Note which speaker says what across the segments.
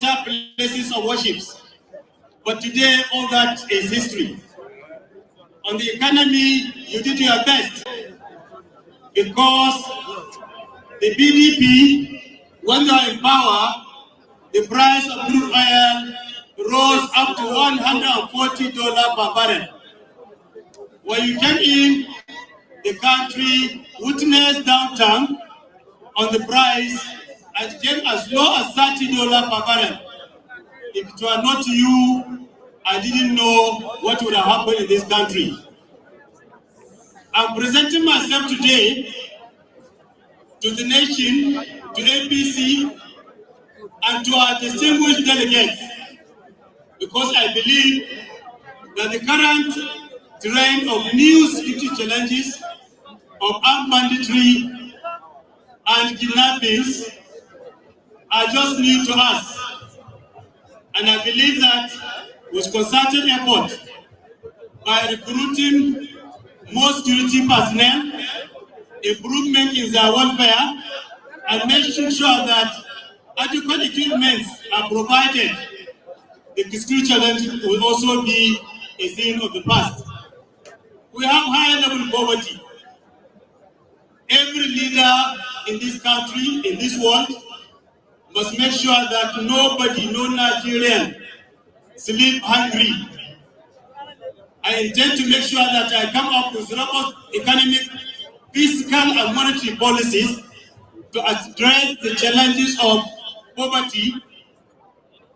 Speaker 1: secular places of worship. But today, all that is history. On the economy, you did your best because the BDP, when they are in power, the price of crude oil rose up to $140 per barrel. When you came in, the country witnessed downturn on the price and came as low as $30 per barrel. If it were not you, I didn't know what would have happened in this country. I'm presenting myself today to the nation, to APC, and to our distinguished delegates, because I believe that the current trend of new security challenges of armed banditry and kidnappings are just new to us. And I believe that with concerted effort by recruiting more security personnel, improvement in their welfare, and making sure that adequate equipment are provided, the security challenge will also be a thing of the past. We have high level poverty. Every leader in this country, in this world, must make sure that nobody, no Nigerian, sleep hungry. I intend to make sure that I come up with robust economic, fiscal, and monetary policies to address the challenges of poverty.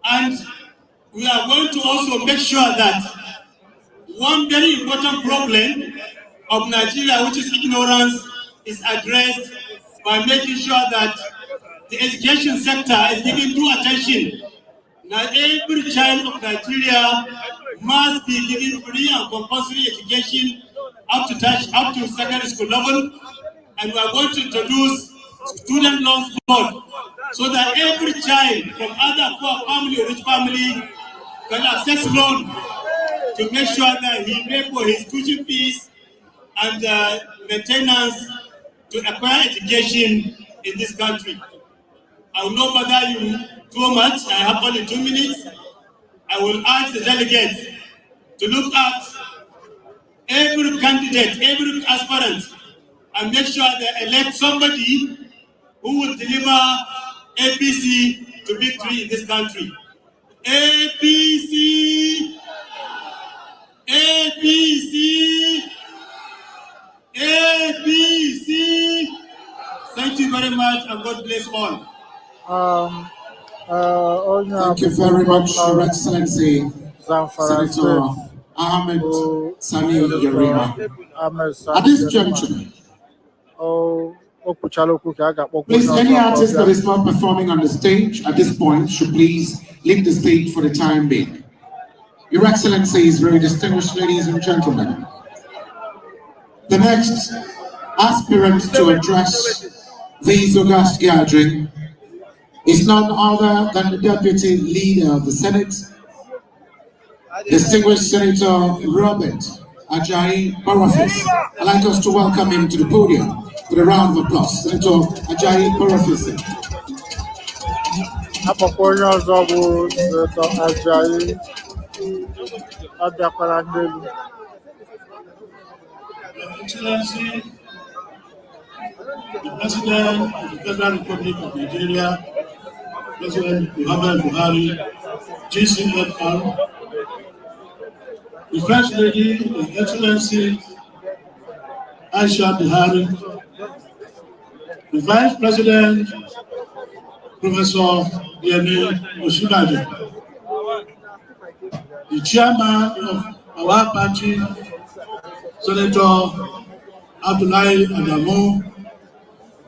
Speaker 1: And we are going to also make sure that one very important problem of Nigeria, which is ignorance, is addressed by making sure that the education sector is given due attention. Now, every child of Nigeria must be given free and compulsory education up to secondary school level, and we are going to introduce student loans board so that every child from other poor family or rich family can access loan to make sure that he pay for his tuition fees and maintenance to acquire education in this country. I will not bother you too much. I have only 2 minutes. I will ask the delegates to look at every candidate, every aspirant, and make sure they elect somebody who will deliver APC to victory in this country. APC! APC! APC! Thank you very much, and God bless all.
Speaker 2: Thank you very much, Your Excellency, Senator Ahmed Sani Yerima. At this juncture, please, any artist that is not performing on the stage at this point should please leave the stage for the time being. Your Excellencies, very distinguished ladies and gentlemen, the next aspirant to address this august gathering is none other than the Deputy Leader of the Senate, distinguished Senator Robert Ajayi Barafis. I'd like us to welcome him to the podium with a round of applause. Senator Ajayi Barafis.
Speaker 3: Excellency, the President of the Federal Republic of Nigeria, President Muhammad Buhari, GCFR, the First Lady, His Excellency Aisha Buhari, the Vice President, Professor Yemi Osinbajo, the Chairman of our party, Senator Abdullahi Adamu,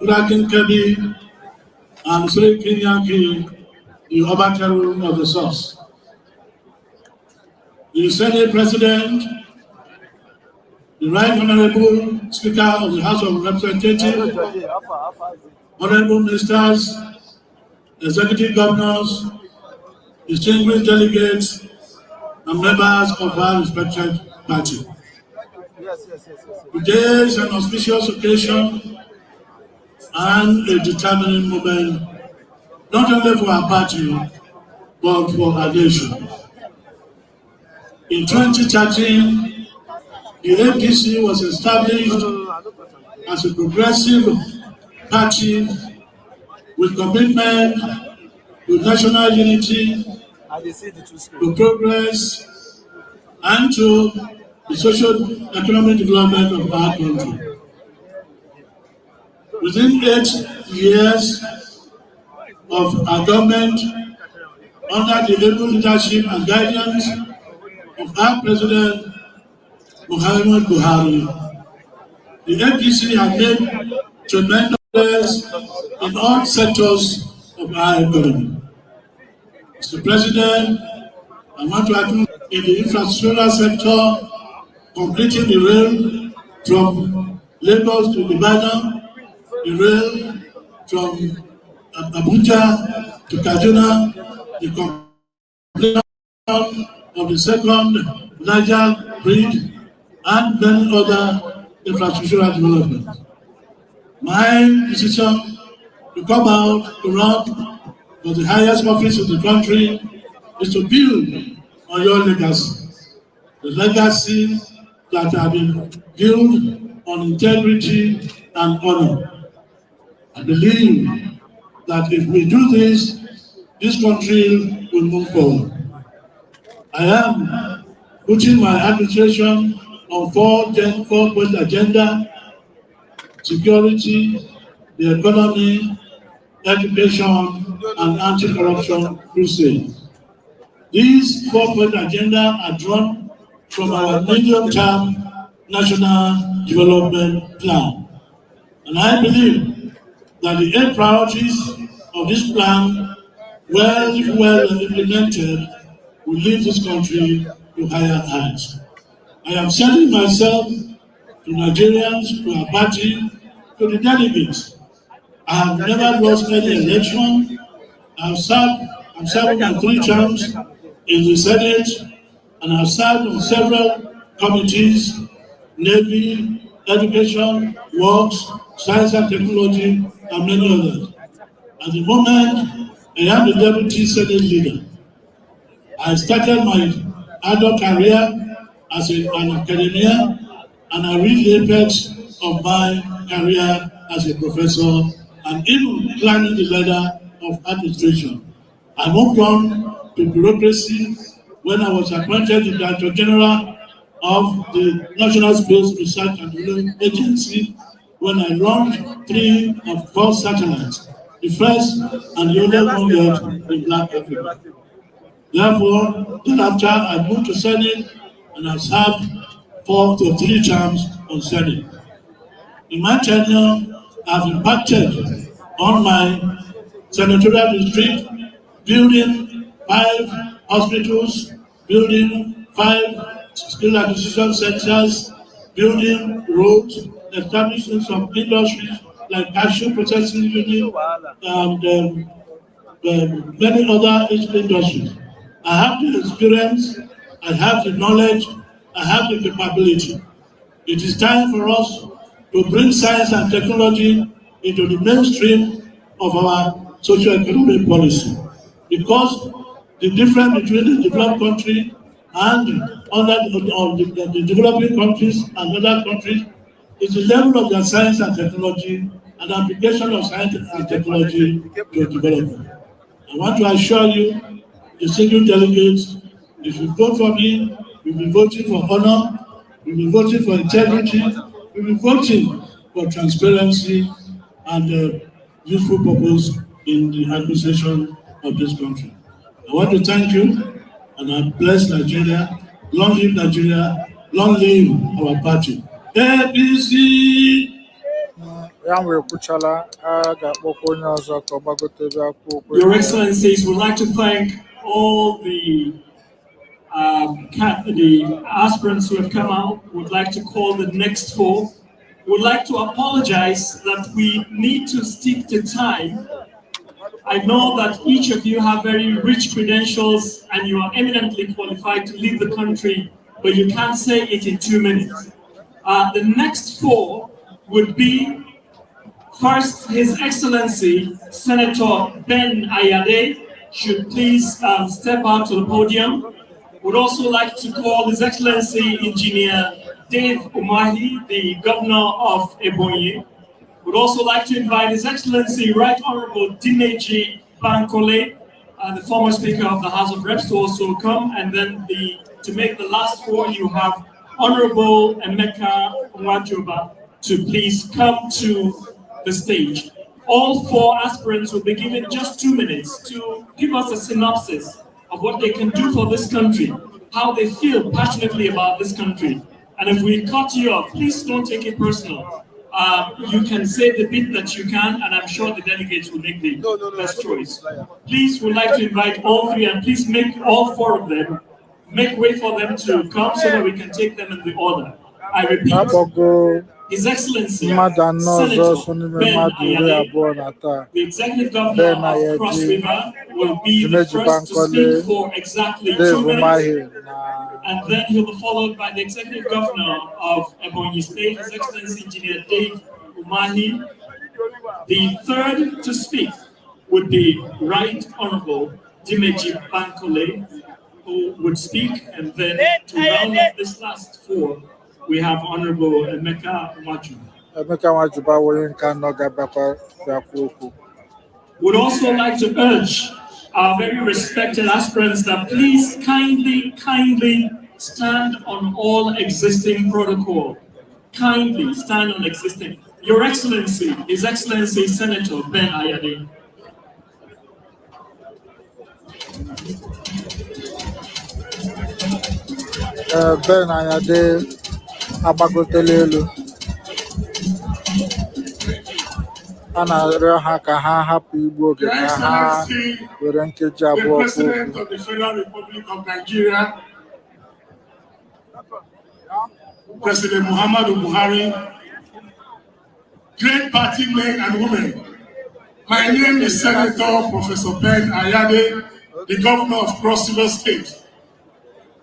Speaker 3: Ulakin Kebi, and Sri Kinyanki, the Obateru of the Source. The Senate President, the Right Honorable Speaker of the House of Representatives, Honorable Ministers, Executive Governors, distinguished delegates, and members of our respected party. Today is an auspicious occasion and a determining moment, not only for our party, but for our nation. In 2013, the APC was established as a progressive party with commitment to national unity, to progress, and to the socio-economic development of our country. Within 8 years of our government, under the able leadership and guidance of our President Muhammad Buhari, the APC has made tremendous progress in all sectors of our economy. Mr. President, I want to acknowledge in the infrastructural sector, completing the rail from Lagos to Ibadan, the rail from Abuja to Kaduna, the completion of the second Niger bridge, and many other infrastructural developments. My decision to come out to run for the highest office in the country is to build on your legacy. The legacy that have been built on integrity and honor. I believe that if we do this, this country will move forward. I am putting my administration on four-point agenda: security, the economy, education, and anti-corruption crusade. These 4-point agenda are drawn from our medium-term national development plan. And I believe that the 8 priorities of this plan, well implemented, will lead this country to higher heights. I am sending myself to Nigerians, to our party, to the delegates. I have never lost any election. I'm serving on 3 terms in the Senate, and I've served on several committees: Navy, Education, Works, Science and Technology, and many others. At the moment, I am the Deputy Senate Leader. I started my adult career as an academician, and I reached the apex of my career as a professor and even climbing the ladder of administration. I moved on to bureaucracy when I was appointed the Director General of the National Space Research and Development Agency, when I launched 3 of 4 satellites, the first and the only one yet in Black Africa. Therefore, thereafter I moved to Senate, and I served 4 to 3 terms on Senate. In my tenure, I've impacted on my senatorial district, building 5 hospitals, building 5 skill acquisition centers, building roads, establishing some industries like cashew processing unit and many other industries. I have the experience, I have the knowledge, I have the capability. It is time for us to bring science and technology into the mainstream of our socio-economic policy, because the difference between the developed country and the developing countries and other countries is the level of their science and technology and application of science and technology to development. I want to assure you, the single delegates, if you vote for me, you'll be voting for honor, you'll be voting for integrity, you'll be voting for transparency and useful purpose in the administration of this country. I want to thank you, and I bless Nigeria. Long live Nigeria, long live our party. APC!
Speaker 4: Your Excellencies, we'd like to thank all the aspirants who have come out. We'd like to call the next 4. We'd like to apologize that we need to stick to time. I know that each of you have very rich credentials and you are eminently qualified to lead the country, but you can't say it in 2 minutes. The next 4 would be, first, His Excellency Senator Ben Ayade, should please step out to the podium. Would also like to call His Excellency Engineer Dave Umahi, the Governor of Ebonyi. Would also like to invite His Excellency Right Honorable Njenje Bankole, the former Speaker of the House of Reps, to also come. And then to make the last four, you have Honorable Emeka Nwajoba to please come to the stage. All four aspirants will be given just 2 minutes to give us a synopsis of what they can do for this country, how they feel passionately about this country. And if we cut you off, please don't take it personal. You can say the bit that you can, and I'm sure the delegates will make the best choice. Please, would like to invite all three, and please make all four of them, make way for them to come so that we can take them in the order. I repeat, His Excellency, Senator Ben Ayade, the Executive Governor of Cross River, will be the first to speak for exactly 2 minutes, and then he'll be followed by the Executive Governor of Ebonyi State, His Excellency Engineer Dave Umahi. The third to speak would be Right Honorable Njenje Bankole, who would speak, and then to round up this last four, we have Honorable Emeka Nwajoba. Would also like to urge our very respected aspirants that please kindly stand on all existing protocol. Kindly stand on existing. Your Excellency, His Excellency Senator Ben Ayade.
Speaker 5: Ben Ayade Abagotelelu Ana Haka Happy Igbo
Speaker 3: Your Excellency, the President of the Federal Republic of Nigeria, President Muhammadu Buhari, great party men and women. My name is Senator Professor Ben Ayade, the Governor of Cross River State.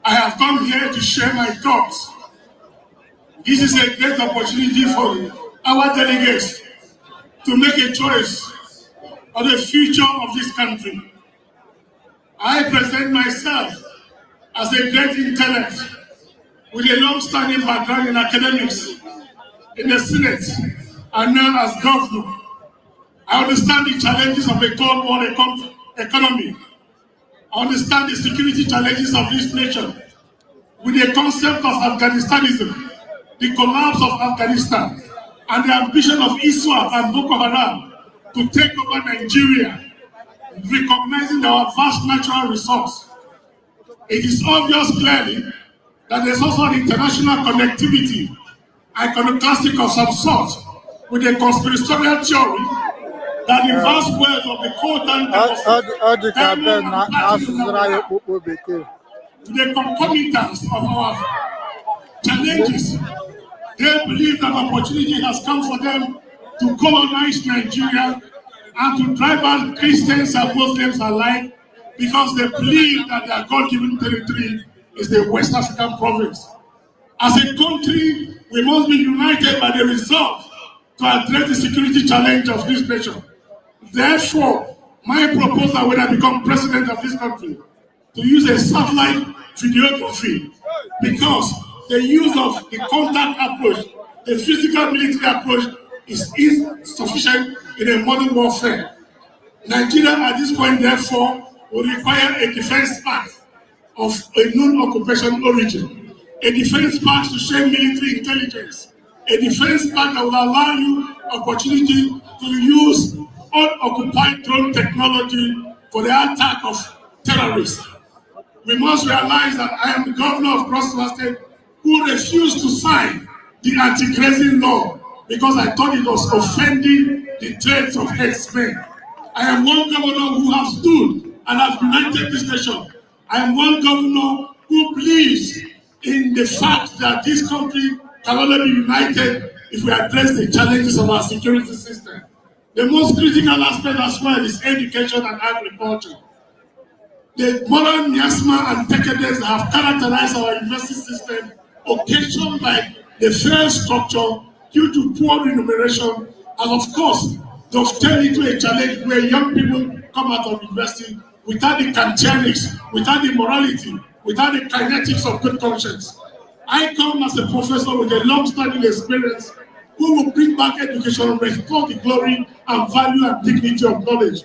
Speaker 3: I have come here to share my thoughts. This is a great opportunity for our delegates to make a choice of the future of this country. I present myself as a great intellect with a long-standing background in academics, in the Senate, and now as governor. I understand the challenges of a Cold War economy. I understand the security challenges of this nation with the concept of Afghanistanism, the collapse of Afghanistan, and the ambition of ISWAP and Boko Haram to take over Nigeria, recognizing our vast natural resource. It is obvious clearly that there's also an international connectivity, iconoclastic of some sort, with a conspiratorial theory that the vast wealth of the the concomitants of our challenges. They believe that opportunity has come for them to colonize Nigeria and to drive out Christians and Muslims alike because they believe that their God-given territory is the West African province. As a country, we must be united by the resolve to address the security challenge of this nation. Therefore, my proposal when I become president of this country to use a satellite videography, because the use of the contact approach, the physical military approach is insufficient in a modern warfare. Nigeria at this point, therefore, will require a defense pact of a non-occupation origin, a defense pact to share military intelligence, a defense pact that will allow you opportunity to use unoccupied drone technology for the attack of terrorists. We must realize that I am the governor of Cross River State who refused to sign the anti-grazing law because I thought it was offending the traits of herdsmen. I am one governor who has stood and has united this nation. I am one governor who believes in the fact that this country can only be united if we address the challenges of our security system. The most critical aspect as well is education and agriculture. The modern miasma and decadence have characterized our university system, occasioned by the fair structure due to poor remuneration, and of course, dovetail into a challenge where young people come out of university without the Kantianics, without the morality, without the kinetics of good conscience. I come as a professor with a long-standing experience who will bring back education, restore the glory and value and dignity of knowledge.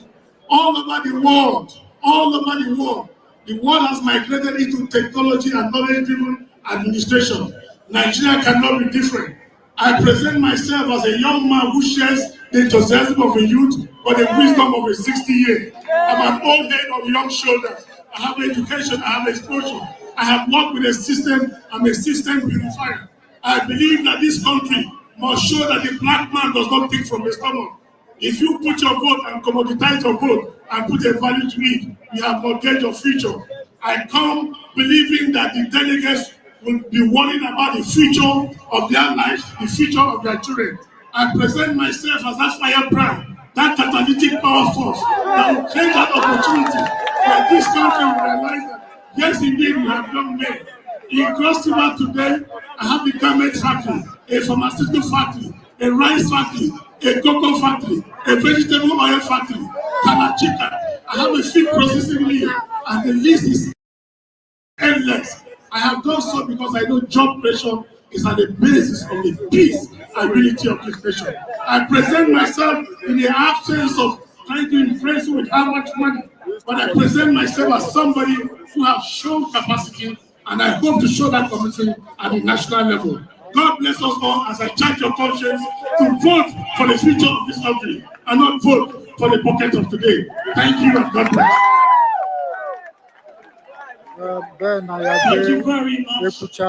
Speaker 3: All over the world, the world has migrated into technology and knowledge-driven administration. Nigeria cannot be different. I present myself as a young man who shares the enthusiasm of a youth, but the wisdom of a 60-year. I'm an old head on young shoulders. I have education, I have exposure. I have worked with a system, I'm a system purifier. I believe that this country must show that the black man does not pick from the stomach. If you put your vote and commoditize your vote and put a value to it, you have mortgaged your future. I come believing that the delegates will be worrying about the future of their lives, the future of their children. I present myself as that firebrand, that catalytic power force that will create that opportunity where this country will realize that, yes, indeed, we have young men. In Cross River today, I have the garment factory, a pharmaceutical factory, a rice factory, a cocoa factory, a vegetable oil factory, Kalachika. I have a feed processing mill, and the list is endless. I have done so because I know job creation is at the basis of the peace and unity of this nation. I present myself in the absence of trying to impress you with how much money, but I present myself as somebody who has shown capacity, and I hope to show that commitment at the national level. God bless us all as I charge your conscience to vote for the future of this country and not vote for the pocket of today. Thank you and God bless.
Speaker 4: Thank you very much. Thank you for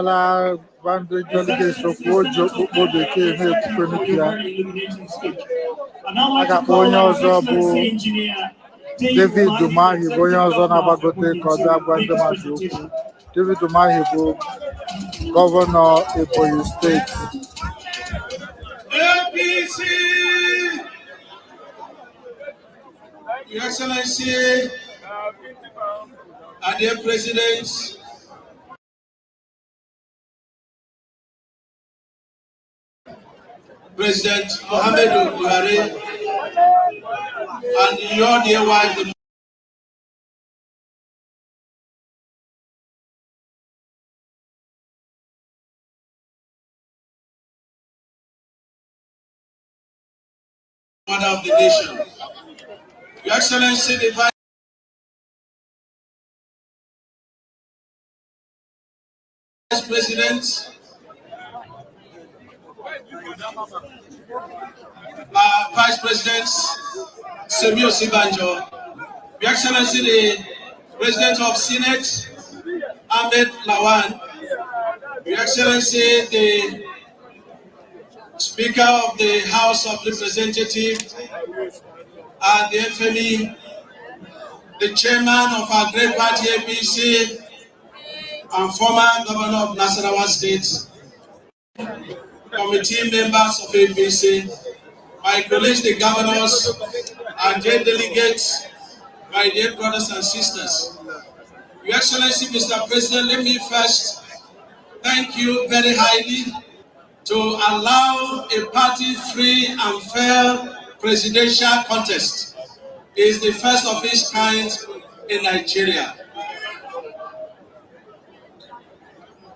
Speaker 4: a very illuminating speech. And now I'd like to call our Excellency Engineer
Speaker 5: David Umahi, David Umahi, Governor Ebonyi State.
Speaker 1: APC! Your Excellency, and dear President, President Mohamed Buhari, and your dear wife, the mother of the nation. Your Excellency, the Vice President, Vice President Semio Sibanjo, Your Excellency, the President of Senate, Ahmed Lawan, Your Excellency, the Speaker of the House of Representatives, and the FME, the Chairman of our great party APC, and former Governor of Nasarawa State, committee members of APC, my colleagues, the governors, and dear delegates, my dear brothers and sisters. Your Excellency, Mr. President, let me first thank you very highly to allow a party-free and fair presidential contest. It is the first of its kind in Nigeria.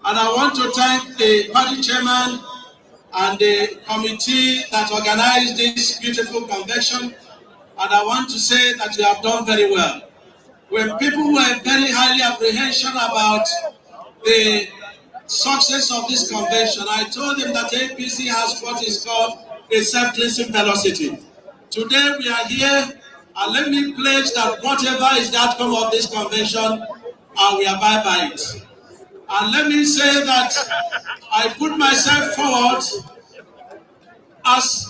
Speaker 1: And I want to thank the party chairman and the committee that organized this beautiful convention. And I want to say that you have done very well. When people were very highly apprehensive about the success of this convention, I told them that APC has what is called a self-cleansing velocity. Today we are here, and let me pledge that whatever is the outcome of this convention, I will abide by it. And let me say that I put myself forward as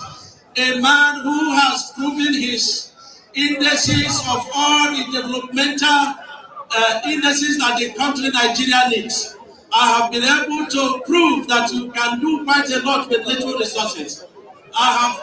Speaker 1: a man who has proven his indices of all the developmental indices that the country Nigeria needs. I have been able to prove that you can do quite a lot with little resources. I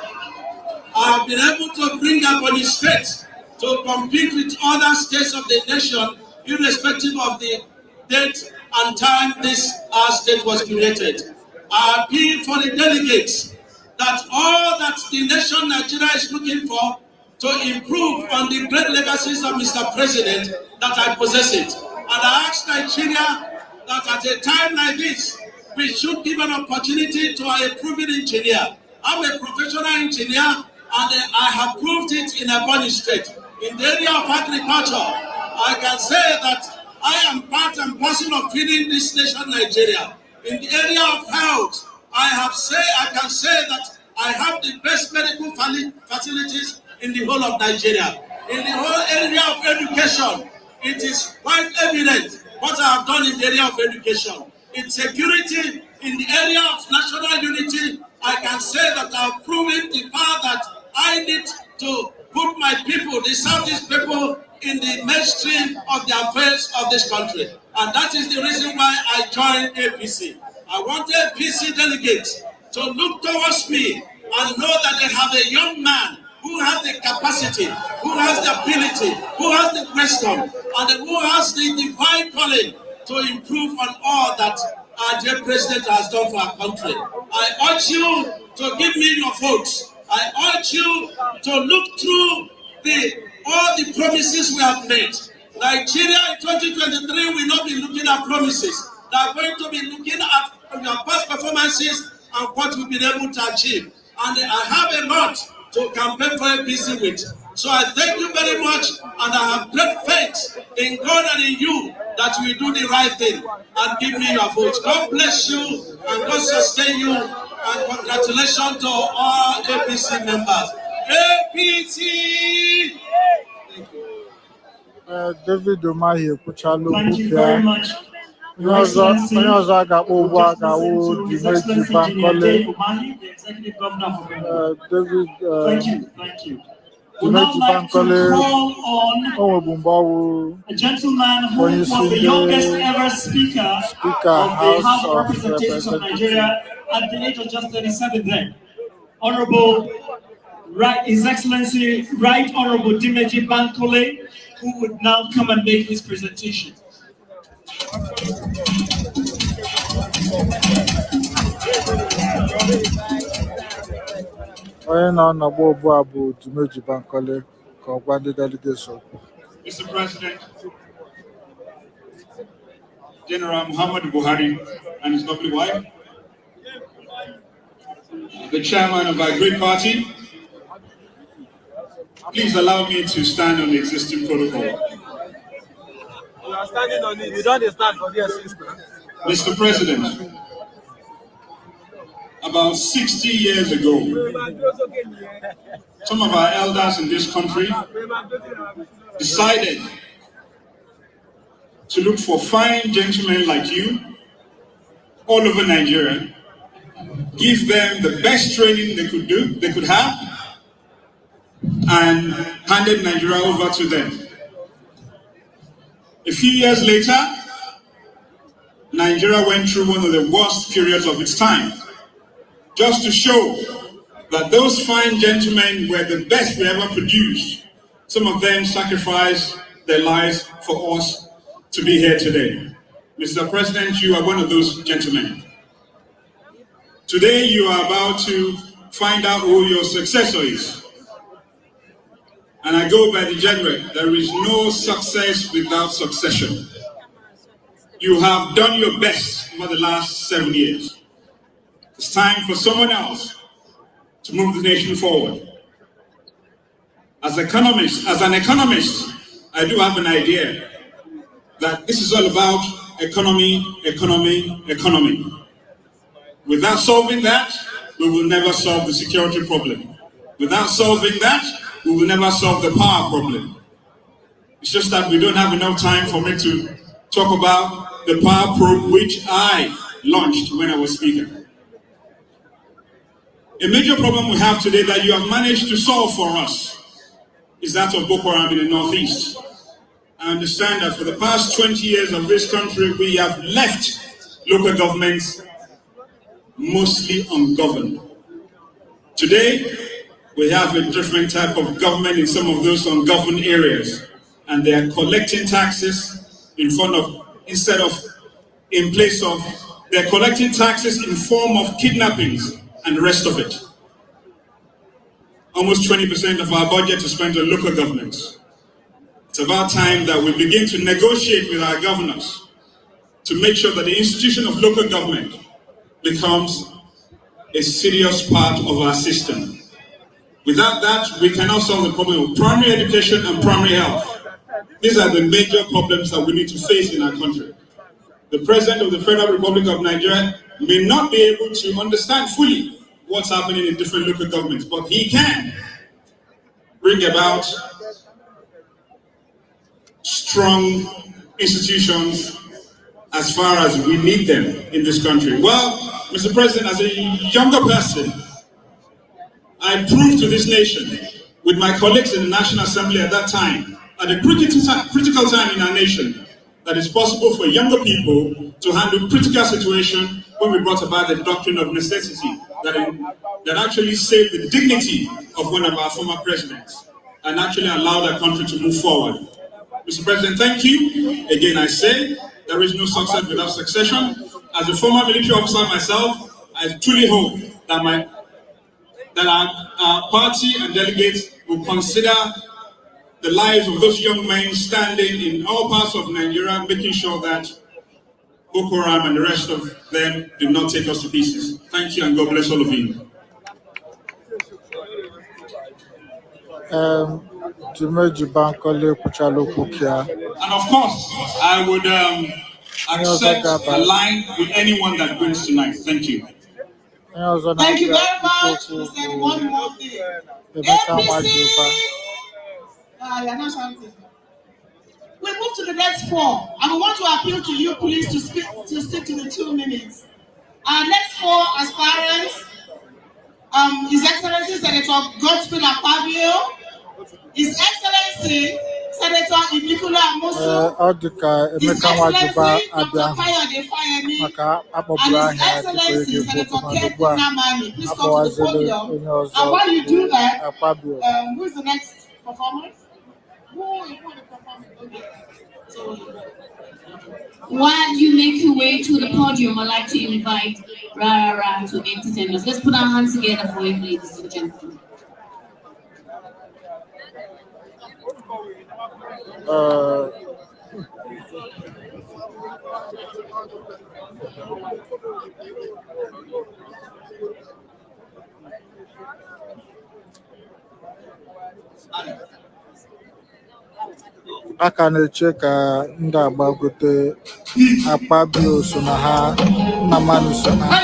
Speaker 1: have been able to bring Ebonyi State to compete with other states of the nation, irrespective of the date and time this state was created. I appeal for the delegates that all that the nation Nigeria is looking for to improve on the great legacies of Mr. President, that I possess it. And I ask Nigeria that at a time like this, we should give an opportunity to a proven engineer. I'm a professional engineer, and I have proved it in Ebonyi State. In the area of agriculture, I can say that I am part and parcel of feeding this nation, Nigeria. In the area of health, I can say that I have the best medical facilities in the whole of Nigeria. In the whole area of education, it is quite evident what I have done in the area of education. In security, in the area of national unity, I can say that I have proven the power that I need to put my people, the Southeast people, in the mainstream of the affairs of this country. And that is the reason why I joined APC. I want APC delegates to look towards me and know that they have a young man who has the capacity, who has the ability, who has the wisdom, and who has the divine calling to improve on all that our dear president has done for our country. I urge you to give me your votes. I urge you to look through all the promises we have made. Nigeria in 2023 will not be looking at promises. They are going to be looking at your past performances and what we've been able to achieve. And I have a lot to campaign for APC with. So I thank you very much, and I have great faith in God and in you that we do the right thing and give me your votes. God bless you and God sustain you, and congratulations to all APC members. APC!
Speaker 5: David Umahi Kuchalu.
Speaker 4: Thank you very much. Your Excellency, His Excellency Njenje Umahi, the Executive Governor of Abuja. Thank you. Would now like to call on a gentleman who was the youngest ever speaker of the House of Representatives of Nigeria at the age of just 37 then. Honorable, His Excellency Right Honorable Njenje Bankole, who would now come and make his presentation.
Speaker 6: Mr. President, General Muhammad Buhari and his lovely wife, the chairman of our great party, please allow me to stand on the existing protocol.
Speaker 7: You are standing on it. You don't stand for the assistance.
Speaker 6: Mr. President, about 60 years ago, some of our elders in this country decided to look for fine gentlemen like you all over Nigeria, give them the best training they could have, and handed Nigeria over to them. A few years later, Nigeria went through one of the worst periods of its time, just to show that those fine gentlemen were the best we ever produced. Some of them sacrificed their lives for us to be here today. Mr. President, you are one of those gentlemen. Today you are about to find out who your successor is. And I go by the genre, there is no success without succession. You have done your best over the last 7 years. It's time for someone else to move the nation forward. As an economist, I do have an idea that this is all about economy. Without solving that, we will never solve the security problem. Without solving that, we will never solve the power problem. It's just that we don't have enough time for me to talk about the power probe which I launched when I was speaker. A major problem we have today that you have managed to solve for us is that of Boko Haram in the Northeast. I understand that for the past 20 years of this country, we have left local governments mostly ungoverned. Today, we have a different type of government in some of those ungoverned areas, and they are collecting taxes they're collecting taxes in form of kidnappings and the rest of it. Almost 20% of our budget is spent on local governments. It's about time that we begin to negotiate with our governors to make sure that the institution of local government becomes a serious part of our system. Without that, we cannot solve the problem of primary education and primary health. These are the major problems that we need to face in our country. The President of the Federal Republic of Nigeria may not be able to understand fully what's happening in different local governments, but he can bring about strong institutions as far as we need them in this country. Well, Mr. President, as a younger person, I proved to this nation, with my colleagues in the National Assembly at that time, at a critical time in our nation, that it's possible for younger people to handle critical situations when we brought about the doctrine of necessity that actually saved the dignity of one of our former presidents and actually allowed our country to move forward. Mr. President, thank you. Again, I say there is no success without succession. As a former military officer myself, I truly hope that our party and delegates will consider the lives of those young men standing in all parts of Nigeria, making sure that Boko Haram and the rest of them do not take us to pieces. Thank you, and God bless all of you. And of course, I would accept a line with anyone that wins tonight. Thank you.
Speaker 8: Thank you very much. We said one more thing. APC. You're not shouting. We move to the next four, and we want to appeal to you, please, to stick to the 2 minutes. Our next four aspirants, His Excellency Senator Godswill Akpabio, His Excellency Senator Ibikula Amosu, His Excellency Dr. Kayode Fayemi, and His Excellency Senator Ketu Namani. Please come to the podium. And while you do that, who is the next performer?
Speaker 9: While you make your way to the podium, I'd like to invite Rara to entertain us. Let's put our hands together for him, ladies and gentlemen.
Speaker 5: Aka na-eche ka ndị agbagote Akpabio so na ha Nnamani so na ha.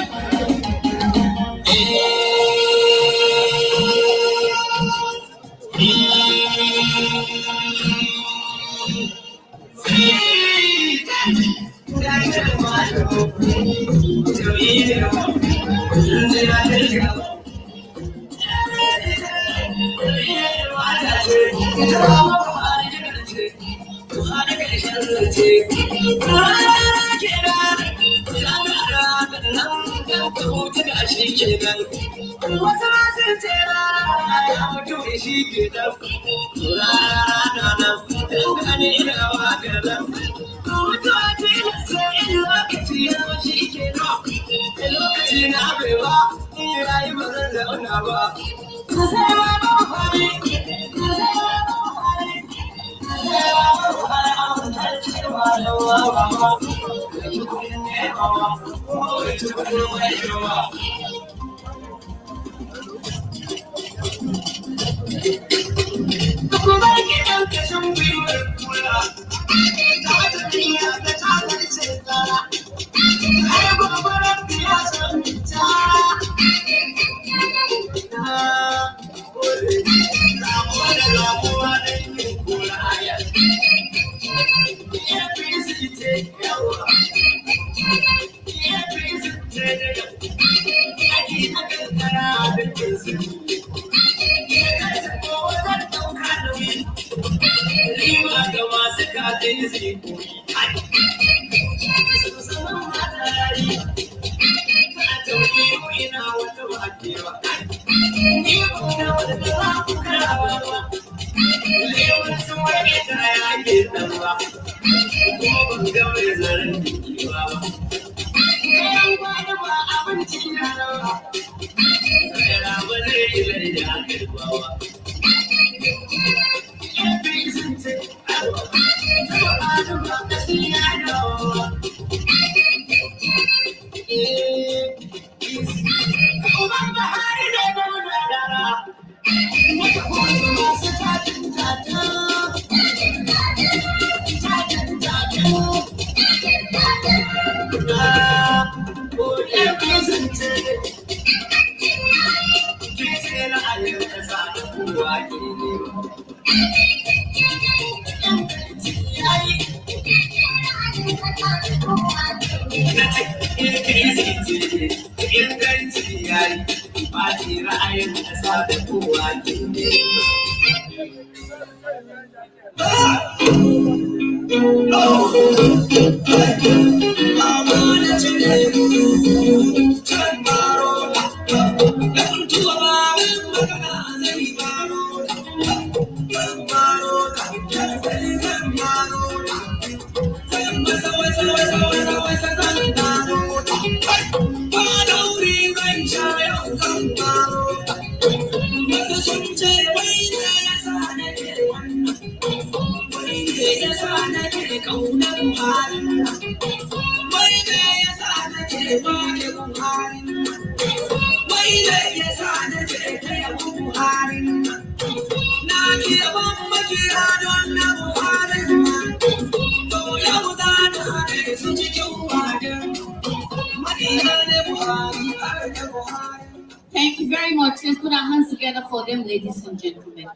Speaker 9: Thank you very much. Let's put our hands together for them, ladies and gentlemen.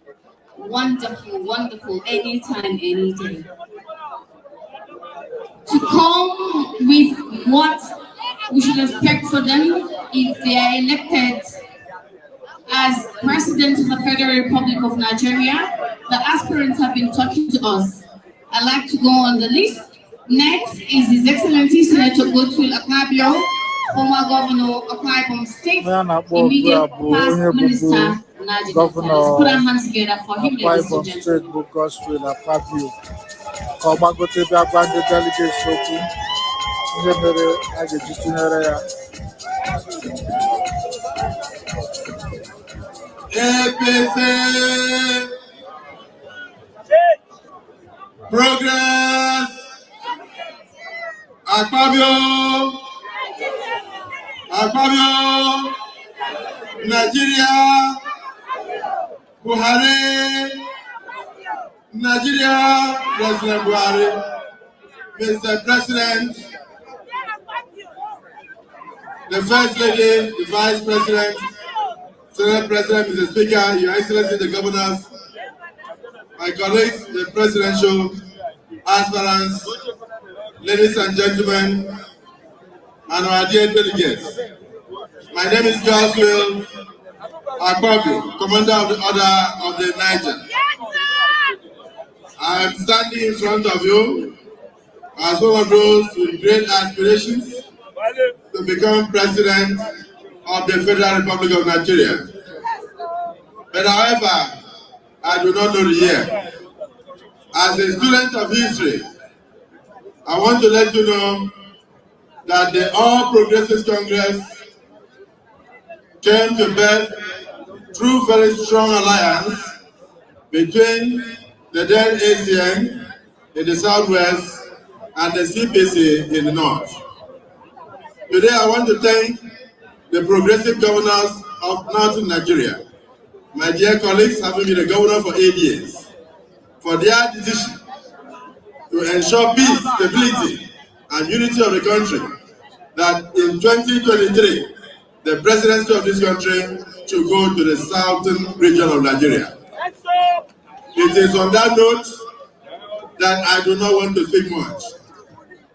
Speaker 9: Wonderful, wonderful. Anytime, any day. To come with what we should expect for them if they are elected as President of the Federal Republic of Nigeria. The aspirants have been talking to us. I'd like to go on the list. Next is His Excellency Senator Godswill Akpabio, former Governor of Akwa Ibom State, immediate past Minister Nigerian. Let's put our hands together for him, ladies and gentlemen.
Speaker 5: Godswill Akpabio. Ọgbagote bịa gwa ndị delegates okwu ihe mere a ga-eji tụnyere ya.
Speaker 1: APC Progress Akpabio Nigeria Buhari Nigeria President Buhari, Mr. President, the First Lady, the Vice President, Senate President, Mr. Speaker, Your Excellency, the Governors, my colleagues, the presidential aspirants, ladies and gentlemen, and our dear delegates. My name is Godswill Akpabio, Commander of the Order of the Niger. I am standing in front of you as one of those with great aspirations to become President of the Federal Republic of Nigeria. But however, I do not know the year. As a student of history, I want to let you know that the All Progressives Congress came to birth through very strong alliance between the then ACN in the southwest and the CPC in the north. Today I want to thank the progressive governors of northern Nigeria, my dear colleagues having been a governor for 8 years, for their decision to ensure peace, stability, and unity of the country, that in 2023, the presidency of this country should go to the southern region of Nigeria. It is on that note that I do not want to speak much.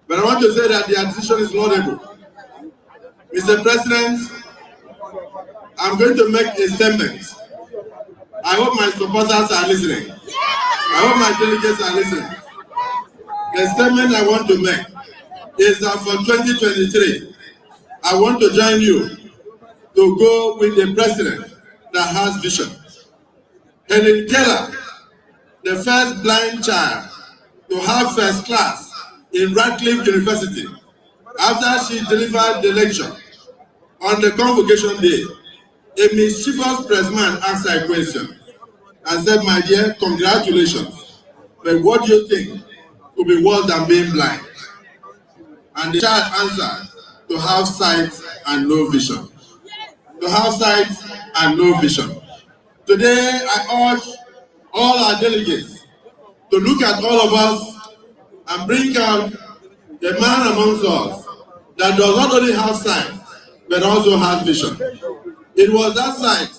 Speaker 1: But I want to say that the decision is laudable. Mr. President, I'm going to make a statement. I hope my supporters are listening. I hope my delegates are listening. The statement I want to make is that for 2023, I want to join you to go with a president that has vision. Helen Keller, the first blind child to have first class in Radcliffe University, after she delivered the lecture on the convocation day, a mischievous pressman asked her a question and said, "My dear, congratulations, but what do you think could be worse than being blind?" And the child answered, "To have sight and no vision." To have sight and no vision. Today, I urge all our delegates to look at all of us
Speaker 10: and bring out the man amongst us that does not only have sight, but also has vision. It was that sight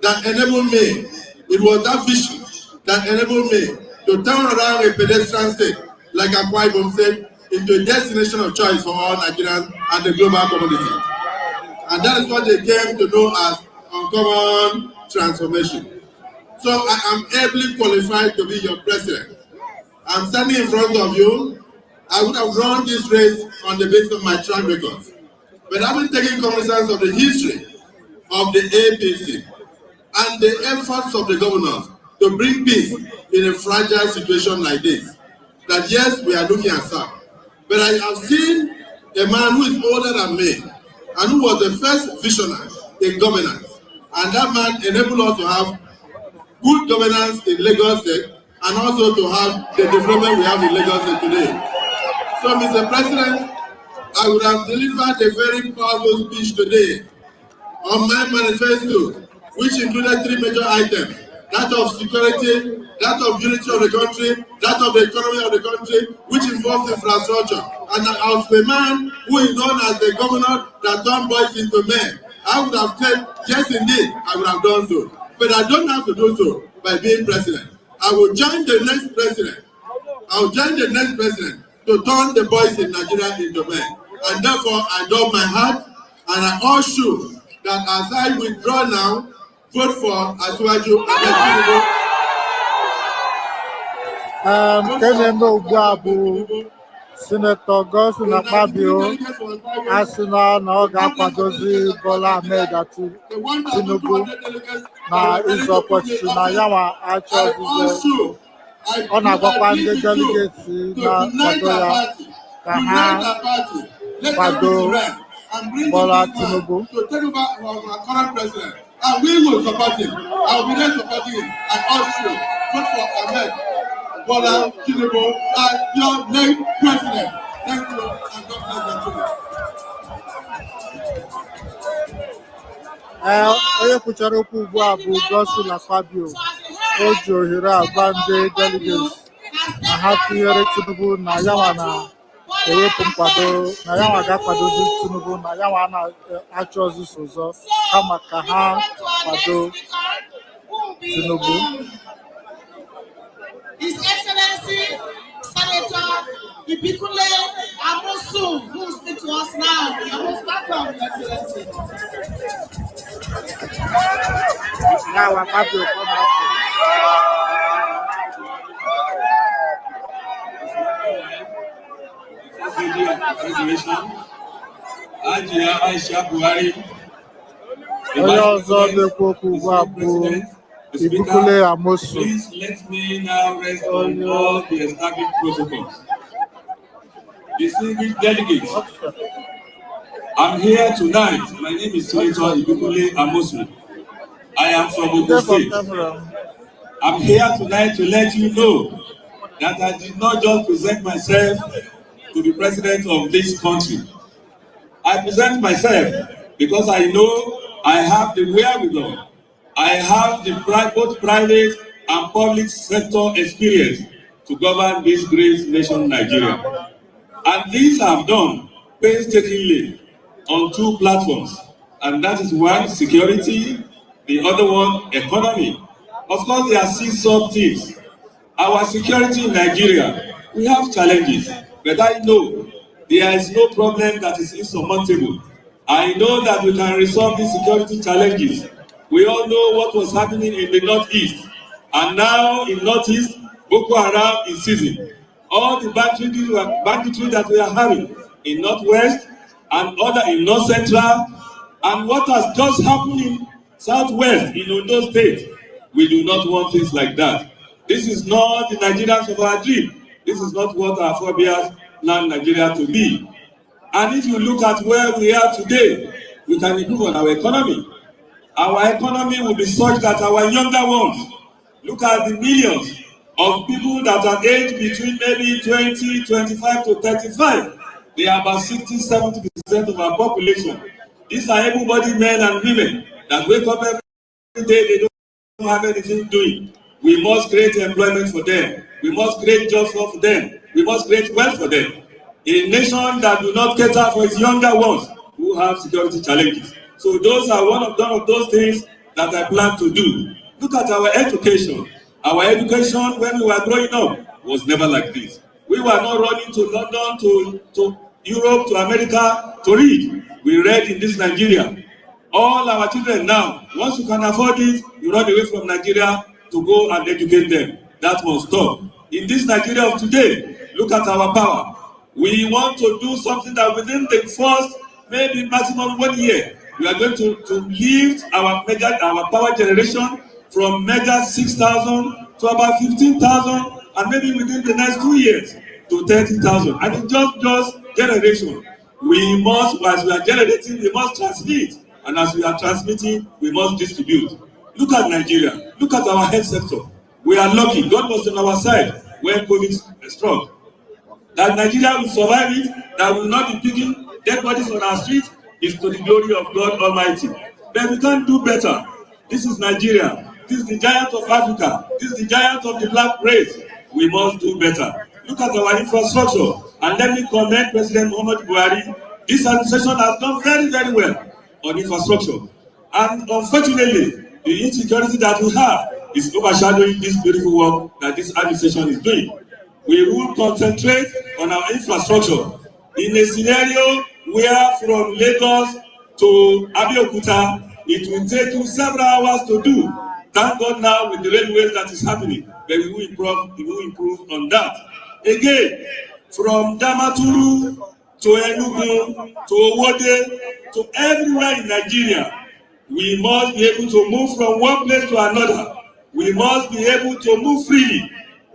Speaker 10: that enabled me, it was that vision that enabled me to turn around a pedestrian state, like Akwa Ibom said, into a destination of choice for all Nigerians and the global community. And that is what they came to know as uncommon transformation. So I am ably qualified to be your president. I'm standing in front of you. I would have run this race on the basis of my track record. But I've been taking cognizance of the history of the APC and the efforts of the governors to bring peace in a fragile situation like this. That yes, we are looking at some. But I have seen a man who is older than me and who was the first visionary in governance. And that man enabled us to have good governance in Lagos State and also to have the development we have in Lagos State today. So, Mr. President, I would have delivered a very powerful speech today on my manifesto, which included 3 major items: that of security, that of unity of the country, that of the economy of the country, which involves infrastructure. And as a man who is known as the governor that turned boys into men, I would have said, yes, indeed, I would have done so. But I don't have to do so by being president. I will join the next president. I will join the next president to turn the boys in Nigeria into men. And therefore, I do my heart, and I assure you that as I withdraw now, vote for Asiwaju Tinubu.
Speaker 5: Senator Godswill Akpabio asịna na ọ ga-akwadozi Bola Ahmed Tinubu na ịzọkwa ọchịchị na ya nwa achọ ọzụzụ. Ọ na-agwakwa ndị delegeti na-akwado ya ka ha kwado Bola Tinubu.
Speaker 10: And we will support him. I will be there supporting him. And also vote for Ahmed Bola Tinubu as your next president. Thank you, and God bless you.
Speaker 5: Onye kwuchara okwu ugbu a bụ Godswill Akpabio. O ji ohere agwa ndị delegates na ha tụnyere Tinubu na yanwa na-ewepụ nkwado, na yanwa ga-akwadozi Tinubu, na yanwa na-achọ ọzụzụ ọzọ kama ka ha kwado Tinubu.
Speaker 8: His Excellency Senator Ibikule Amosu, who will speak to us now. I will start from Your Excellency.
Speaker 5: Now, Akpabio, come out. Onye ọzọ na-ekwu okwu ugbu a bụ Ibikule Amosu.
Speaker 6: Please let me now rest on all the established protocols. Distinguished delegates, I'm here tonight. My name is Senator Ibikule Amosu. I am from Ogun State. I'm here tonight to let you know that I did not just present myself to be president of this country. I present myself because I know I have the wherewithal. I have the both private and public sector experience to govern this great nation, Nigeria. And these I've done painstakingly on 2 platforms. And that is one, security, the other one, economy. Of course, there are 6 sub-themes. Our security in Nigeria, we have challenges, but I know there is no problem that is insurmountable. I know that we can resolve these security challenges. We all know what was happening in the Northeast. And now in Northeast, Boko Haram is seizing. All the banditry that we are having in Northwest and other in North Central, and what has just happened in Southwest, in Ondo State, we do not want things like that. This is not the Nigerians of our dream. This is not what our forebears planned Nigeria to be. And if you look at where we are today, we can improve on our economy. Our economy will be such that our younger ones, look at the millions of people that are aged between maybe 20, 25 to 35. They are about 60-70% of our population. These are able-bodied men and women that wake up every day, they don't have anything doing. We must create employment for them. We must create jobs for them. we must create wealth for them. A nation that do not cater for its younger ones who have security challenges. So those are one of those things that I plan to do. Look at our education. Our education when we were growing up was never like this. We were not running to London, to Europe, to America to read. We read in this Nigeria. All our children now, once you can afford it, you run away from Nigeria to go and educate them. That must stop. In this Nigeria of today, look at our power. We want to do something that within the first, maybe maximum 1 year, we are going to lift our power generation from mega 6,000 to about 15,000, and maybe within the next 2 years to 30,000. And it's just generation. We must, as we are generating, we must transmit. And as we are transmitting, we must distribute. Look at Nigeria. Look at our health sector. We are lucky. God was on our side when COVID struck. That Nigeria will survive it, that will not be picking dead bodies on our streets, is to the glory of God Almighty. But we can't do better. This is Nigeria. This is the giant of Africa. This is the giant of the black race. We must do better. Look at our infrastructure. And let me commend President Muhammadu Buhari. This administration has done very, very well on infrastructure. And unfortunately, the insecurity that we have is overshadowing this beautiful work that this administration is doing. We will concentrate on our infrastructure in a scenario where from Lagos to Abuja, it will take you several hours to do. Thank God now with the railways that is happening, but we will improve on that. Again, from Damaturu to Enugu to Owode to everywhere in Nigeria, we must be able to move from one place to another. We must be able to move freely.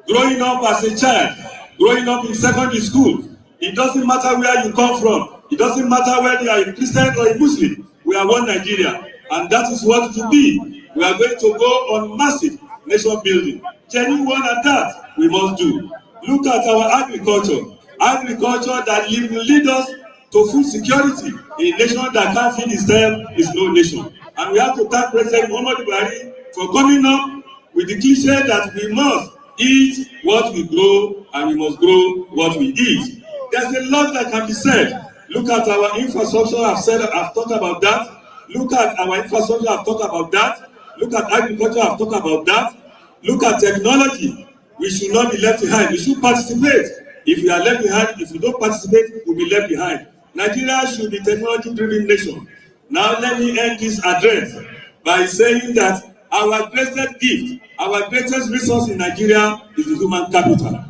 Speaker 6: Growing up as a child, growing up in secondary school, it doesn't matter where you come from. It doesn't matter whether you are a Christian or a Muslim. We are one Nigeria, and that is what it will be. We are going to go on massive nation building. Genuine at that, we must do. Look at our agriculture. Agriculture that will lead us to food security. A nation that can't feed itself is no nation. And we have to thank President Muhammadu Buhari for coming up with the cliche that we must eat what we grow and we must grow what we eat. There's a lot that can be said. Look at our infrastructure, I've talked about that. Look at our infrastructure, I've talked about that. Look at agriculture, I've talked about that. Look at technology. We should not be left behind. We should participate. If we are left behind, if we don't participate, we'll be left behind. Nigeria should be a technology-driven nation. Now let me end this address by saying that our greatest gift, our greatest resource in Nigeria is the human capital.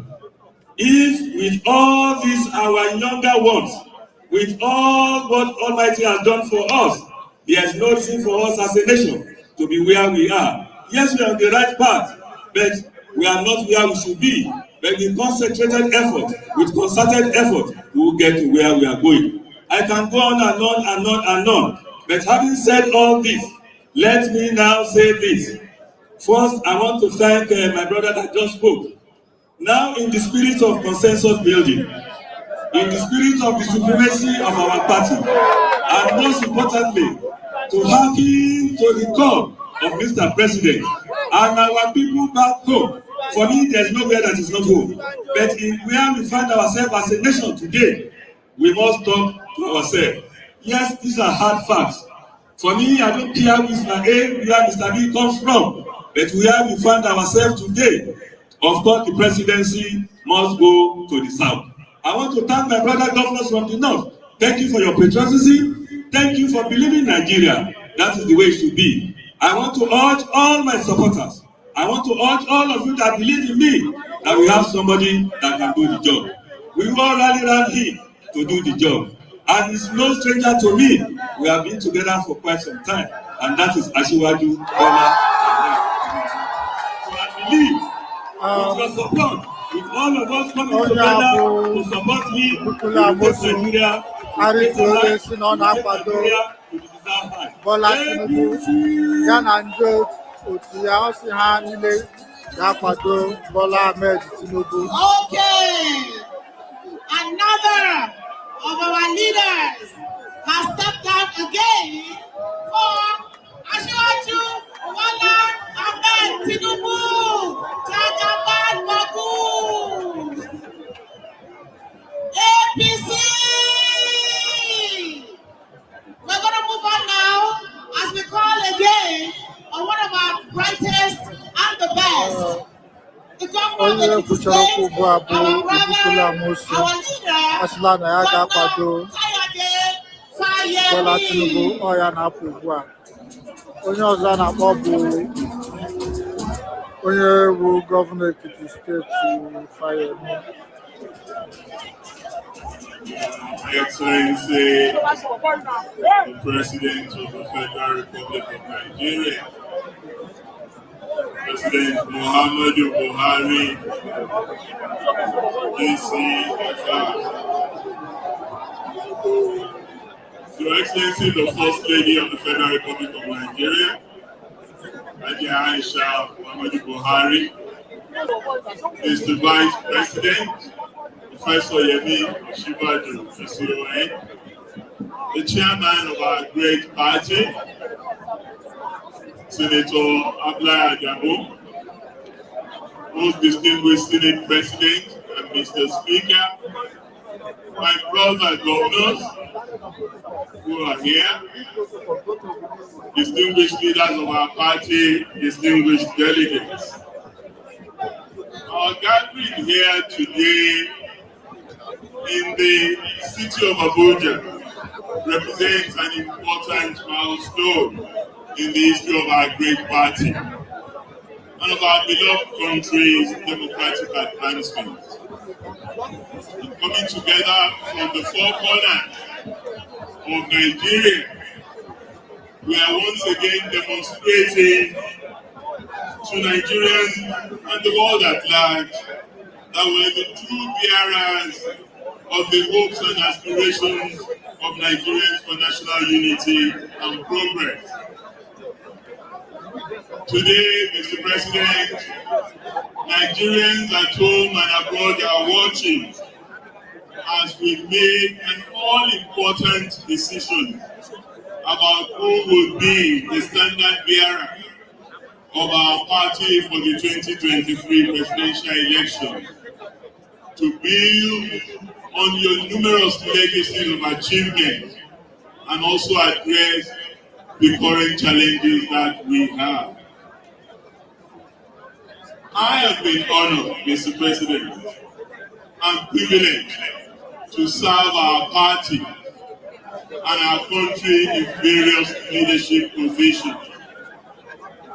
Speaker 6: If with all these our younger ones, with all what Almighty has done for us, there is no reason for us as a nation to be where we are. Yes, we are on the right path, but we are not where we should be. But with concentrated effort, with concerted effort, we will get to where we are going. I can go on and on and on and on. But having said all this, let me now say this. First, I want to thank my brother that just spoke. Now, in the spirit of consensus building, in the spirit of the supremacy of our party, and most importantly, to hearken to the call of Mr. President and our people back home. For me, there's nowhere that is not home. But in where we find ourselves as a nation today, we must talk to ourselves. Yes, these are hard facts. For me, I don't care Mr. A, where Mr. B comes from. But where we find ourselves today, of course, the presidency must go to the south. I want to thank my brother governors from the north. Thank you for your patriotism. Thank you for believing in Nigeria. That is the way it should be. I want to urge all my supporters. I want to urge all of you that believe in me that we have somebody that can do the job. We all rally around him to do the job. And it's no stranger to me. We have been together for quite some time. And that is Asiwaju Bola. So I believe with your support, with all of us coming together to support him, to take Nigeria,
Speaker 5: Bola Tinubu, Yana Njo, Otiya Osiha Nile, Yakwado Bola Ahmed Tinubu.
Speaker 8: Okay, another of our leaders has stepped out again for Asiwaju Bola Ahmed Tinubu, Jagaban Babu. APC! We're going to move on now as we call again on one of our brightest and the best. The governor of the state, our brother, our leader,
Speaker 5: Bola Tinubu oya na Abuja. Onye ọzọ na-akpọ bụ onye bụ gọvanọ Ekiti steeti Fayemi.
Speaker 6: Excellency, the President of the Federal Republic of Nigeria, President Muhammadu Buhari, Your Excellency, the First Lady of the Federal Republic of Nigeria, Aisha Muhammadu Buhari, Mr. Vice President, Professor Yemi Osinbajo, Ezeoke, the Chairman of our great party, Senator Abdullahi Adamu, most distinguished Senate President and Mr. Speaker, my brother governors who are here, distinguished leaders of our party, distinguished delegates. Our gathering here today in the city of Abuja represents an important milestone in the history of our great party, one of our beloved country's democratic advancements. Coming together from the four corners of Nigeria, we are once again demonstrating to Nigerians and the world at large that we are the true bearers of the hopes and aspirations of Nigerians for national unity and progress. Today, Mr. President, Nigerians at home and abroad are watching as we make an all-important decision about who will be the standard bearer of our party for the 2023 presidential election, to build on your numerous legacies of achievement and also address the current challenges that we have. I have been honored, Mr. President, and privileged to serve our party and our country in various leadership positions.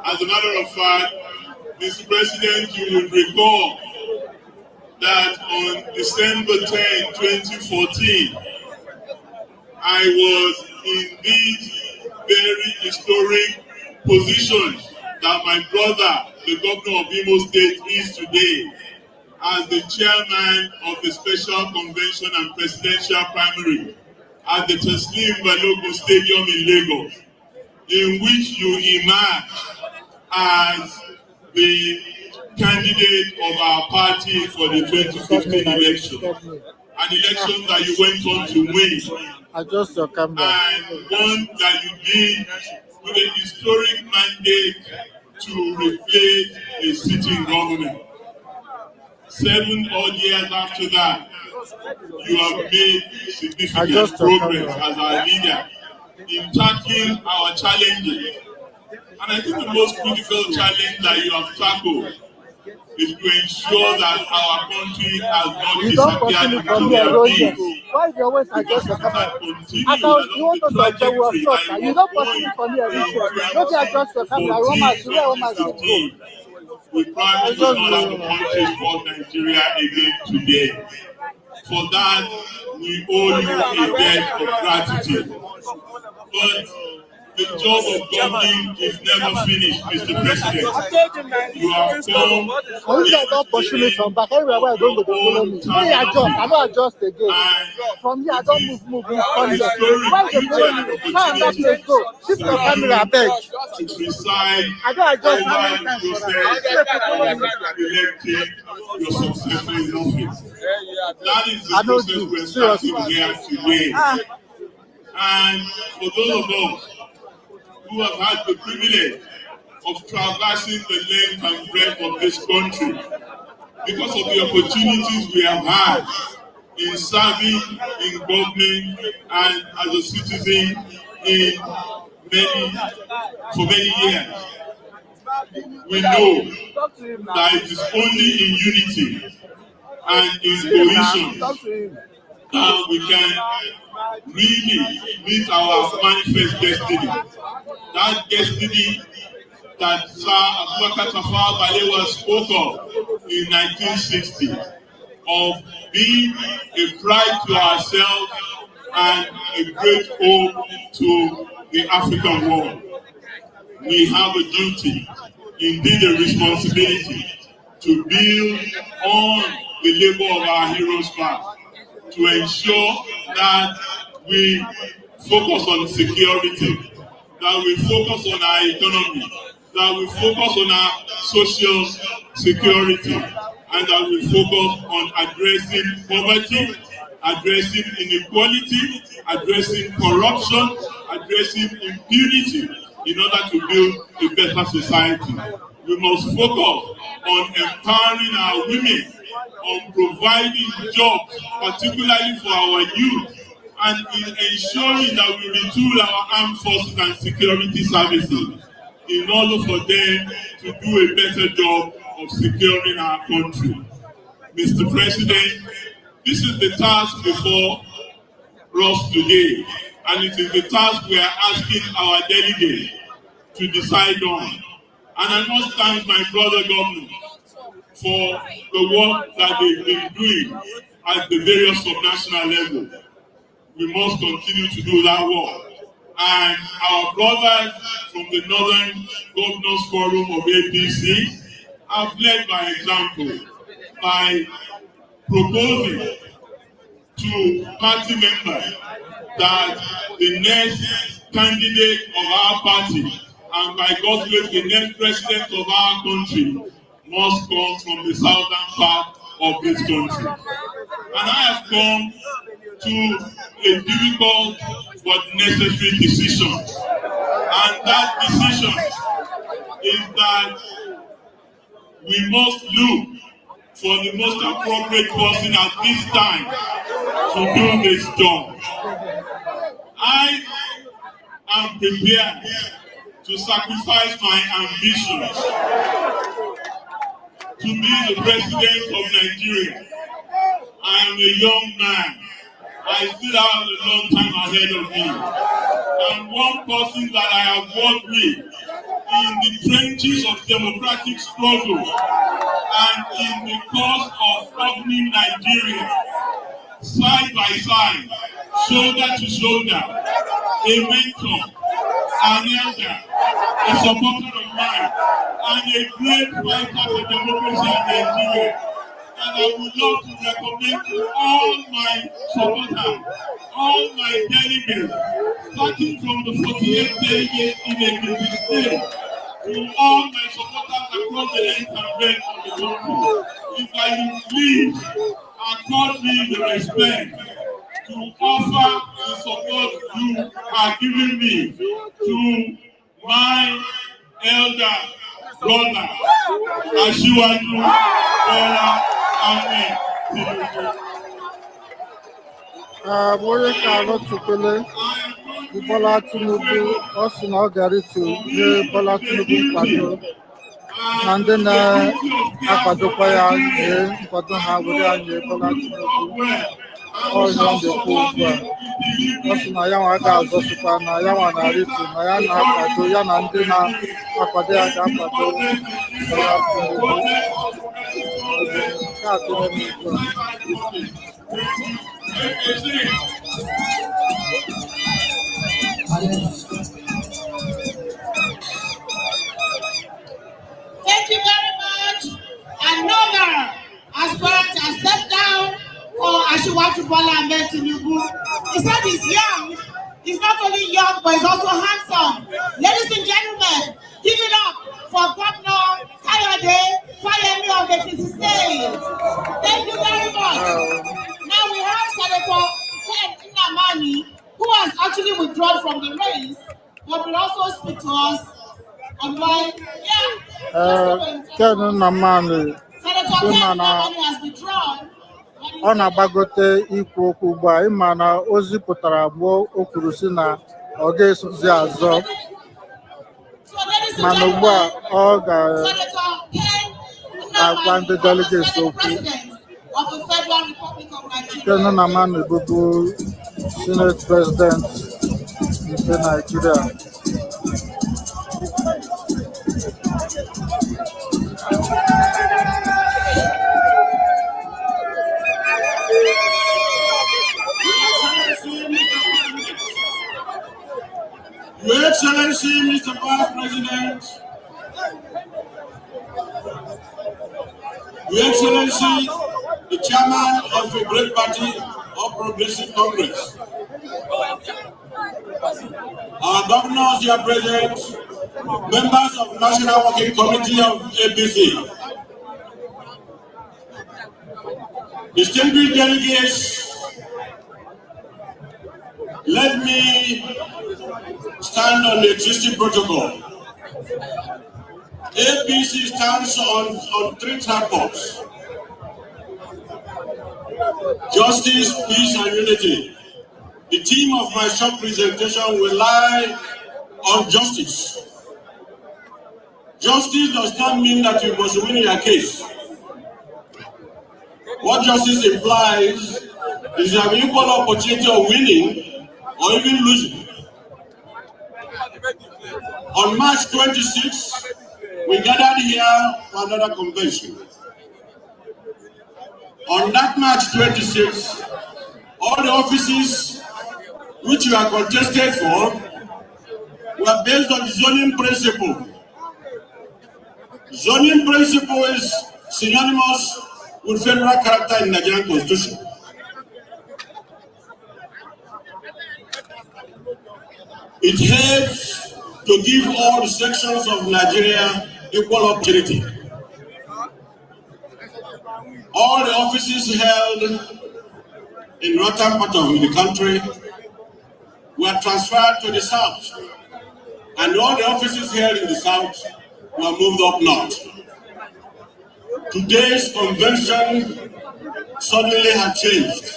Speaker 6: As a matter of fact, Mr. President, you will recall that on December 10, 2014, I was in this very historic position that my brother, the governor of Imo State, is today as the chairman of the Special Convention and Presidential Primary at the Teslim Balogun Stadium in Lagos, in which you emerged as the candidate of our party for the 2015 election, an election that you went on to win,
Speaker 5: Adjust your camera.
Speaker 6: and one that you did with a historic mandate to replace a sitting government. 7 odd years after that, you have made significant progress as our leader in tackling our challenges. And I think the most critical challenge that you have tackled is to ensure that our country has not disappeared into the abyss.
Speaker 5: Why do you always adjust your camera? You want to talk to your shot. You don't continue for me every shot. Don't you adjust your camera?
Speaker 6: We promise to not the country called Nigeria again today. For that, we owe you a debt of gratitude. But the job of governing is never finished, Mr. President. You have come.
Speaker 5: I don't pursue me from back. Everywhere where I don't go, they follow me. Hey, adjust. I don't adjust again. From here, I don't move. Why you follow me? How am I supposed to go? Shift your camera, I beg. I don't adjust. How many times for that?
Speaker 6: Elected your successor in office. That is the process we're starting here today. And for those of us who have had the privilege of traversing the length and breadth of this country, because of the opportunities we have had in serving in government and as a citizen for many years. We know that it is only in unity and in cohesion that we can really meet our manifest destiny. That destiny that Sir Abubakar Tafawa Balewa spoke of in 1960, of being a pride to ourselves and a great hope to the African world. We have a duty, indeed a responsibility, to build on the labor of our heroes past, to ensure that we focus on security, that we focus on our economy, that we focus on our social security, and that we focus on addressing poverty, addressing inequality, addressing corruption, addressing impunity in order to build a better society. We must focus on empowering our women, on providing jobs, particularly for our youth, and in ensuring that we retool our armed forces and security services in order for them to do a better job of securing our country. Mr. President, this is the task before us today, and it is the task we are asking our delegates to decide on. And I must thank my brother governor for the work that they've been doing at the various subnational levels. We must continue to do that work. And our brothers from the Northern Governors Forum of APC have led by example by proposing to party members that the next candidate of our party and by God's grace the next president of our country must come from the southern part of this country. And I have come to a difficult but necessary decision. And that decision is that we must look for the most appropriate person at this time to do this job. I am prepared to sacrifice my ambitions to be the president of Nigeria. I am a young man. I still have a long time ahead of me. And one person that I have worked with in the trenches of democratic struggle and in the cause of governing Nigeria, side by side, shoulder to shoulder, a mentor, an elder, a supporter of mine, and a great fighter for democracy in Nigeria. And I would love to recommend to all my supporters, all my delegates, starting from the 48 delegates in a state, to all my supporters across the length and breadth of the country, if I would please accord me the respect to offer the support you are giving me to my elder brother, Asiwaju Bola Ahmed Tinubu.
Speaker 5: Onye ka alọtụkwele Bola Tinubu, ọ sị na ọ gara itu nye Bola Tinubu nkwado na ndị na-akwadokwa ya nye nkwado ha were nye Bola Tinubu. Ọzọ ndekwu ugbu a, ọ sị na ya nwa ga-azọsịkwa na ya nwa na-arịtu na ya na-akwado ya na ndị na-akwado ya ga-akwado Bola Tinubu. Nke a dịrị m ugbu a.
Speaker 8: Thank you very much. Another aspirant has stepped down for Asiwaju Bola Ahmed Tinubu. He said he's young. He's not only young, but he's also handsome. Ladies and gentlemen, give it up for Governor Kayode Fayemi of the APC state. Thank you very much. Now we have Senator Ken Nnamani, who has actually withdrawn from the race, but will also speak to us on why.
Speaker 5: Ken Nnamani,
Speaker 8: Senator Ken Nnamani has withdrawn, but
Speaker 5: ọ na-agbagote ikwu okwu ugbu a ịma na o zipụtara mgbe o kwuru si na ọ ga-esozi azọ mana ugbu a ọ ga-agwa ndị delegates okwu site na mmanụ ebubu Senate President nke Nigeria.
Speaker 6: Your Excellency, Mr. Vice President, Your Excellency, the Chairman of a great party of Progressive Congress, our governors here present, members of National Working Committee of APC, distinguished delegates, let me stand on the existing protocol. APC stands on three tripods: justice, peace, and unity. The theme of my short presentation will lie on justice. Justice does not mean that you must win your case. What justice implies is an equal opportunity of winning or even losing. On March 26, we gathered here for another convention. On that March 26, all the offices which you are contested for were based on the zoning principle. Zoning principle is synonymous with federal character in the Nigerian Constitution. It helps to give all the sections of Nigeria equal opportunity. All the offices held in northern part of the country were transferred to the south, and all the offices held in the south were moved up north. Today's convention suddenly had changed.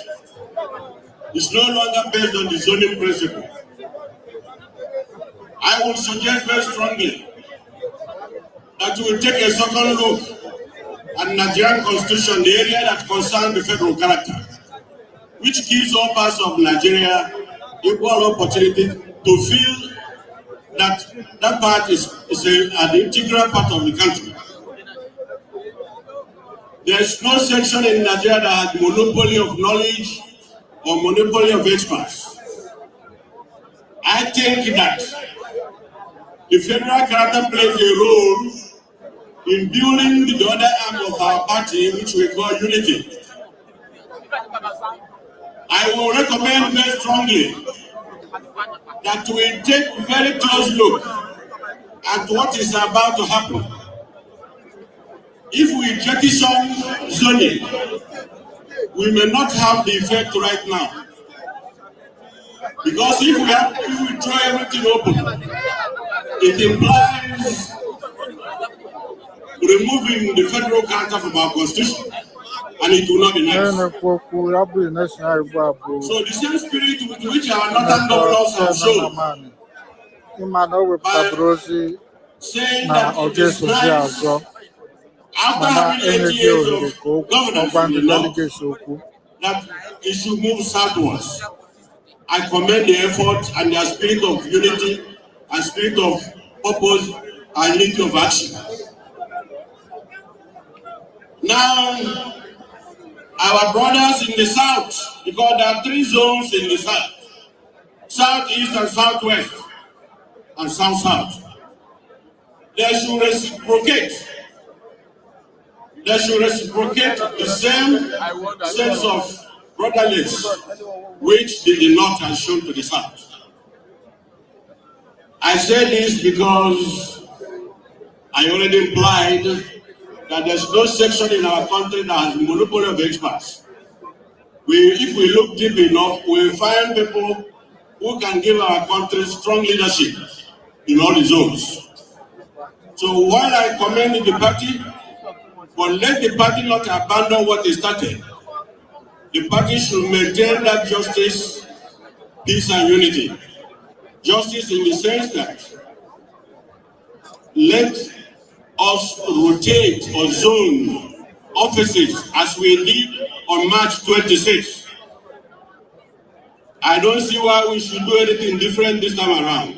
Speaker 6: It's no longer based on the zoning principle. I would suggest very strongly that we will take a second look at the Nigerian Constitution, the area that concerns the federal character, which gives all parts of Nigeria equal opportunity to feel that that part is an integral part of the country. There is no section in Nigeria that has monopoly of knowledge or monopoly of experts. I think that the federal character plays a role in building the other arm of our party, which we call unity. I will recommend very strongly that we take a very close look at what is about to happen. If we jettison zoning, we may not have the effect right now. Because if we throw everything open, it implies removing the federal character from our constitution, and it will not be nice. So the same spirit with which our northern governors have shown, by saying that it is nice, after having 8 years of governance in the north, that it should move southwards. I commend the effort and their spirit of unity and spirit of purpose and unity of action. Now, our brothers in the south, because there are 3 zones in the south: southeast and southwest and south-south. They should reciprocate. They should reciprocate the same sense of brotherliness which the north has shown to the south. I say this because I already implied that there's no section in our country that has a monopoly of experts. If we look deep enough, we'll find people who can give our country strong leadership in all the zones. So while I commend the party, but let the party not abandon what they started.
Speaker 1: the party should maintain that justice, peace, and unity. Justice in the sense that let us rotate or zone offices as we did on March 26th. I don't see why we should do anything different this time around.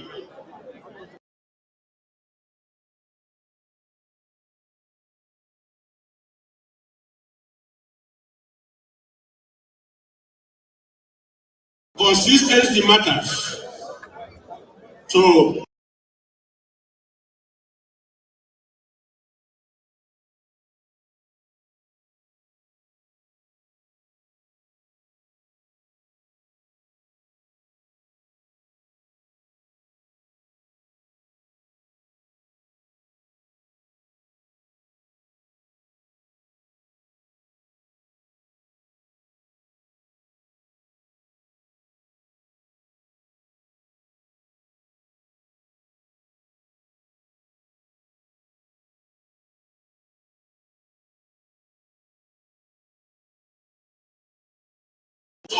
Speaker 1: Consistency matters. So,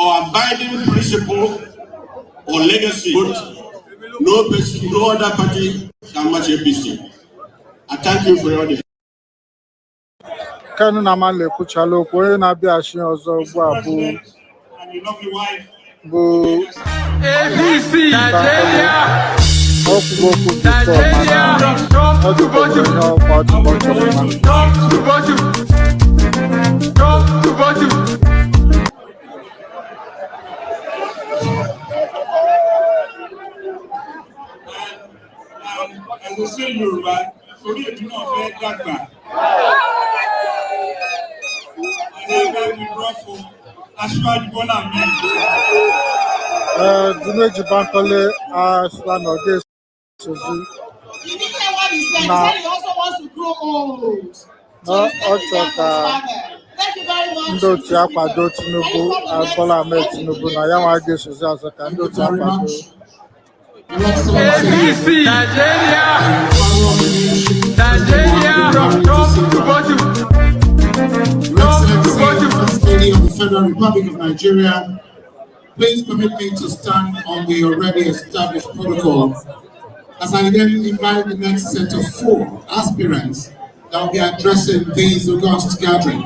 Speaker 1: our abiding principle or legacy, no person, no other party can match APC. I thank you for your audience.
Speaker 5: Kanu na male kuchalo onye na-abịa asị ọzọ ugbu a bụ
Speaker 7: APC Nigeria.
Speaker 5: Okwu before mana ọ dịbụrụ ihe ọkwa ọdịbọ chọrọ mma.
Speaker 1: I will say Yoruba, torí èmi náà fẹ́ dàgbà.
Speaker 5: Njenje Bankole Aslan Ode Sozi na ọchọka ndị otu akwado Tinubu Bola Ahmed Tinubu na ya nwa ga-esozi azụ ka ndị otu akwado
Speaker 7: APC Nigeria.
Speaker 2: Lady of the Federal Republic of Nigeria, please permit me to stand on the already established protocol as I then invite the next set of 4 aspirants that will be addressing this august gathering.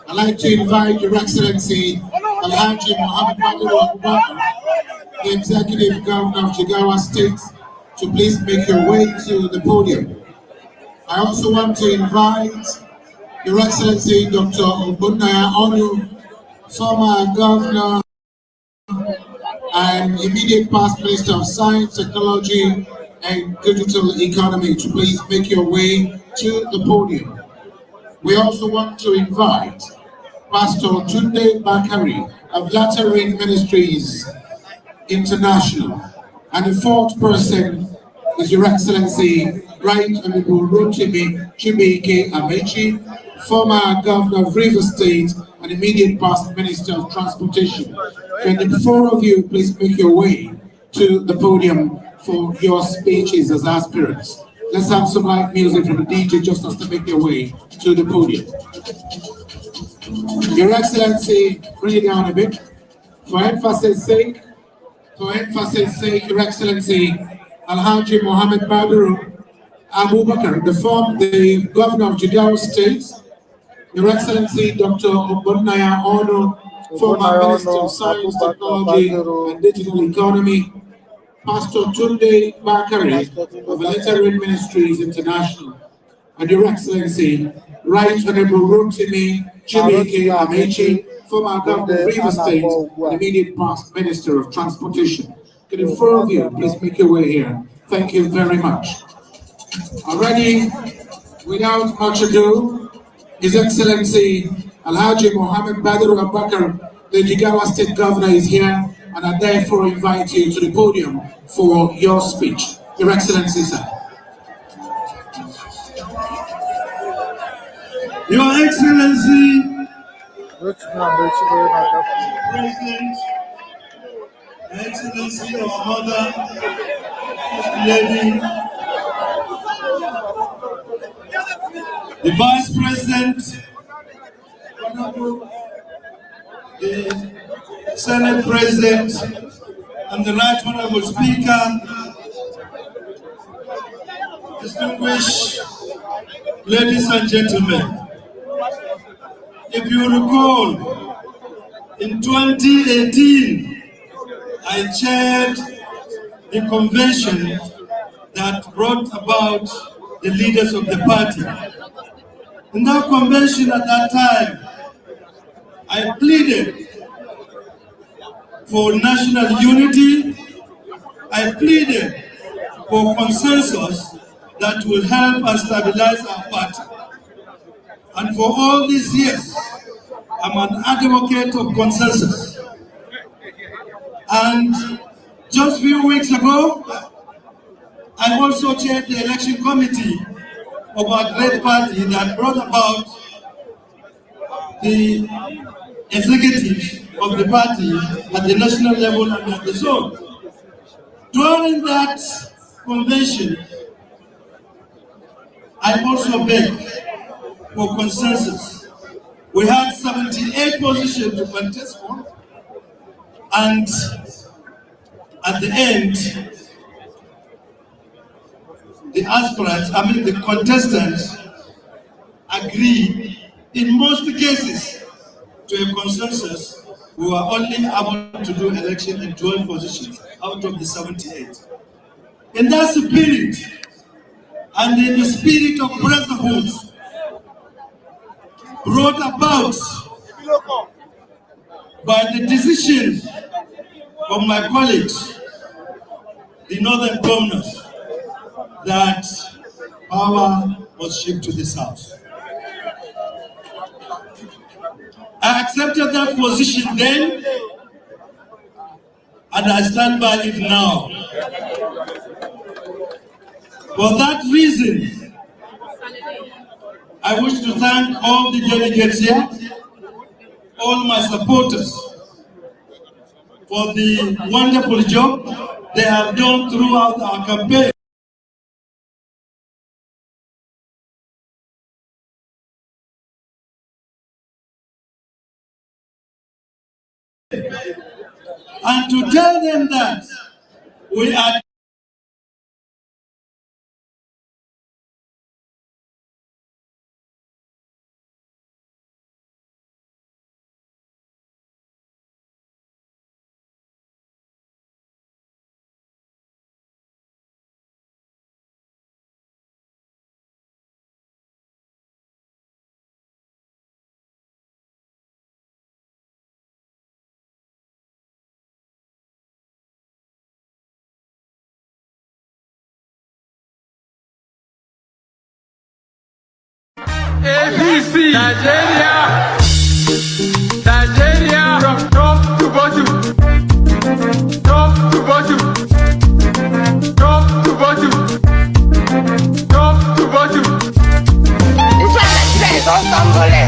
Speaker 2: I'd like to invite Your Excellency Alhaji Mohammed Abubakar, the Executive Governor of Jigawa State, to please make your way to the podium. I also want to invite Your Excellency Dr. Ogbonnaya Onu, former Governor and immediate past Minister of Science, Technology and Digital Economy, to please make your way to the podium. We also want to invite Pastor Tunde Bakari of Lateran Ministries International. And the 4th person is Your Excellency Right Honorable Rotimi Chibike Amechi, former Governor of Rivers State and immediate past Minister of Transportation. Can the 4 of you please make your way to the podium for your speeches as aspirants? Let's have some live music from the DJ just as to make your way to the podium. Your Excellency, bring it down a bit. For emphasis sake, Your Excellency Alhaji Mohammed Abubakar, the Governor of Jigawa State, Your Excellency Dr. Ogbonnaya Onu, former Minister of Science, Technology and Digital Economy, Pastor Tunde Bakari of Lateran Ministries International, and Your Excellency Right Honorable Rotimi Chibike Amechi, former Governor of Rivers State and immediate past Minister of Transportation. Can the 4 of you please make your way here? Thank you very much. Already, without much ado, His Excellency Alhaji Mohammed Abubakar, the Jigawa State Governor, is here, and I therefore invite you to the podium for your speech. Your Excellency, sir.
Speaker 1: Your Excellency,
Speaker 5: President,
Speaker 1: Excellency, our mother, Lady, the Vice President, the Senate President, and the Right Honorable Speaker, distinguished ladies and gentlemen. If you recall, in 2018, I chaired the convention that brought about the leaders of the party. In that convention at that time, I pleaded for national unity. I pleaded for consensus that will help us stabilize our party. And for all these years, I'm an advocate of consensus. And just a few weeks ago, I also chaired the election committee of our great party that brought about the executive of the party at the national level and at the zone. During that convention, I also begged for consensus. We had 78 positions to contest for, and at the end, the contestants agreed in most cases to a consensus. We were only able to do election in 12 positions out of the 78. In that spirit, and in the spirit of brotherhood, brought about by the decision of my colleagues, the northern governors, that power was shipped to the south. I accepted that position then, and I stand by it now. For that reason, I wish to thank all the delegates here, all my supporters, for the wonderful job they have done throughout our campaign. And to tell them that we are
Speaker 11: APC, Nigeria, from top to bottom, top to bottom, top to bottom, top to bottom.
Speaker 12: This one Nigeria is all tumbling.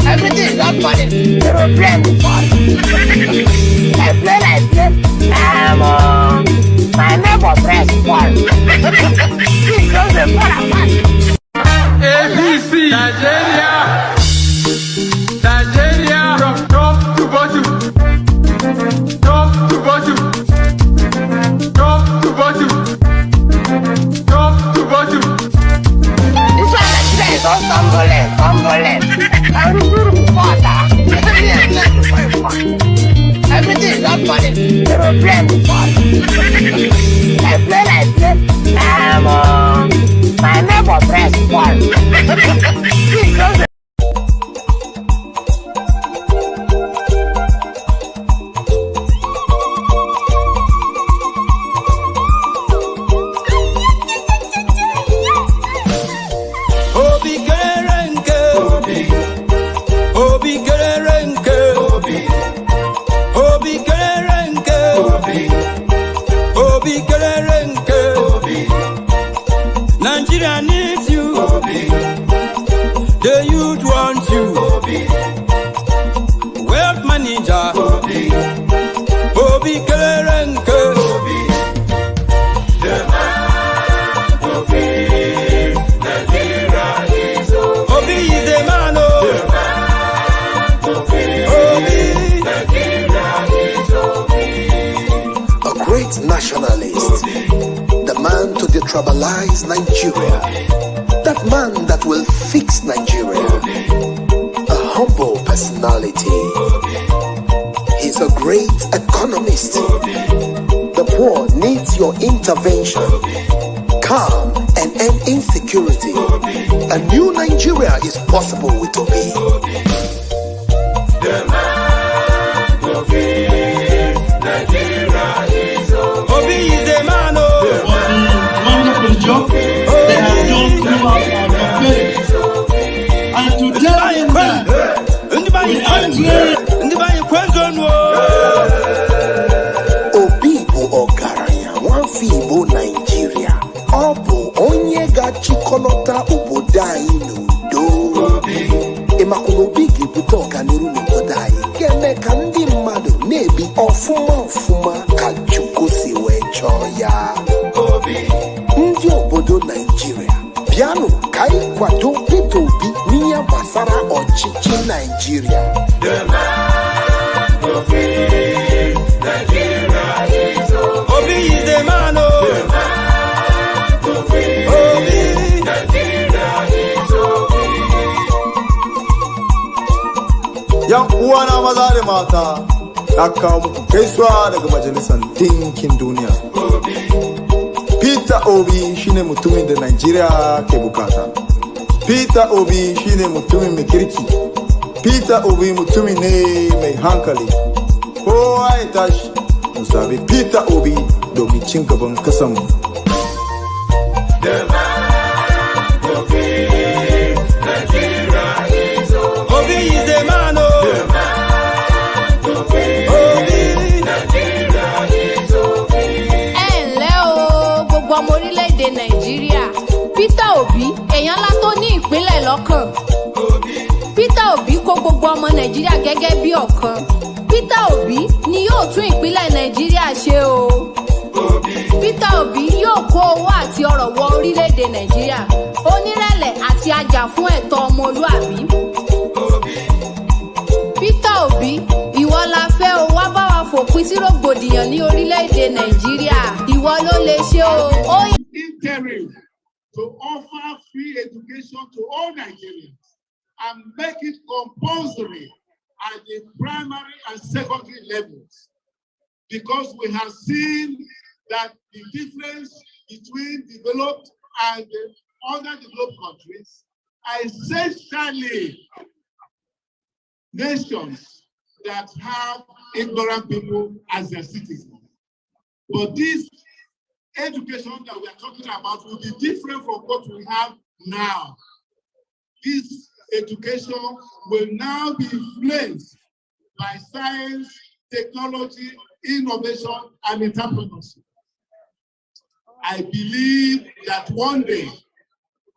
Speaker 12: Everything is not funny. Aeroplane is funny. I play. My neighbor press one. He goes and fall apart.
Speaker 11: APC, Nigeria, from top to bottom, top to bottom, top to bottom, top to bottom.
Speaker 12: This one Nigeria is all tumbling. Everything is not funny. Aeroplane is funny. I play. My neighbor press one. He goes.
Speaker 11: Nigeria needs you. The youth want you. Wealth manager. Obi Kerenke. The man Obi. Nigeria is over.
Speaker 13: tribalize Nigeria. That man that will fix Nigeria. A humble personality. He's a great economist. The poor needs your intervention. Calm and end insecurity. A new Nigeria is possible with Obi. The man Obi, Nigeria is Obi. Obi is a man.
Speaker 3: Wonderful job they have done throughout our campaign. And to tell him that we are clear.
Speaker 13: Obi bu ogaranya wafi Igbo Nigeria. Obu onye gachikolota obodo anyị n'udo. Ịmakwa Obi ga-ebute ọganiru n'obodo anyị ga-eme ka ndị mmadụ na-ebi ọfụma ka Chukwu si wee chọọ ya. Ndị obodo Nigeria bịanụ ka anyị kwado Peter Obi n'ihe gbasara ọchịchị Nigeria. Obi is a man. Obi Nigeria is Obi.
Speaker 7: Yan uwana maza da mata, na kawo muku gaisuwa daga Majalisar Dinkin Duniya. Peter Obi shine mutumin da Nigeria ke bukata. Peter Obi shine mutumin mai kirki. Peter Obi mutumin ne mai hankali. Kowa ya tashi mu zabi Peter Obi domin cin gaban kasanmu. Obi is a man. Obi Nigeria is Obi.
Speaker 14: Gbogbo ọmọ orílẹ̀-èdè Nàìjíríà. Peter Obi èèyàn ńlá tó ní ìpínlẹ̀ lọ́kàn. Peter Obi kó gbogbo ọmọ Nàìjíríà gẹ́gẹ́ bí ọ̀kan. Peter Obi ni yóò tún ìpínlẹ̀ Nàìjíríà ṣe o. Peter Obi yóò kó owó àti ọrọ̀ wọ orílẹ̀-èdè Nàìjíríà. Onírẹ̀lẹ̀ àti ajá fún ẹ̀tọ́ ọmọlúàbí. Peter Obi, ìwọ la fẹ́ o, wá bá wa fòpin sí rògbòdìyàn ní orílẹ̀-èdè Nàìjíríà. Ìwọ ló lè ṣe o.
Speaker 3: Interim to offer free education to all Nigerians and make it compulsory at the primary and secondary levels, because we have seen that the difference between developed and underdeveloped countries are essentially nations that have ignorant people as their citizens. But this education that we are talking about will be different from what we have now. This education will now be influenced by science, technology, innovation, and entrepreneurship. I believe that one day,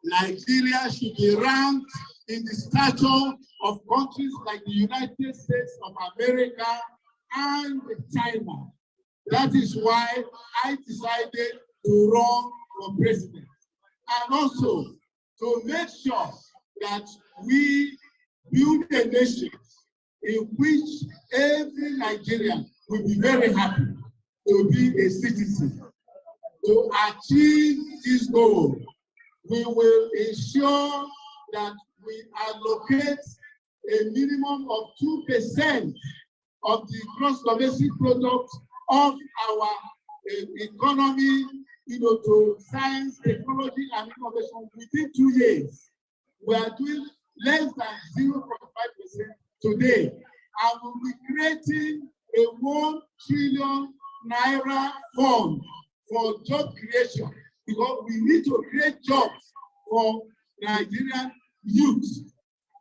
Speaker 3: Nigeria should be ranked in the stature of countries like the United States of America and China. That is why I decided to run for president. And also to make sure that we build a nation in which every Nigerian will be very happy to be a citizen. To achieve this goal, we will ensure that we allocate a minimum of 2% of the gross domestic product of our economy, to science, technology, and innovation within 2 years. We are doing less than 0.5% today, and we'll be creating a 1 trillion naira fund for job creation, because we need to create jobs for Nigerian youth.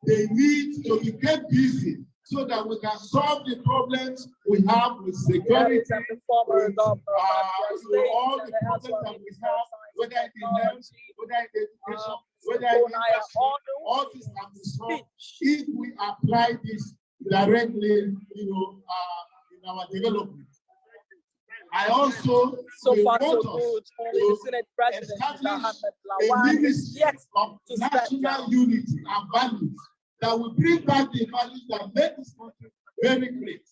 Speaker 3: They need to be kept busy so that we can solve the problems we have with security, with all the problems that we have, whether in health, whether in education, whether in industry. All this can be solved if we apply this directly, in our development. I also want us to establish a ministry of national unity and values that will bring back the values that make this country very great.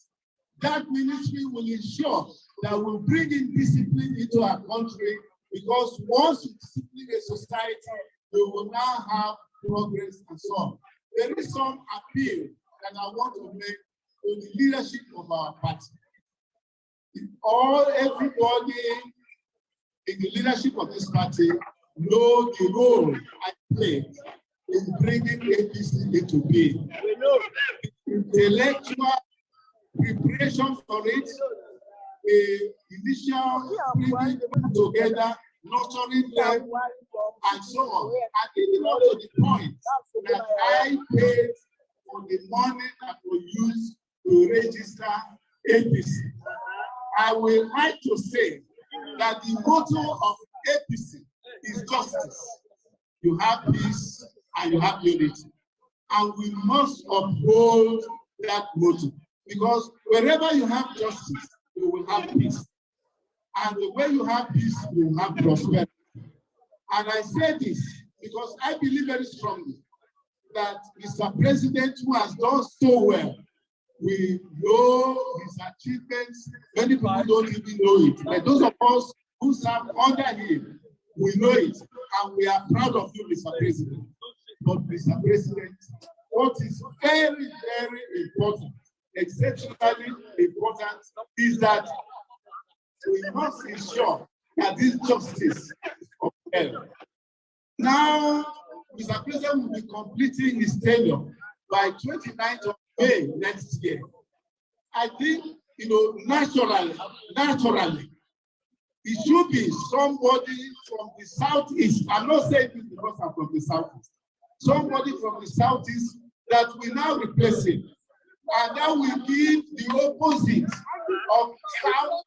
Speaker 3: That ministry will ensure that we'll bring in discipline into our country
Speaker 15: Because once you discipline a society, you will now have progress and so on. There is some appeal that I want to make to the leadership of our party. Everybody in the leadership of this party know the role I played in bringing APC into being. The intellectual preparation for it, the initial bringing people together, nurturing them, and so on. And even up to the point that I paid for the money that was used to register APC. I will like to say that the motto of APC is justice. You have peace and you have unity. And we must uphold that motto. Because wherever you have justice, you will have peace. And the way you have peace, you will have prosperity. And I say this because I believe very strongly that Mr. President, who has done so well, we know his achievements. Many people don't even know it. But those of us who serve under him, we know it. And we are proud of you, Mr. President. But Mr. President, what is very, very important, exceptionally important, is that we must ensure that this justice is upheld. Now, Mr. President will be completing his tenure by 29th of May next year. I think, naturally, it should be somebody from the southeast. I'm not saying this because I'm from the southeast. Somebody from the southeast that will now replace him. And that will give the opposite of South,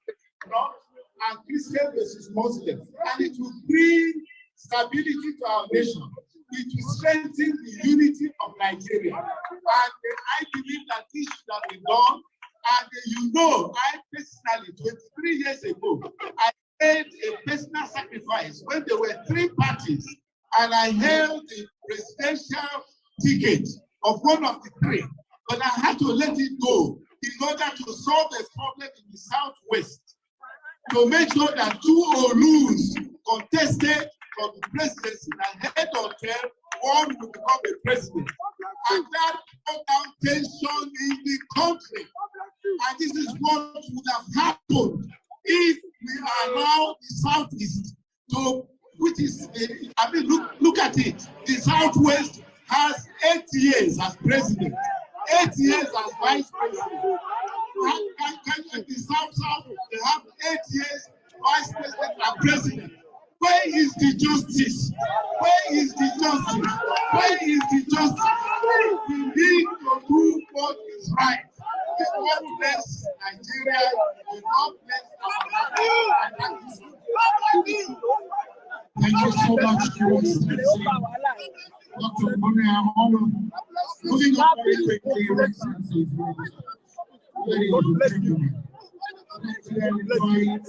Speaker 15: North, and Christian versus Muslim. And it will bring stability to our nation. It will strengthen the unity of Nigeria. And I believe that this should have been done. And I personally, 23 years ago, I made a personal sacrifice when there were 3 parties, and I held the presidential ticket of one of the 3. But I had to let it go in order to solve the problem in the Southwest, to make sure that 2 Olus contested for the presidency, and head or tail, one will become a president. And that brought down tension in the country. And this is what would have happened if we allow the Southeast to, which is, look at it. The Southwest has 8 years as president, 8 years as vice president. Can the South, they have 8 years vice president and president. Where is the justice? Where is the justice? Where is the justice? We need to do what is right. We want bless Nigeria. We want bless
Speaker 2: Thank you so much, Your Excellency. Dr. Mone, moving on very quickly, Your Excellency. Ladies and gentlemen, let's invite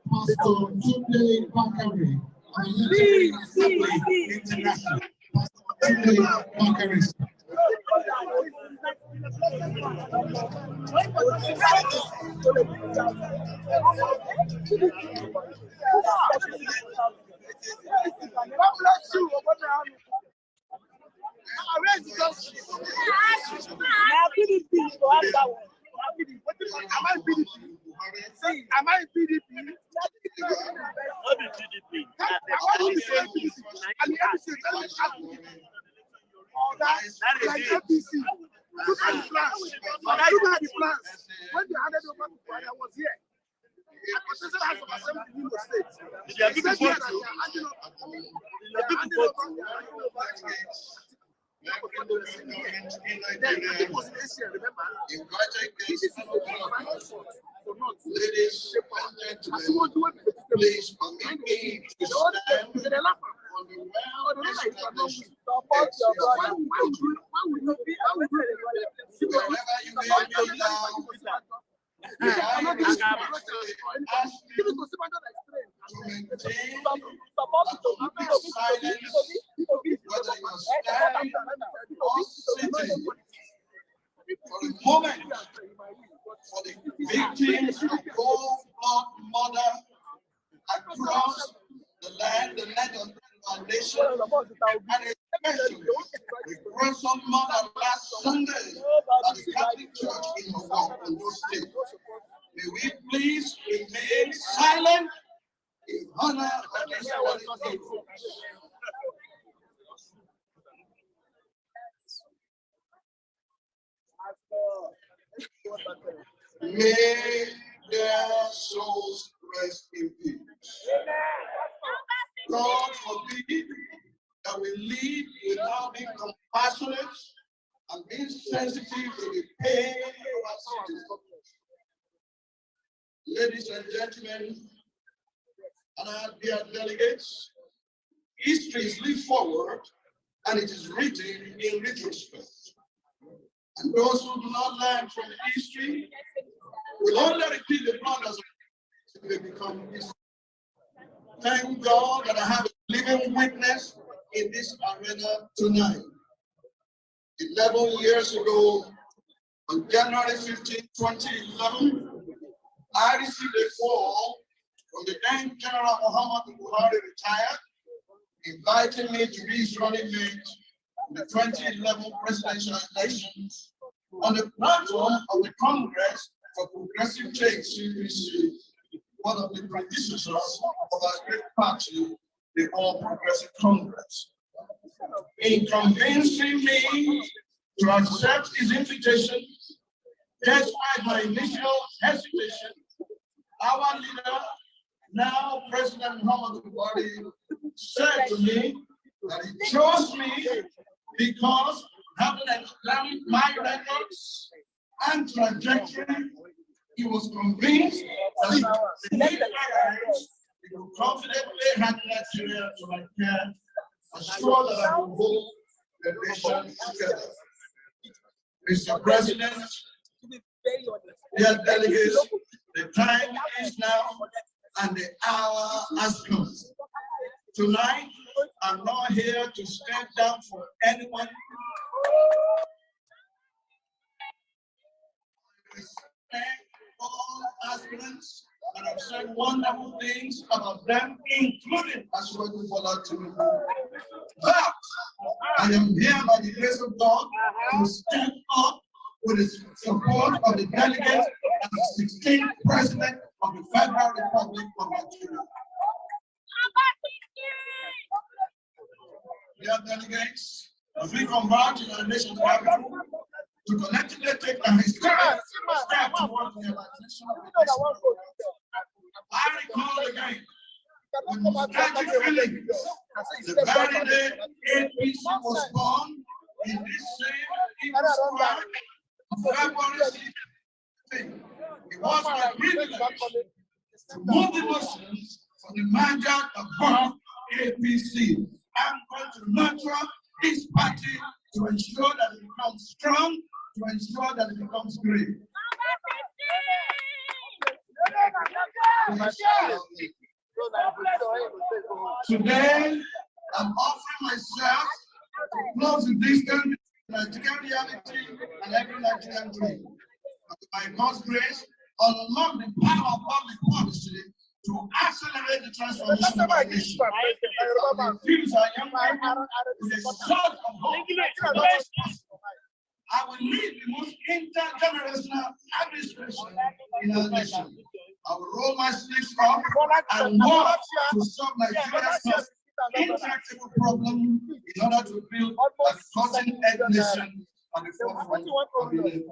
Speaker 2: Pastor Njenje Bakare, Nigerian Assembly International. Pastor Njenje Bakare.
Speaker 12: Am I PDP? Like APC. Look at the plans. Look at the plans. When they handed over to Buhari, I was here. I was the House of Assembly in Imo State. They said here that they are handing over.
Speaker 10: Ladies and gentlemen, please permit me to stand on the well-established wherever you may be now, I respectfully ask you to maintain silence, whether you are standing or sitting, for a moment, for the victims of cold blood murder across
Speaker 16: the land of our nation, and especially the ransom murder last Sunday at the Catholic Church in Ondo State. May we please remain silent in honor of this holy day. May their souls rest in peace. God forbid that we live without being compassionate and being sensitive to the pain of our citizens. Ladies and gentlemen, and our dear delegates, history is lived forward and it is written in retrospect. And those who do not learn from history will only repeat the blunders until they become history. Thank God that I have a living witness in this arena tonight. 11 years ago, on January 15, 2011, I received a call from the then General Muhammadu Buhari retired, inviting me to be his running mate in the 2011 presidential elections on the platform of the Congress for Progressive Change, APC, one of the predecessors of our great party, the All Progressive Congress. In convincing me to accept his invitation, despite my initial hesitation, our leader, now President Muhammadu Buhari, said to me that he chose me because, having examined my records and trajectory, he was convinced that he could confidently hand Nigeria to my care, assure that I will hold the nation together. Mr. President, dear delegates, the time is now and the hour has come. Tonight, I'm not here to stand down for anyone. I respect all aspirants and I've said wonderful things about them, including Ashwadu Bola Tinubu. But I am here by the grace of God to stand up with the support of the delegates and the 16th President of the Federal Republic of Nigeria. Dear delegates, as we converge in our nation's capital to collectively take a historic step towards the realization of the I recall again with nostalgic feelings the very day APC was born in this same People's Square on February 16th. It was my privilege to move the motions for the merger of both APC. I'm going to nurture this party to ensure that it becomes strong, to ensure that it becomes great. Today, I'm offering myself to close the distance between Nigerian reality and every Nigerian dream. By God's grace, unlock the power of public policy to accelerate the transformation of our nation. Infuse our young people with a sort of hope. I will lead the most intergenerational administration in our nation. I will roll my sleeves up and work to solve Nigeria's intractable problem in order to build a cutting-edge nation on the forefront of innovation.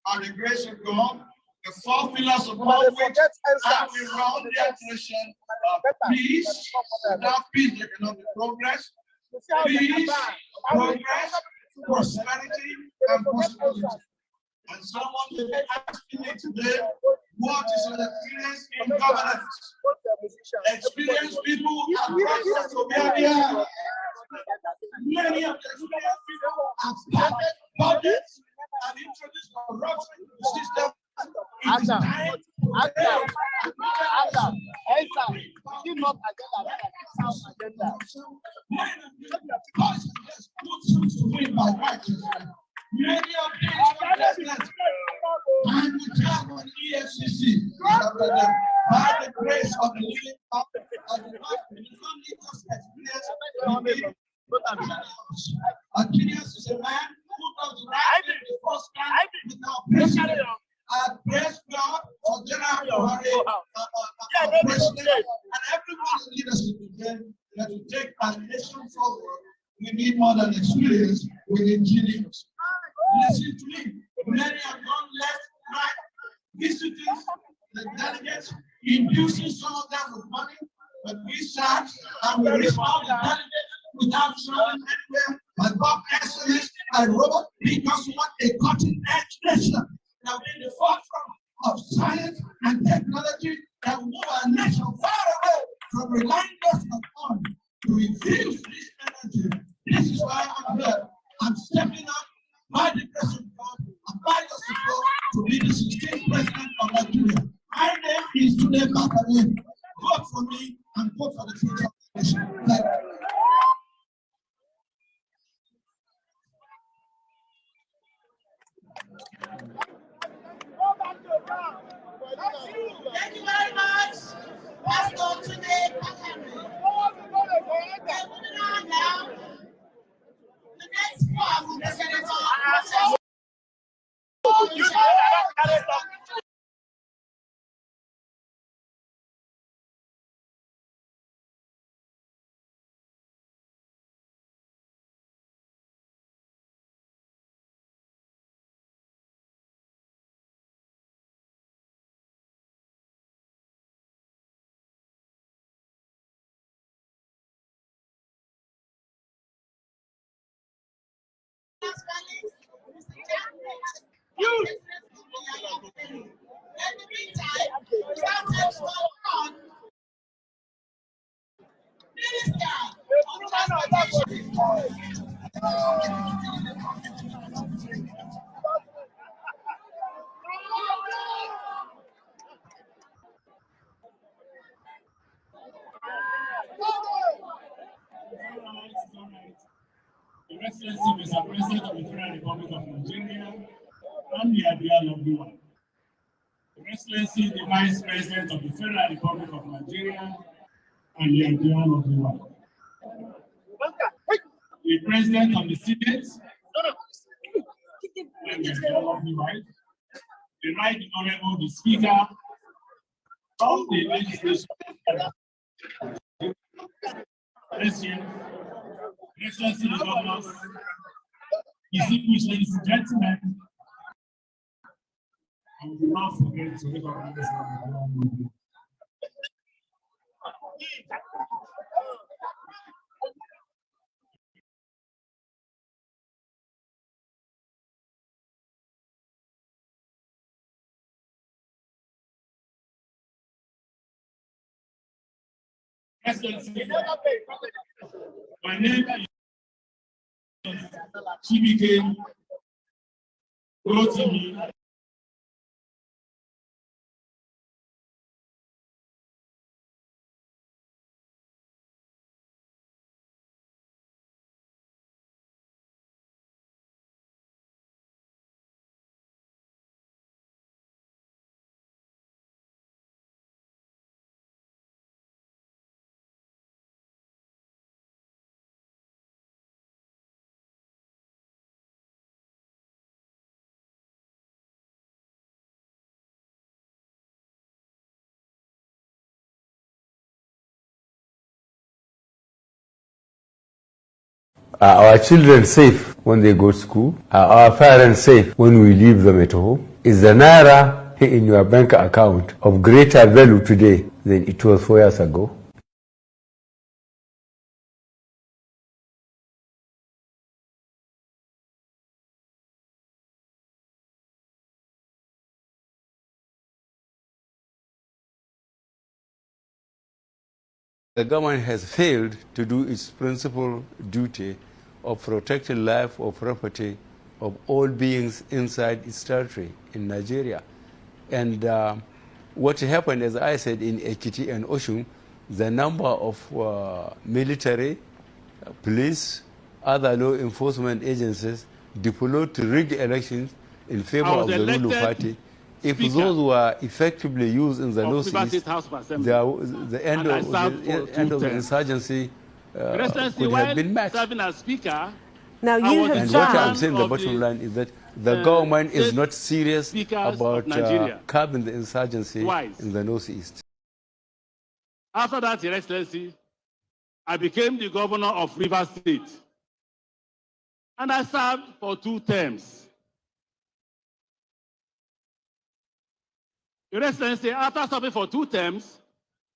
Speaker 16: By the grace of God, the four pillars of all which I will run the nation of peace. Without peace, there cannot be progress. Peace, progress, prosperity, and prosperity. And someone will be asking me today, what is your experience in governance? Experienced people are brought to Nigeria. Many of the experienced people have started budgets and introduced corruption to the system. It is time many of these contestants and the chairman of the EFCC by the grace of the living of the president. I praise God for General President and everyone in leadership today that to take our nation forward. We need more than experience, we need genius. Listen to me. Many have gone left, right, visiting the delegates, inducing some of them with money, but we sat and we respond the delegates without showing anywhere by Bob SMS and Robert because we want a cutting-edge nation. Now we're in the forefront of science and technology that will move our nation far away from relying just on to infuse this energy. This is why I'm here. I'm stepping up by the grace of God and by your support to be the 16th president of Nigeria. My name is Tunde Bakare. Vote for me and vote for the future of the nation. Thank you.
Speaker 8: Thank you very much, Pastor Tunde Bakare. Moving on now. The next one will be Senator
Speaker 17: Your Excellency, Mr. President of the Federal Republic of Nigeria, and the ideal of the one. Your Excellency, the Vice President of the Federal Republic of Nigeria, and the ideal of the one. The President of the Senate, and the ideal of the one. The Right Honorable the Speaker of the Legislature. President, Excellency the Governors, distinguished ladies and gentlemen, I will not forget to recognize our Excellency, my name is Chibike Rotimi.
Speaker 18: Are our children safe when they go to school? Are our parents safe when we leave them at home? Is the Naira in your bank account of greater value today than it was 4 years ago? The government has failed to do its principal duty of protecting life or property of all beings inside its territory in Nigeria. And what happened, as I said, in Ekiti and Oshun, the number of military, police, other law enforcement agencies deployed to rig elections in favor of the ruling party. If those were effectively used in the Northeast, the end of the insurgency could have been met.
Speaker 19: Now you have
Speaker 18: and what I'm saying, the bottom line is that the government is not serious about curbing the insurgency in the northeast.
Speaker 19: After that, Your Excellency, I became the governor of Rivers State. And I served for 2 terms. Your Excellency, after serving for 2 terms,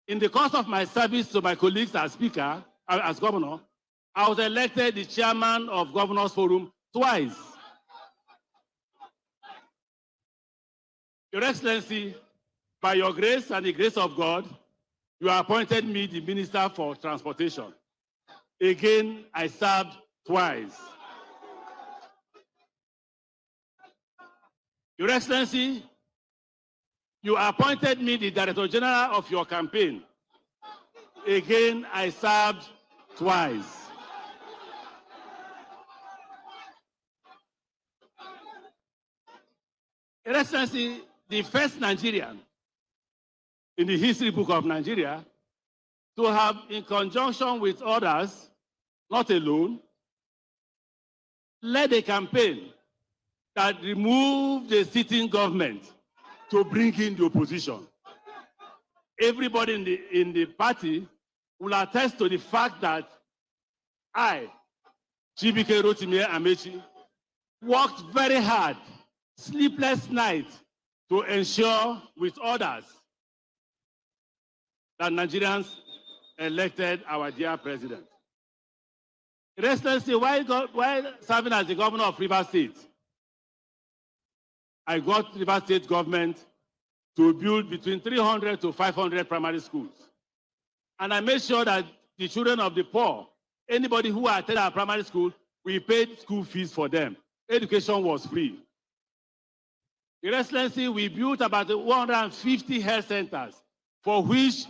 Speaker 19: in the course of my service to my colleagues as Speaker, as Governor, I was elected the chairman of Governors Forum twice. Your Excellency, by your grace and the grace of God, you appointed me the Minister for Transportation. Again, I served twice. Your Excellency, you appointed me the Director General of your campaign. Again, I served twice. Your Excellency, the first Nigerian in the history book of Nigeria to have, in conjunction with others, not alone, led a campaign that removed the sitting government to bring in the opposition. Everybody in the party will attest to the fact that I, GBK Rotimi Amechi, worked very hard, sleepless nights, to ensure with others that Nigerians elected our dear president. Your Excellency, while serving as the governor of Rivers State, I got Rivers State government to build between 300 to 500 primary schools. And I made sure that the children of the poor, anybody who attended our primary school, we paid school fees for them. Education was free. Your Excellency, we built about 150 health centers, for which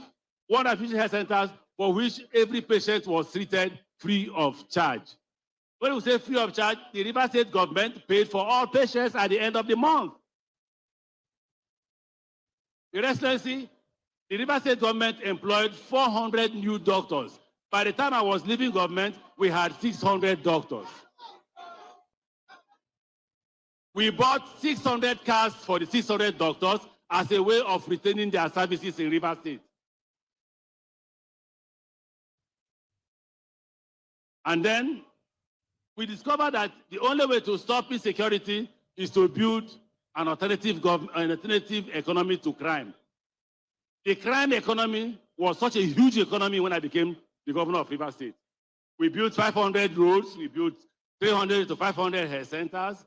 Speaker 19: every patient was treated free of charge. When we say free of charge, the Rivers State government paid for all patients at the end of the month. Your Excellency, the Rivers State government employed 400 new doctors. By the time I was leaving government, we had 600 doctors. We bought 600 cars for the 600 doctors as a way of retaining their services in Rivers State. And then we discovered that the only way to stop insecurity is to build an alternative economy to crime. The crime economy was such a huge economy when I became the governor of Rivers State. We built 500 roads, we built 300 to 500 health centers,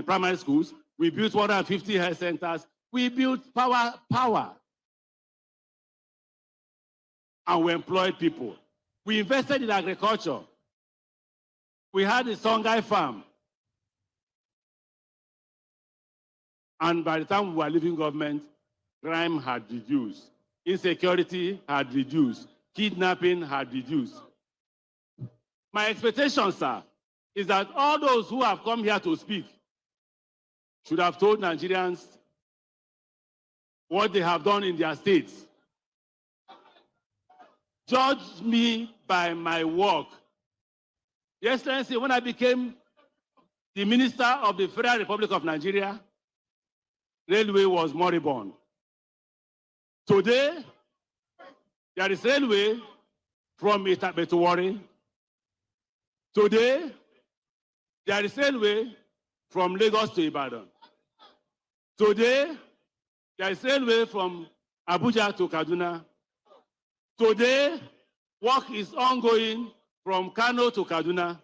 Speaker 19: primary schools, we built 150 health centers, we built power, and we employed people. We invested in agriculture. We had a Songhai farm. And by the time we were leaving government, crime had reduced. Insecurity had reduced. Kidnapping had reduced. My expectation, sir, is that all those who have come here to speak should have told Nigerians what they have done in their states. Judge me by my work. Your Excellency, when I became the Minister of the Federal Republic of Nigeria, railway was moribund. Today, there is railway from Itape to Warri. Today, there is railway from Lagos to Ibadan. Today, there is railway from Abuja to Kaduna. Today, work is ongoing from Kano to Kaduna.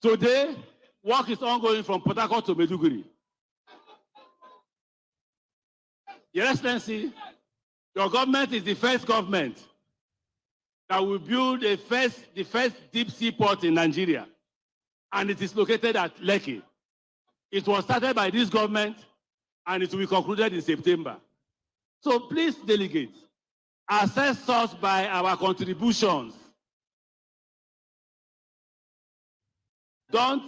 Speaker 19: Today, work is ongoing from Port Harcourt to Maiduguri. Your Excellency, your government is the first government that will build the first deep sea port in Nigeria, and it is located at Lekki. It was started by this government, and it will be concluded in September. So please, delegates, assess us by our contributions. Don't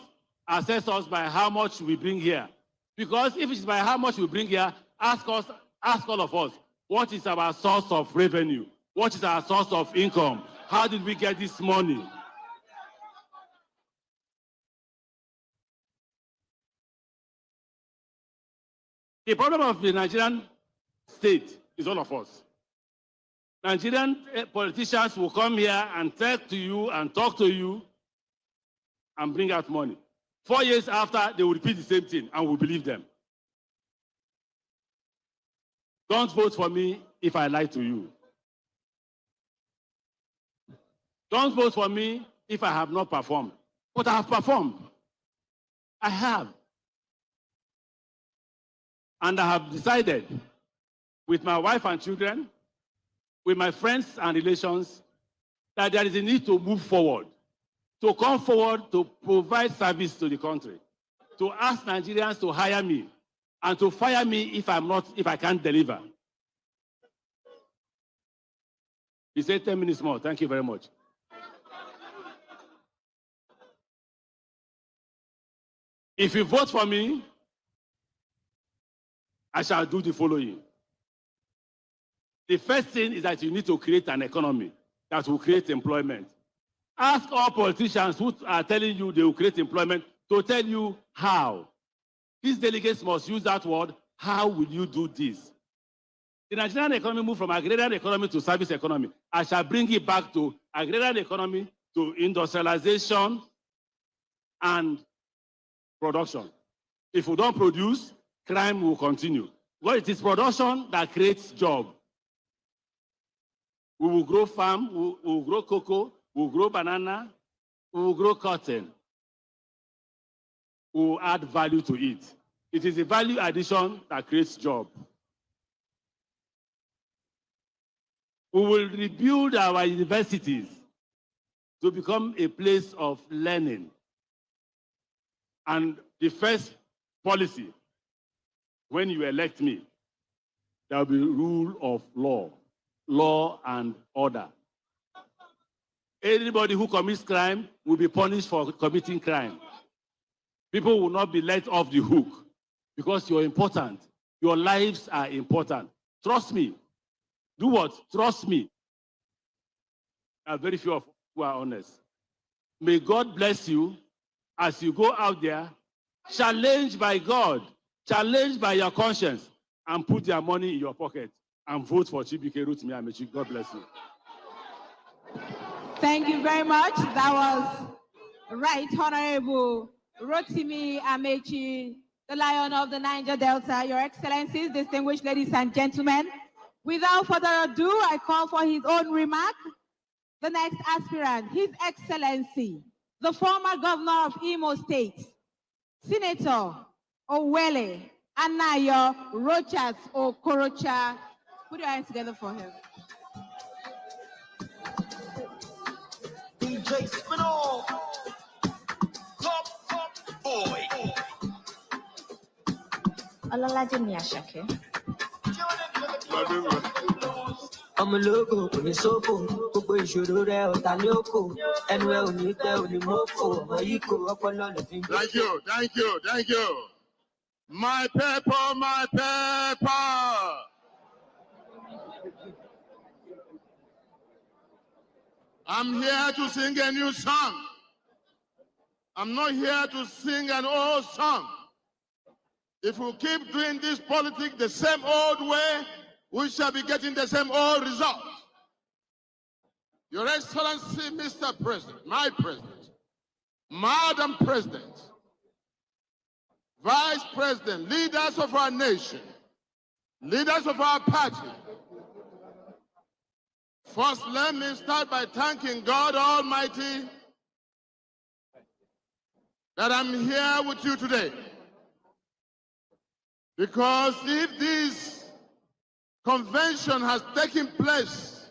Speaker 19: assess us by how much we bring here. Because if it's by how much we bring here, ask all of us, what is our source of revenue? What is our source of income? How did we get this money? The problem of the Nigerian state is all of us. Nigerian politicians will come here and talk to you and talk to you and bring out money. 4 years after, they will repeat the same thing and we'll believe them. Don't vote for me if I lie to you. Don't vote for me if I have not performed. But I have performed. I have. And I have decided with my wife and children, with my friends and relations, that there is a need to move forward, to come forward to provide service to the country, to ask Nigerians to hire me and to fire me if I can't deliver. He said 10 minutes more. Thank you very much. If you vote for me, I shall do the following. The first thing is that you need to create an economy that will create employment. Ask all politicians who are telling you they will create employment to tell you how. These delegates must use that word, how will you do this? The Nigerian economy moved from agrarian economy to service economy. I shall bring it back to agrarian economy, to industrialization and production. If we don't produce, crime will continue. Well, it is production that creates jobs. We will grow farm, we will grow cocoa, we will grow banana, we will grow cotton. We will add value to it. It is a value addition that creates jobs. We will rebuild our universities to become a place of learning. And the first policy, when you elect me, there will be rule of law. Law and order. Anybody who commits crime will be punished for committing crime. People will not be let off the hook because you're important. Your lives are important. Trust me. Do what? Trust me. There are very few of us who are honest. May God bless you as you go out there, challenged by God, challenged by your conscience, and put your money in your pocket. And vote for Chibike Rotimi Amaechi. God bless you.
Speaker 20: Thank you very much. That was Right Honorable Rotimi Amaechi, the Lion of the Niger Delta. Your Excellencies, distinguished ladies and gentlemen, without further ado, I call for his own remark. The next aspirant, His Excellency, the former governor of Imo State, Senator Owele Anayo Rochas Okorocha. Put your hands together for him.
Speaker 21: DJ Spinall, boy.
Speaker 22: Olalaje ni Asake.
Speaker 21: I'm a logo, when it's so cool, Kupo Ishuru, Otalioko, and well, you tell the Moko, Maiko, Apollo.
Speaker 23: Thank you, thank you, thank you. My paper, my paper. I'm here to sing a new song. I'm not here to sing an old song. If we keep doing this politics the same old way, we shall be getting the same old results. Your Excellency, Mr. President, my President, Madam President, Vice President, leaders of our nation, leaders of our party. First, let me start by thanking God Almighty that I'm here with you today. Because if this convention has taken place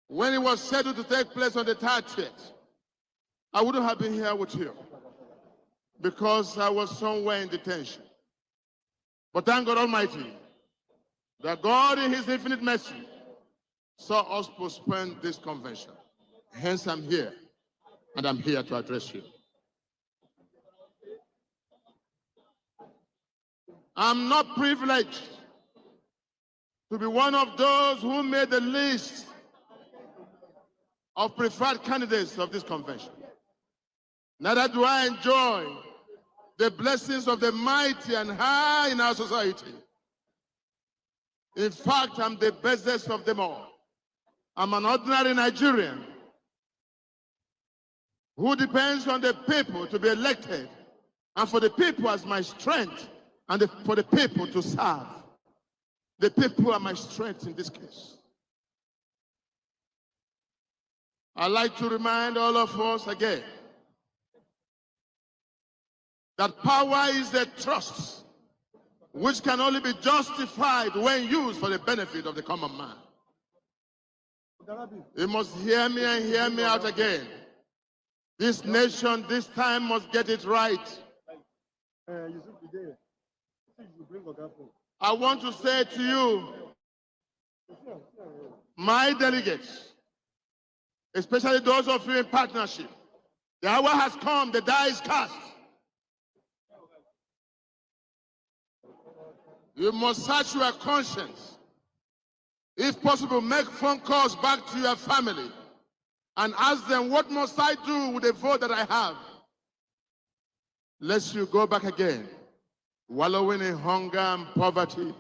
Speaker 23: when it was scheduled to take place on the 30th, I wouldn't have been here with you because I was somewhere in detention. But thank God Almighty that God in His infinite mercy saw us postpone this convention. Hence I'm here, and I'm here to address you. I'm not privileged to be one of those who made the list of preferred candidates of this convention. Neither do I enjoy the blessings of the mighty and high in our society. In fact, I'm the bestest of them all. I'm an ordinary Nigerian who depends on the people to be elected, and for the people as my strength, and for the people to serve. The people are my strength in this case. I'd like to remind all of us again that power is a trust which can only be justified when used for the benefit of the common man. You must hear me and hear me out again. This nation this time must get it right. I want to say to you, my delegates, especially those of you in partnership, the hour has come, the die is cast. You must search your conscience. If possible, make phone calls back to your family and ask them, what must I do with the vote that I have? Lest you go back again, wallowing in hunger and poverty,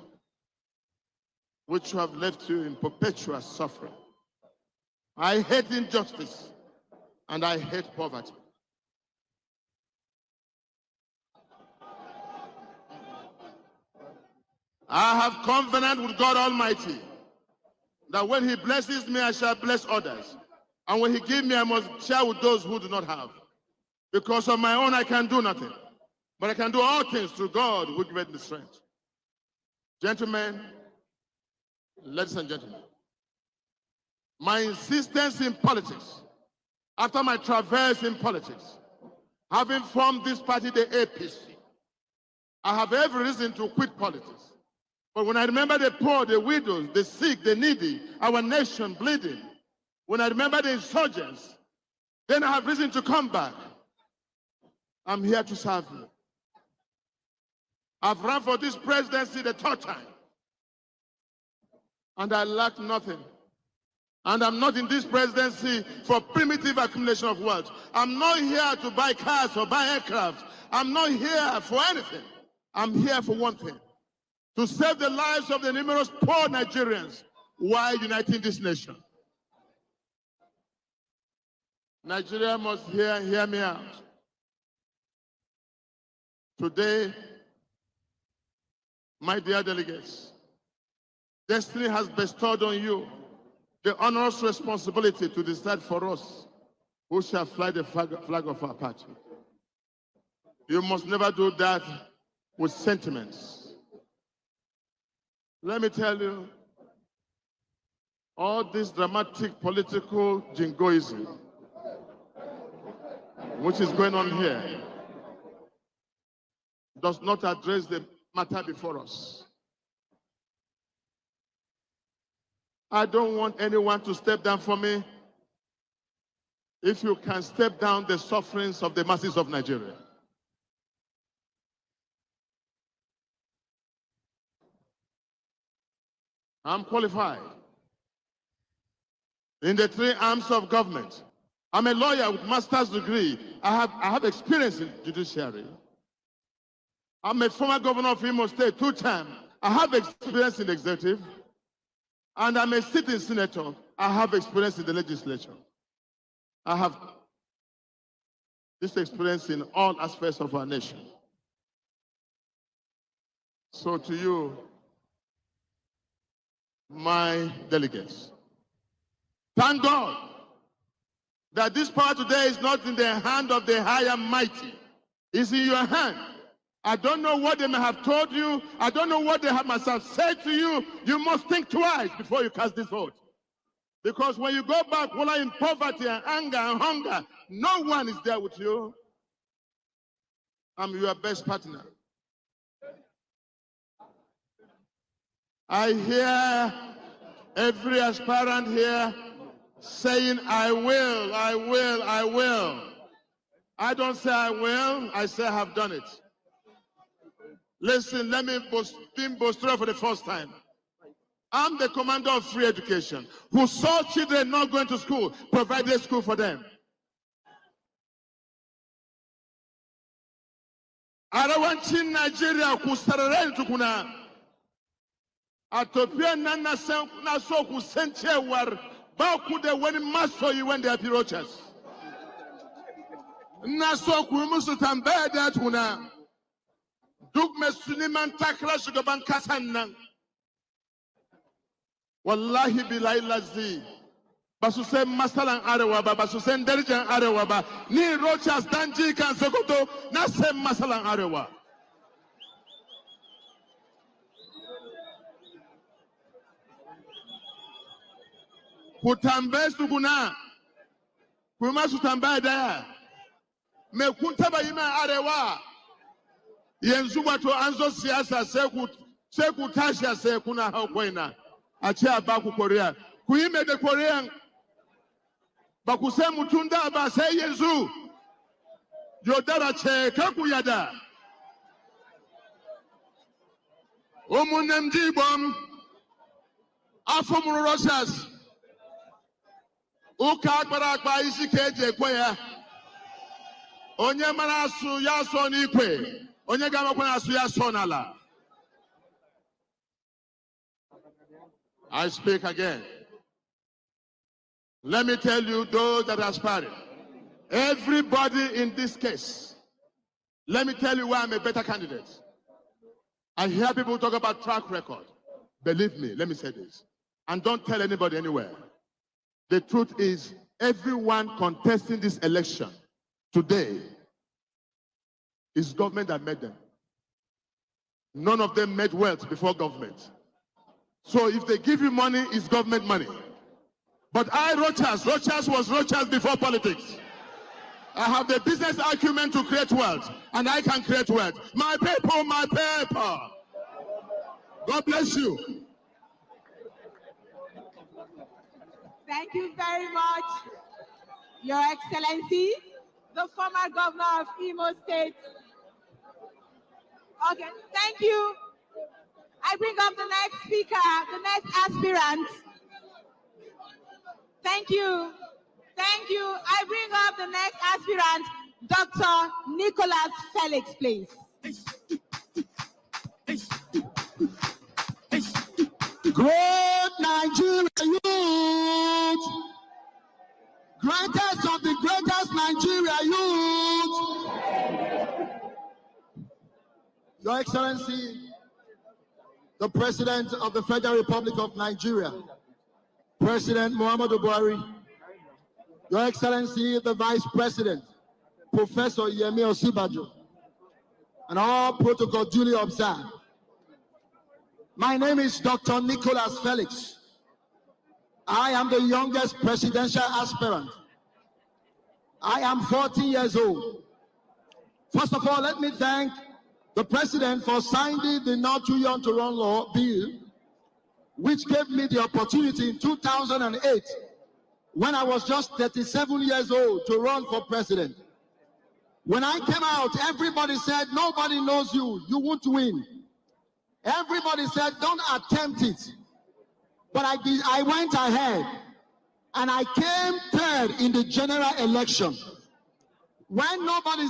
Speaker 23: which have left you in perpetual suffering. I hate injustice and I hate poverty. I have covenant with God Almighty that when He blesses me, I shall bless others. And when He gives me, I must share with those who do not have. Because of my own, I can do nothing. But I can do all things through God who gives me strength. Gentlemen, ladies and gentlemen, my insistence in politics, after my traverse in politics, having formed this party, the APC, I have every reason to quit politics. But when I remember the poor, the widows, the sick, the needy, our nation bleeding, when I remember the insurgents, then I have reason to come back. I'm here to serve you. I've run for this presidency the third time, and I lack nothing. And I'm not in this presidency for primitive accumulation of wealth. I'm not here to buy cars or buy aircraft. I'm not here for anything. I'm here for one thing: to save the lives of the numerous poor Nigerians while uniting this nation. Nigeria must hear me out. Today, my dear delegates, destiny has bestowed on you the onerous responsibility to decide for us who shall fly the flag of our party. You must never do that with sentiments. Let me tell you, all this dramatic political jingoism which is going on here does not address the matter before us. I don't want anyone to step down for me. If you can step down the sufferings of the masses of Nigeria. I'm qualified in the three arms of government. I'm a lawyer with master's degree. I have experience in judiciary. I'm a former governor of Imo State 2 times. I have experience in the executive. And I'm a sitting senator. I have experience in the legislature. I have this experience in all aspects of our nation. So to you, my delegates, thank God that this power today is not in the hand of the high and mighty. It's in your hand. I don't know what they may have told you. I don't know what they must have said to you. You must think twice before you cast this vote. Because when you go back, while in poverty and anger and hunger, no one is there with you. I'm your best partner. I hear every aspirant here saying, I will, I will, I will. I don't say I will, I say I have done it. Listen, let me be boastful for the first time. I'm the commander of free education who saw children not going to school, provided school for them. Arawancin Nigeria kusararen tukuna. Atopia nana na so kusentewar ba ku da wani masoyi wanda ya fi Rochas. Na so ku musu tambaya da tukuna. Duk mai Suleiman takara shugaban kasan nan. Wallahi billahi lazi. Ba su san masalan arewa ba, ba su san darajar arewa ba. Ni Rochas dan jikan Sokoto na san masalan arewa. Ku tambaye su kuna, ku ma su tambaya daya. Me kun taba yi ma arewa? Yanzu wato an zo siyasa sai ku tashi sai kuna hau koina. A ce a ba ku Korea. Ku yi me da Korean? Ba ku sai mutum da ba sai yanzu. Yodara ce ka ku yada. Umunem jibom. Afomuru Rochas. Uka akparakpa isi ka eji ekwe ya. Onye mara asụ ya asọ n'ikwe. Onye ga-amakwa na asụ ya asọ n'ala. I speak again. Let me tell you, those that are aspiring, everybody in this case, let me tell you why I'm a better candidate. I hear people talk about track record. Believe me, let me say this. And don't tell anybody anywhere. The truth is, everyone contesting this election today is government that made them. None of them made wealth before government. So if they give you money, it's government money. But Rochas was Rochas before politics. I have the business acumen to create wealth, and I can create wealth. My people, my paper. God bless you.
Speaker 20: Thank you very much, Your Excellency, the former governor of Imo State. Okay, thank you. I bring up the next speaker, the next aspirant. Thank you. Thank you. I bring up the next aspirant, Dr. Nicholas Felix, please.
Speaker 4: Great Nigeria youth, greatest of the greatest Nigeria youth. Your Excellency, the President of the Federal Republic of Nigeria, President Muhammadu Buhari, Your Excellency, the Vice President, Professor Yemi Osinbajo, and all protocol duly observed. My name is Dr. Nicholas Felix. I am the youngest presidential aspirant. I am 14 years old. First of all, let me thank the President for signing the Not Too Young to Run law bill, which gave me the opportunity in 2008, when I was just 37 years old, to run for president. When I came out, everybody said, nobody knows you, you won't win. Everybody said, don't attempt it. But I went ahead, and I came third in the general election. When nobody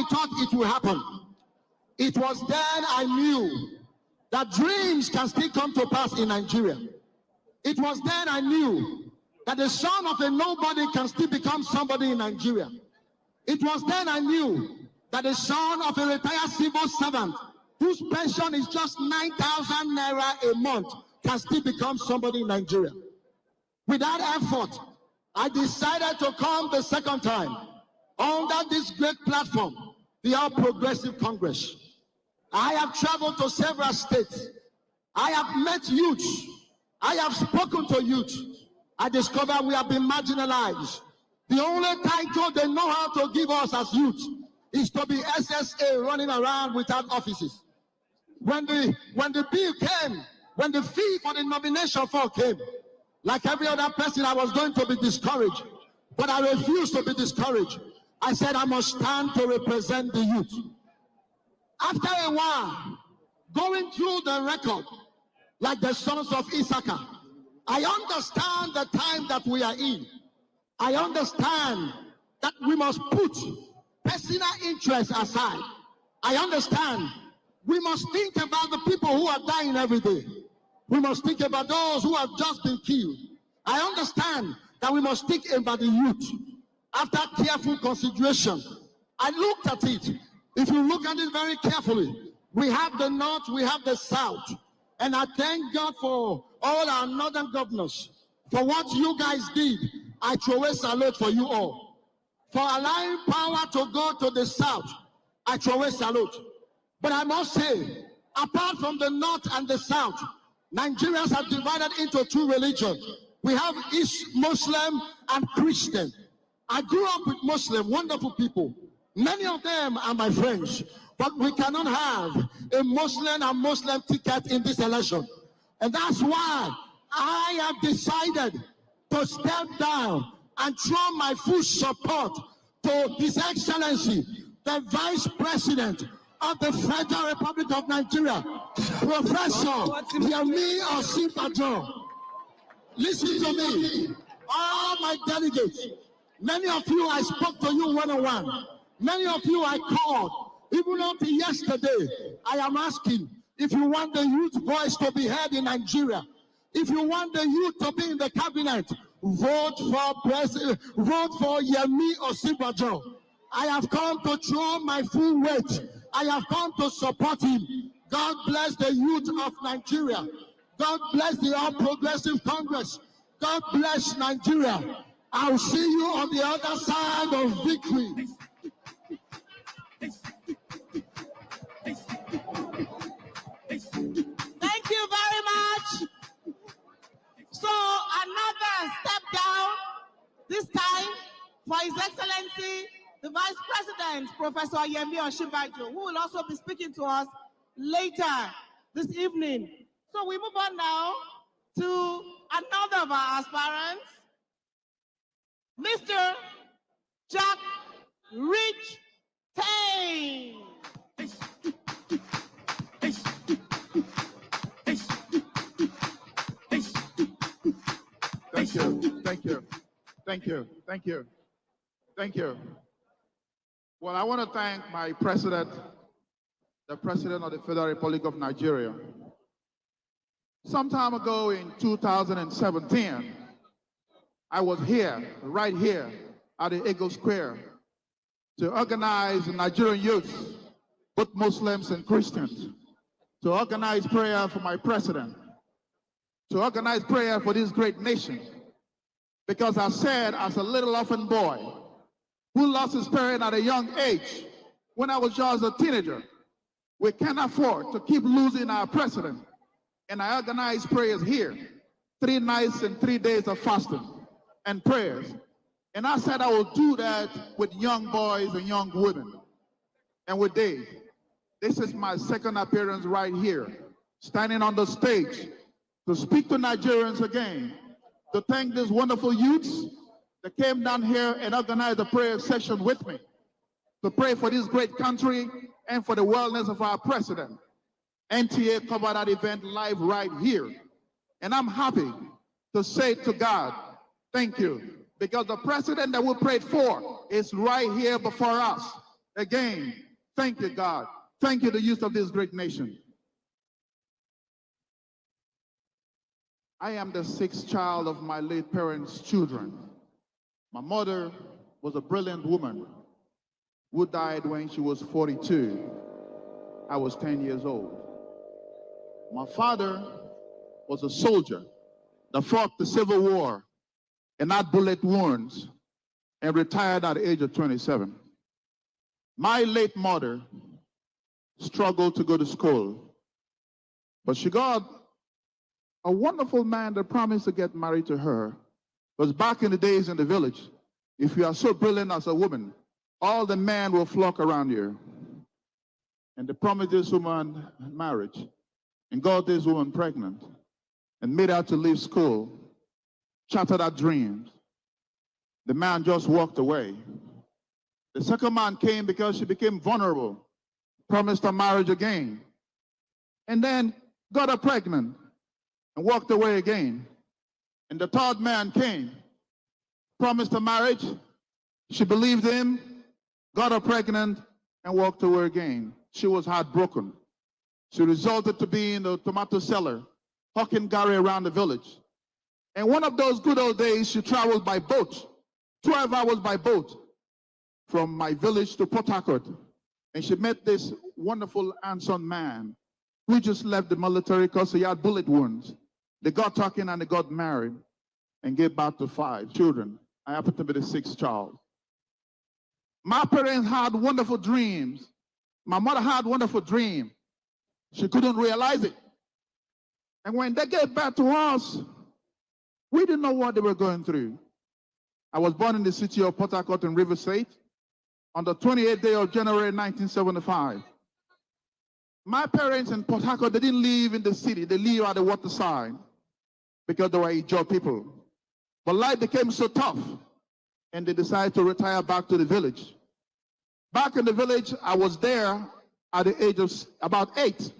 Speaker 4: thought it would happen, it was then I knew that dreams can still come to pass in Nigeria. It was then I knew that the son of a nobody can still become somebody in Nigeria. It was then I knew that the son of a retired civil servant whose pension is just 9,000 naira a month can still become somebody in Nigeria. With that effort, I decided to come the second time under this great platform, the All Progressive Congress. I have traveled to several states. I have met youth. I have spoken to youth. I discovered we have been marginalized. The only title they know how to give us as youth is to be SSA running around without offices. When the bill came, when the fee for the nomination form came, like every other person, I was going to be discouraged. But I refused to be discouraged. I said I must stand to represent the youth. After a while, going through the record, like the sons of Issachar, I understand the time that we are in. I understand that we must put personal interests aside I understand. We must think about the people who are dying every day. We must think about those who have just been killed. I understand that we must think about the youth. After careful consideration, I looked at it. If you look at it very carefully, we have the North, we have the South. And I thank God for all our northern governors. For what you guys did, I throw a salute for you all. For allowing power to go to the South, I throw a salute. But I must say, apart from the North and the South, Nigerians are divided into two religions. We have East Muslim and Christian. I grew up with Muslim, wonderful people. Many of them are my friends, but we cannot have a Muslim and Muslim ticket in this election. And that's why I have decided to step down and show my full support to His Excellency, the Vice President of the Federal Republic of Nigeria, Professor Yemi Osinbajo. Listen to me, all my delegates. Many of you, I spoke to you one-on-one. Many of you I called, even until yesterday. I am asking, if you want the youth voice to be heard in Nigeria, if you want the youth to be in the cabinet, vote for Yemi Osinbajo. I have come to throw my full weight. I have come to support him. God bless the youth of Nigeria. God bless the All Progressive Congress. God bless Nigeria. I'll see you on the other side of victory.
Speaker 8: Thank you very much. So another step down, this time for His Excellency, the Vice President, Professor Yemi Osinbajo, who will also be speaking to us later this evening. So we move on now to another of our aspirants, Mr. Jack Rich Tane.
Speaker 5: Thank you, thank you, thank you, thank you, thank you. Well, I want to thank my president, the President of the Federal Republic of Nigeria. Some time ago in 2017, I was here, right here, at the Eagle Square to organize the Nigerian youth, both Muslims and Christians, to organize prayer for my president, to organize prayer for this great nation. Because I said, as a little orphan boy who lost his parent at a young age, when I was just a teenager, we can't afford to keep losing our president. And I organized prayers here, 3 nights and 3 days of fasting and prayers. And I said I will do that with young boys and young women. And with Dave, this is my second appearance right here, standing on the stage to speak to Nigerians again, to thank these wonderful youths that came down here and organized a prayer session with me, to pray for this great country and for the wellness of our president. NTA covered that event live right here. And I'm happy to say to God, thank you, because the president that we prayed for is right here before us. Again, thank you, God. Thank you, the youth of this great nation. I am the 6th child of my late parents' children. My mother was a brilliant woman who died when she was 42. I was 10 years old. My father was a soldier that fought the Civil War and had bullet wounds and retired at the age of 27. My late mother struggled to go to school, but she got a wonderful man that promised to get married to her. Because back in the days in the village, if you are so brilliant as a woman, all the men will flock around you. And they promised this woman marriage and got this woman pregnant and made her to leave school, shattered her dreams. The man just walked away. The second man came because she became vulnerable, promised her marriage again, and then got her pregnant and walked away again. And the third man came, promised her marriage, she believed him, got her pregnant, and walked away again. she was heartbroken. She resulted to being a tomato seller, hawking Gary around the village. And one of those good old days, she traveled by boat, 12 hours by boat, from my village to Port Harcourt. And she met this wonderful, handsome man who just left the military because he had bullet wounds. They got talking and they got married and gave birth to 5 children. I happen to be the 6th child. My parents had wonderful dreams. My mother had a wonderful dream. She couldn't realize it. And when they gave back to us, we didn't know what they were going through. I was born in the city of Port Harcourt in River State on the 28th day of January 1975. My parents in Port Harcourt, they didn't live in the city. They lived at the waterside because they were Ijaw people. But life became so tough, and they decided to retire back to the village. Back in the village, I was there at the age of about 8.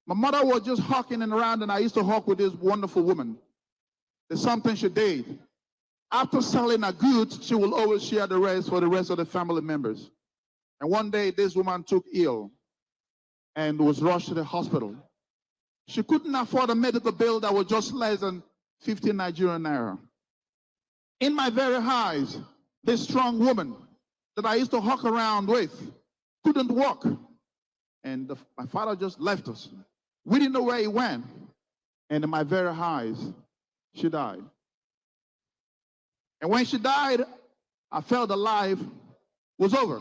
Speaker 5: My mother was just hawking around, and I used to hawk with this wonderful woman. There's something she did. After selling her goods, she will always share the rest for the rest of the family members. And one day, this woman took ill and was rushed to the hospital. She couldn't afford a medical bill that was just less than 50 Nigerian naira. In my very eyes, this strong woman that I used to hawk around with couldn't walk. And my father just left us. We didn't know where he went. And in my very eyes, she died. And when she died, I felt that life was over.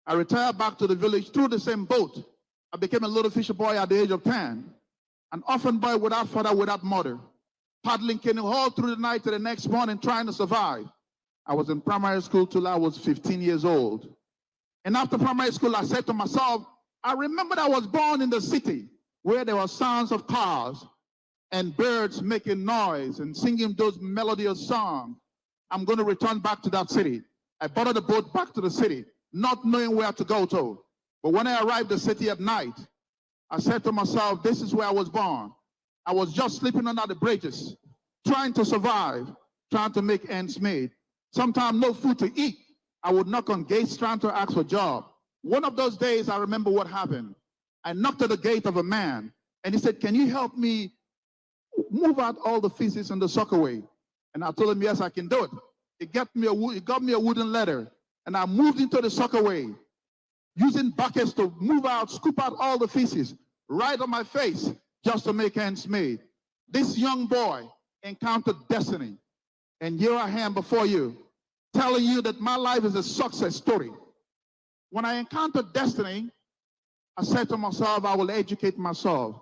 Speaker 5: I retired back to the village through the same boat. I became a little fisher boy at the age of 10. An orphan boy without father, without mother. Paddling canoe all through the night to the next morning trying to survive. I was in primary school till I was 15 years old. And after primary school, I said to myself, I remembered I was born in the city where there were sounds of cars and birds making noise and singing those melodious songs. I'm going to return back to that city. I boarded the boat back to the city, not knowing where to go to. But when I arrived at the city at night, I said to myself, this is where I was born. I was just sleeping under the bridges, trying to survive, trying to make ends meet. Sometimes no food to eat. I would knock on gates trying to ask for a job. One of those days, I remember what happened. I knocked at the gate of a man, and he said, can you help me move out all the feces in the sockaway? And I told him, yes, I can do it. He got me a wooden ladder, and I moved into the sockaway, using buckets to move out, scoop out all the feces right on my face just to make ends meet. This young boy encountered destiny, and here I am before you, telling you that my life is a success story. When I encountered destiny, I said to myself, I will educate myself.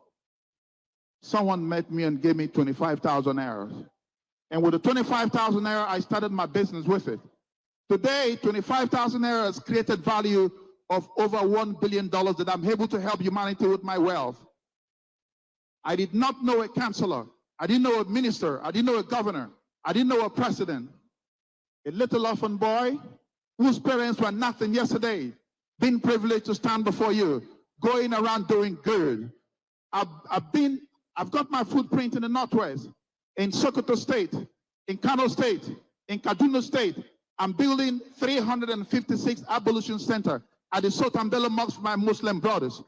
Speaker 5: Someone met me and gave me 25,000 naira. And with the 25,000 naira, I started my business with it. Today, 25,000 naira has created value of over $1 billion that I'm able to help humanity with my wealth. I did not know a counselor. I didn't know a minister. I didn't know a governor. I didn't know a president. A little orphan boy whose parents were nothing yesterday, being privileged to stand before you, going around doing good. I've got my footprint in the Northwest, in Sokoto State, in Kano State, in Kaduna State. I'm building 356 abolition center at the Sotambele Mosque for my Muslim brothers.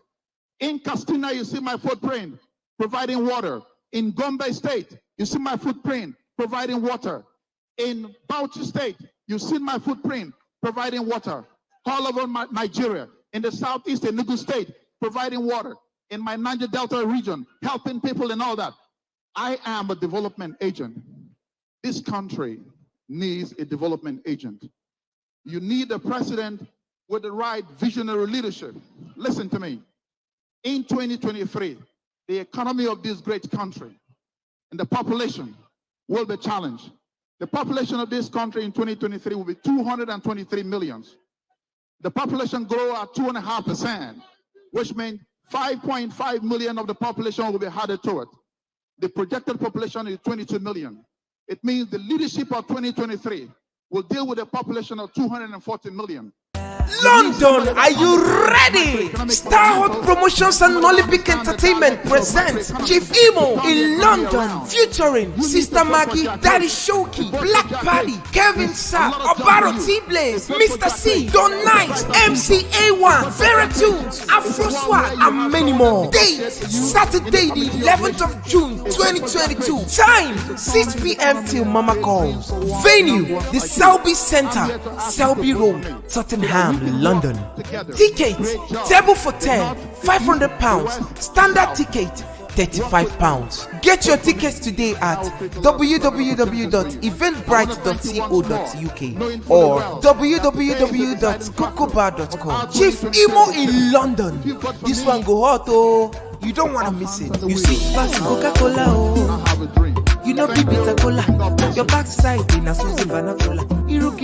Speaker 5: In Castina, you see my footprint, providing water. In Gombe State, you see my footprint, providing water. In Bauchi State, you see my footprint, providing water. All over Nigeria, in the southeast, in Enugu State, providing water. In my Niger Delta region, helping people and all that. I am a development agent. This country needs a development agent. You need a president with the right visionary leadership. Listen to me. In 2023, the economy of this great country and the population will be challenged. The population of this country in 2023 will be 223 million. The population grow at 2.5%, which means 5.5 million of the population will be added to it. The projected population is 22 million. It means the leadership of 2023 will deal with a population of 240 million.
Speaker 1: London, are you ready? Starhot Promotions and Olympic Entertainment presents Chief Imo in London, featuring Sister Maggie, Daddy Shoki, Black Party, Kevin Sapp, Obaro T-Blaze, Mr. C, Don Nice, MC A1, Vera Tunes, Afro Swag, and many more. Date, Saturday the 11th of June 2022. Time, 6 p.m. till Mama calls. Venue, the Selby Center, Selby Road, Tottenham, London. Tickets, table for 10, £500. Standard ticket, £35. Get your tickets today at www.eventbrite.co.uk or www.cocobar.com. Chief Imo in London. This one go hot, oh. You don't want to miss it. You see, pass Coca-Cola, oh. You know, be bitter cola. Your backside in a Susie Vanacola.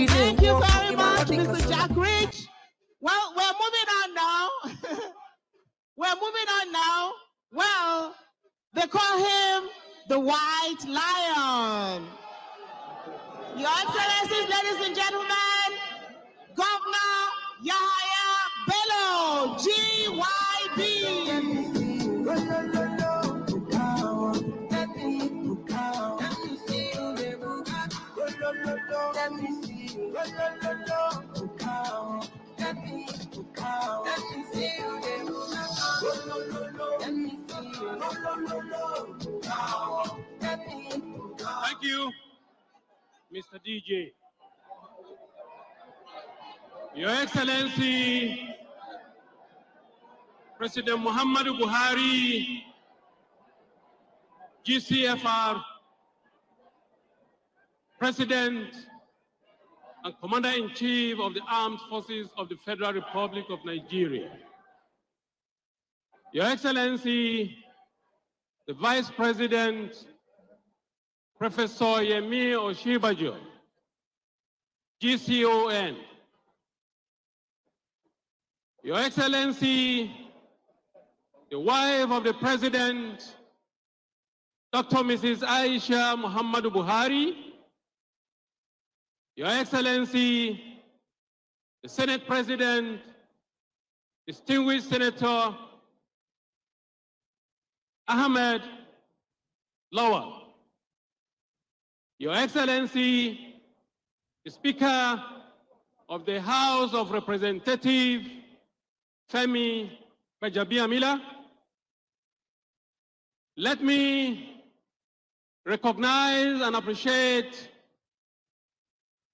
Speaker 8: Thank you very much, Mr. Jack Rich. Well, we're moving on now. Well, they call him the White Lion. Your Excellencies, ladies and gentlemen, Governor Yahaya Bello, GYB.
Speaker 19: Thank you, Mr. DJ. Your Excellency, President Muhammadu Buhari, GCFR, President and Commander-in-Chief of the Armed Forces of the Federal Republic of Nigeria. Your Excellency, the Vice President, Professor Yemi Oshibajo, GCON. Your Excellency, the wife of the President, Dr. Mrs. Aisha Muhammadu Buhari. Your Excellency, the Senate President, distinguished Senator Ahmed Lawal. Your Excellency, the Speaker of the House of Representatives, Femi Bajabiamila. Let me recognize and appreciate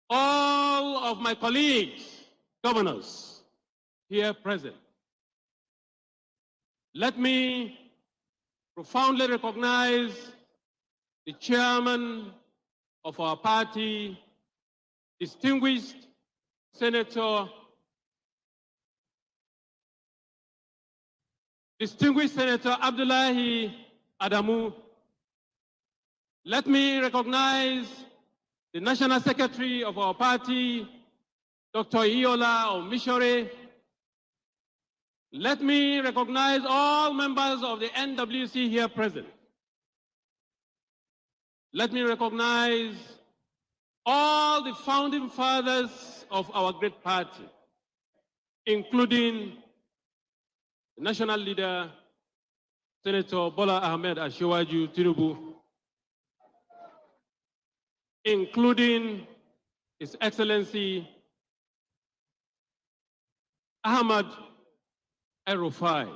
Speaker 19: all of my colleagues, governors here present. Let me profoundly recognize the chairman of our party, distinguished Senator Abdullahi Adamu. Let me recognize the National Secretary of our party, Dr. Iola Omishore. Let me recognize all members of the NWC here present. Let me recognize all the founding fathers of our great party, including the national leader, Senator Bola Ahmed Ashiwaju Tinubu, including His Excellency Ahmad El-Rufai,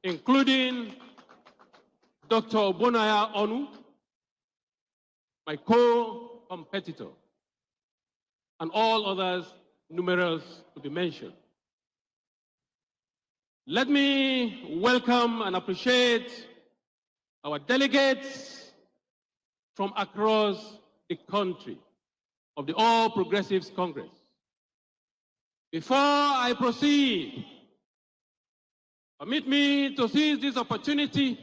Speaker 19: including Dr. Obonaya Onu, my co-competitor, and all others numerous to be mentioned. Let me welcome and appreciate our delegates from across the country of the All Progressives Congress. Before I proceed, permit me to seize this opportunity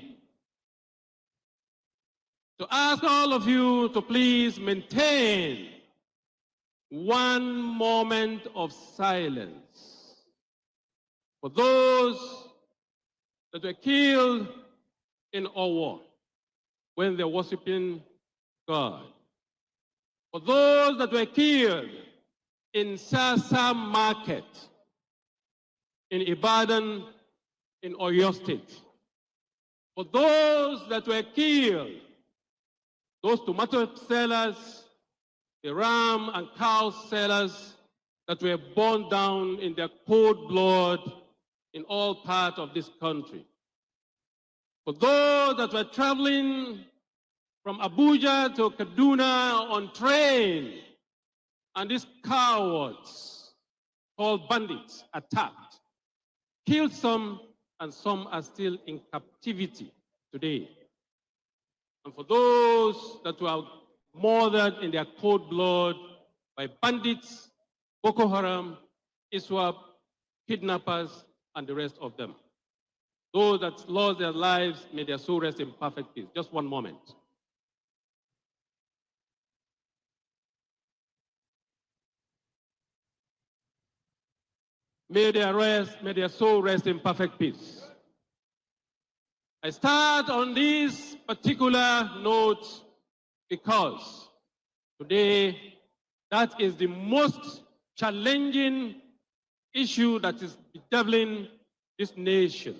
Speaker 19: to ask all of you to please maintain 1 moment of silence for those that were killed in our war when they're worshiping God. For those that were killed
Speaker 6: in Sasa Market, in Ibadan, in Oyo State. For those that were killed, those tomato sellers, the ram and cow sellers that were burned down in their cold blood in all parts of this country. For those that were traveling from Abuja to Kaduna on train, and these cowards called bandits attacked, killed some, and some are still in captivity today. And for those that were murdered in their cold blood by bandits, Boko Haram, ISWAP, kidnappers, and the rest of them. Those that lost their lives, may their soul rest in perfect peace. Just one moment. May their soul rest in perfect peace. I start on this particular note because today, that is the most challenging issue that is bedeviling this nation,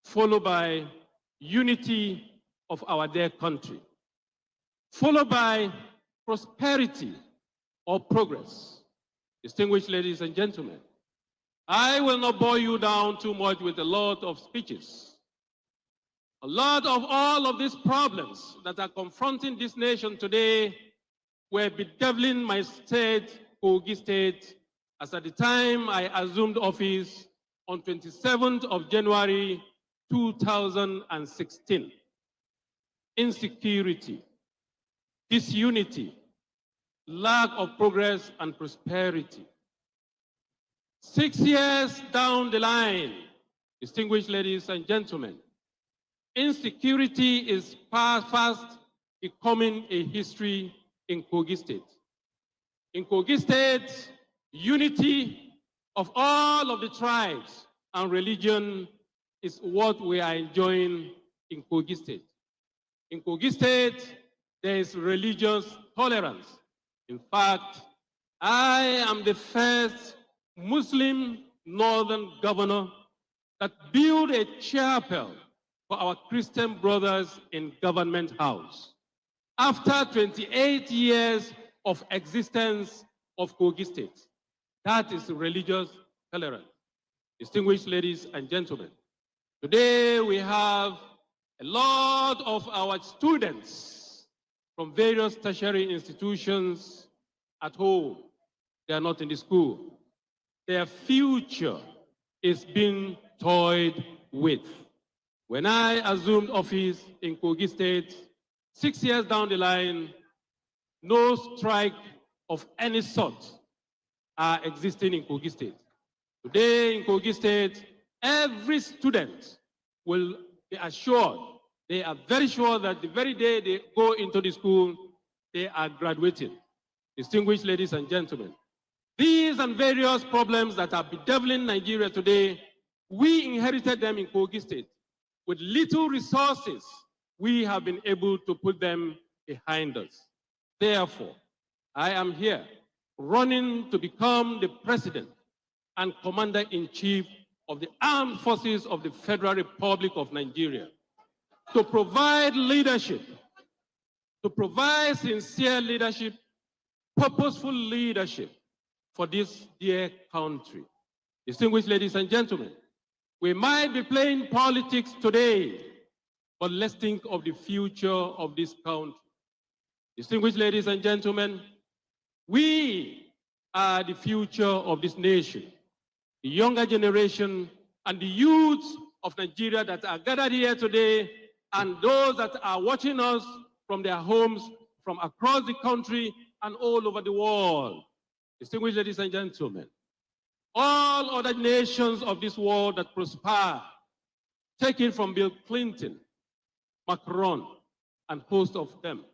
Speaker 6: followed by unity of our dear country, followed by prosperity or progress. Distinguished ladies and gentlemen, I will not bore you down too much with a lot of speeches. A lot of all of these problems that are confronting this nation today were bedeviling my state, Kogi State, as at the time I assumed office on 27th of January 2016. Insecurity, disunity, lack of progress and prosperity. 6 years down the line, distinguished ladies and gentlemen, insecurity is fast becoming a history in Kogi State. In Kogi State, unity of all of the tribes and religion is what we are enjoying in Kogi State. In Kogi State, there is religious tolerance. In fact, I am the first Muslim northern governor that built a chapel for our Christian brothers in Government House. After 28 years of existence of Kogi State, that is religious tolerance. Distinguished ladies and gentlemen, today we have a lot of our students from various tertiary institutions at home. They are not in the school. Their future is being toyed with. When I assumed office in Kogi State, 6 years down the line, no strike of any sort are existing in Kogi State. Today in Kogi State, every student will be assured, they are very sure that the very day they go into the school, they are graduating. Distinguished ladies and gentlemen, these and various problems that are bedeviling Nigeria today, we inherited them in Kogi State. With little resources, we have been able to put them behind us. Therefore, I am here running to become the president and commander-in-chief of the armed forces of the Federal Republic of Nigeria, to provide leadership, to provide sincere leadership, purposeful leadership for this dear country. Distinguished ladies and gentlemen, we might be playing politics today, but let's think of the future of this country. Distinguished ladies and gentlemen, we are the future of this nation. The younger generation and the youths of Nigeria that are gathered here today, and those that are watching us from their homes, from across the country and all over the world. Distinguished ladies and gentlemen, all other nations of this world that prosper, taken from Bill Clinton, Macron, and host of them,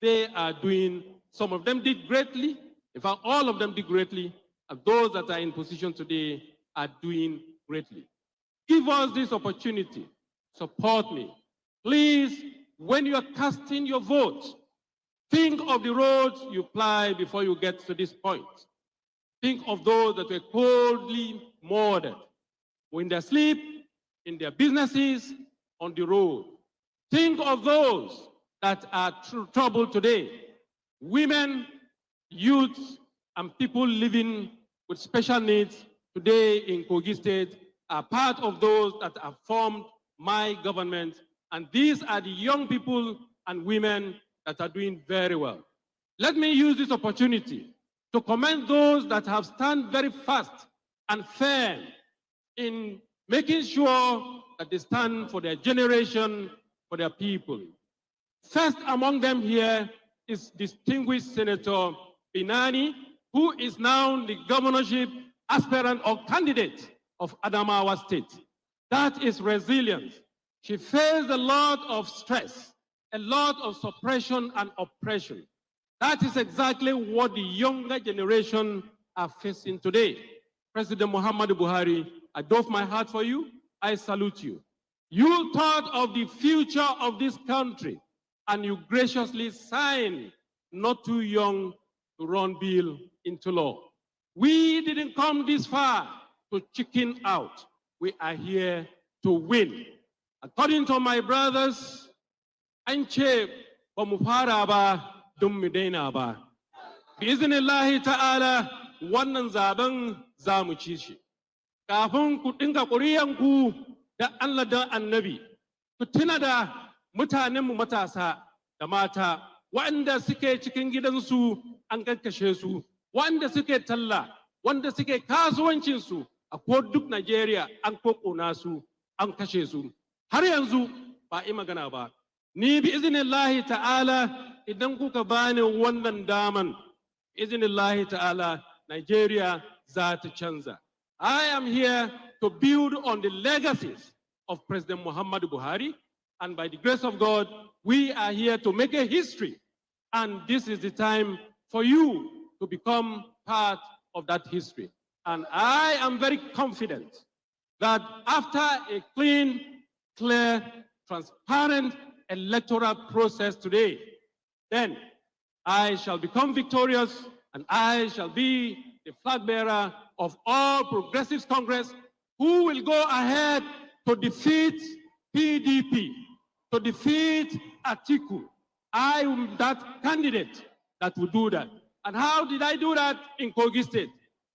Speaker 6: they are doing, some of them did greatly, in fact, all of them did greatly, and those that are in position today are doing greatly. Give us this opportunity, support me. Please, when you are casting your vote, think of the roads you ply before you get to this point. Think of those that were coldly murdered in their sleep, in their businesses, on the road. Think of those that are troubled today. Women, youth, and people living with special needs today in Kogi State are part of those that have formed my government. And these are the young people and women that are doing very well. Let me use this opportunity to commend those that have stand very fast and firm in making sure that they stand for their generation, for their people. First among them here is distinguished Senator Binani, who is now the governorship aspirant or candidate of Adamawa State. That is resilience. She faced a lot of stress, a lot of suppression and oppression. That is exactly what the younger generation are facing today. President Muhammadu Buhari, I doff my hat for you. I salute you. You thought of the future of this country, and you graciously signed not too young to run bill into law. We didn't come this far to chicken out. We are here to win. According to my brothers, Anche Bamufaraba Dummidena. Biznillahi ta'ala, wannan zaben zamu ci shi. Kafin ku dinga ƙuriyanku da Allah da Annabi, ku tuna da mutanenmu matasa da mata, waɗanda suke cikin gidansu an kakkashe su, waɗanda suke talla, wanda suke kasuwancinsu a ko duk Najeriya an kokona su, an kashe su. Har yanzu ba yi magana ba. Ni bi iznillahi ta'ala idan kuka bani wannan daman, iznillahi ta'ala Nigeria za ta canza. I am here to build on the legacies of President Muhammadu Buhari, and by the grace of God, we are here to make a history. And this is the time for you to become part of that history. And I am very confident that after a clean, clear, transparent electoral process today, then I shall become victorious and I shall be the flag bearer of all Progressives Congress who will go ahead to defeat PDP, to defeat Atiku. I am that candidate that will do that. And how did I do that in Kogi State?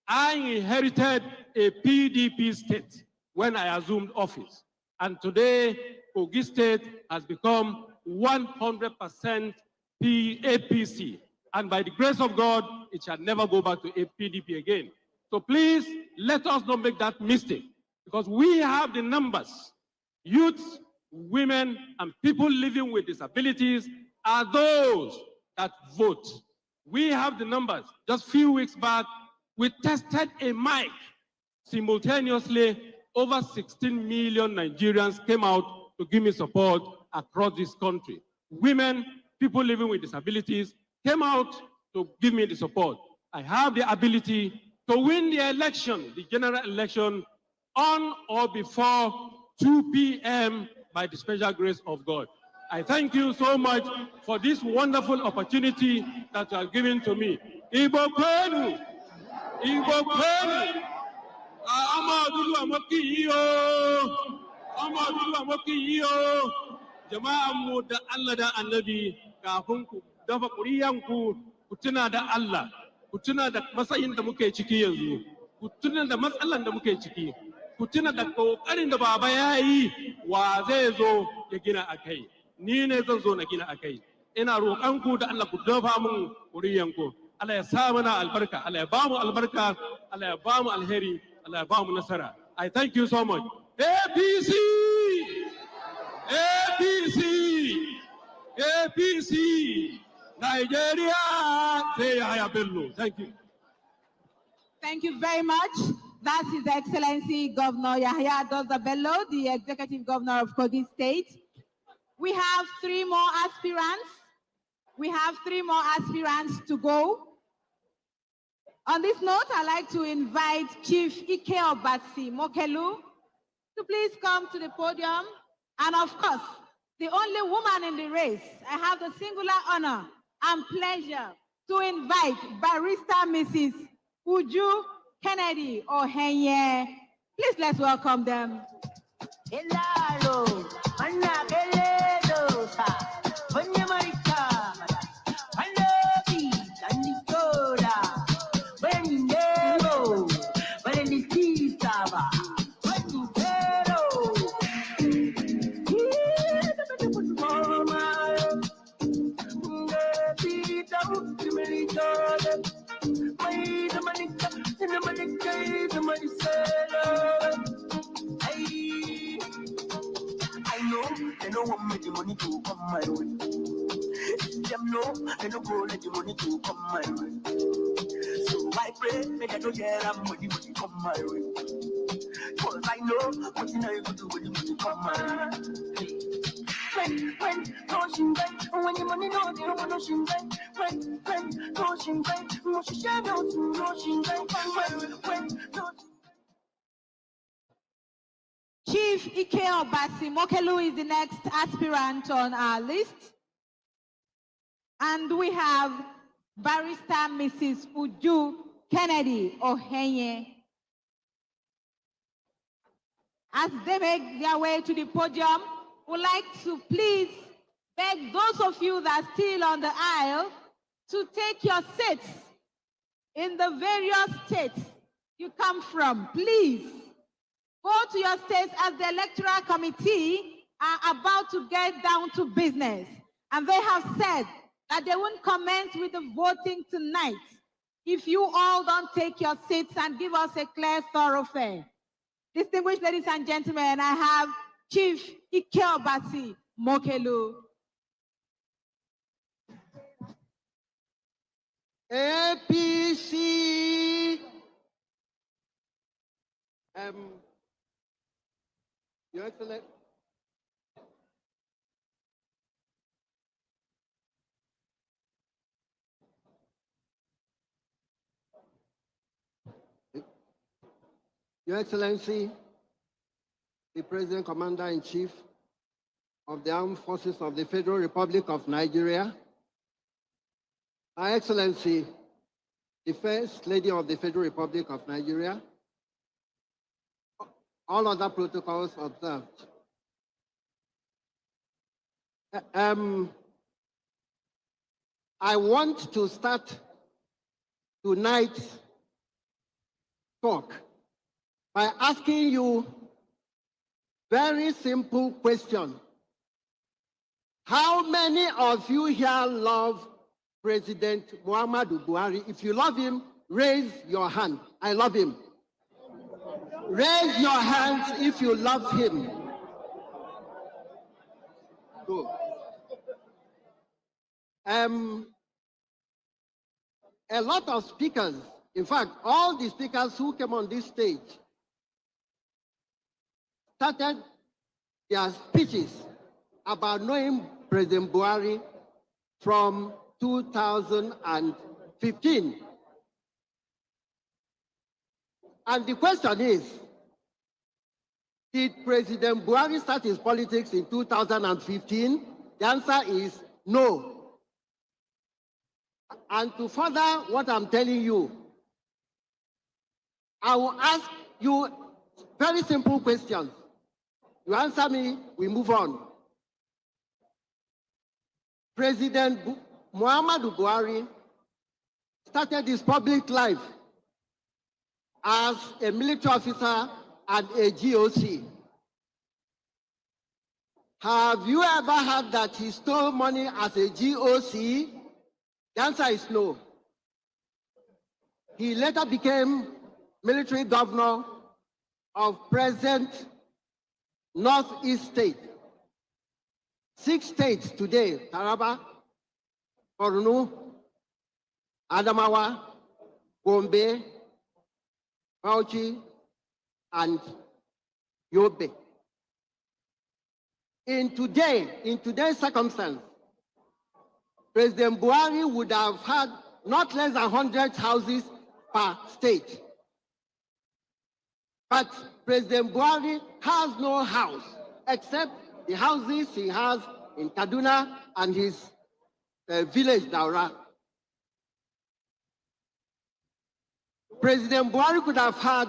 Speaker 6: I inherited a PDP state when I assumed office. And today, Kogi State has become 100% APC. And by the grace of God, it shall never go back to a PDP again. So please, let us not make that mistake, because we have the numbers. Youths, women, and people living with disabilities are those that vote. We have the numbers. Just a few weeks back, we tested a mic. Simultaneously, over 16 million Nigerians came out to give me support across this country. Women, people living with disabilities came out to give me the support. I have the ability to win the election, the general election, on or before 2 p.m. by the special grace of God. I thank you so much for this wonderful opportunity that you have given to me. Igbo kwenu, Igbo kwenu, Amadulu amoki iyo, Amadulu amoki iyo, jama'a mu da Allah da Annabi kafin ku dafa ƙuriyanku ku tuna da Allah, ku tuna da matsayin da muke ciki yanzu, ku tuna da matsalan da muke ciki, ku tuna da ƙoƙarin da baba ya yi wa zai zo ya gina a kai. Ni ne zan zo na gina a kai. Ina roƙonku da Allah ku dafa mun ƙuriyanku. Allah ya sa mana albarka, Allah ya ba mu albarka, Allah ya ba mu alheri, Allah ya ba mu nasara. I thank you so much. APC! APC! APC! Nigeria! Say Yahya Bello. Thank you.
Speaker 20: Thank you very much. That is His Excellency Governor Yahya Bello, the Executive Governor of Kogi State. We have 3 more aspirants. We have 3 more aspirants to go. On this note, I'd like to invite Chief Ike Obasi Mokelu to please come to the podium. And of course, the only woman in the race, I have the singular honor and pleasure to invite Barrister Mrs. Uju Kennedy Ohenye. Please let's welcome them.
Speaker 21: I know they don't want me the money to come my way. Them know they don't go let the money to come my way. So I pray make I don't get that money come my way. Cause I know what you know you go do when the money come my way. When, no shingai, when the money no, they don't want no shingai. When, no shingai, no shingai, no shingai. When, no.
Speaker 20: Chief Ike Obasi Mokelu is the next aspirant on our list. And we have Barrister Mrs. Uju Kennedy Ohenye. As they make their way to the podium, we'd like to please beg those of you that are still on the aisle to take your seats in the various states you come from. Please go to your states as the electoral committee are about to get down to business. And they have said that they won't commence with the voting tonight if you all don't take your seats and give us a clear thoroughfare. Distinguished ladies and gentlemen, I have Chief Ike Obasi Mokelu.
Speaker 9: APC. Your Excellency. Your Excellency, the President Commander-in-Chief of the Armed Forces of the Federal Republic of Nigeria, Her Excellency, the First Lady of the Federal Republic of Nigeria, all other protocols observed. I want to start tonight's talk by asking you very simple question. How many of you here love President Muhammadu Buhari? If you love him, raise your hand. I love him. Raise your hands if you love him. Good. A lot of speakers, in fact, all the speakers who came on this stage started their speeches about knowing President Buhari from 2015. And the question is, did President Buhari start his politics in 2015? The answer is no. And to further what I'm telling you, I will ask you very simple questions. You answer me, we move on. President Muhammadu Buhari started his public life as a military officer and a GOC. Have you ever heard that he stole money as a GOC? The answer is no. He later became military governor of present Northeast State. 6 states today: Taraba, Borno, Adamawa, Gombe, Bauchi, and Yobe. In today's circumstance, President Buhari would have had not less than 100 houses per state. But President Buhari has no house except the houses he has in Kaduna and his village, Daura. President Buhari could have had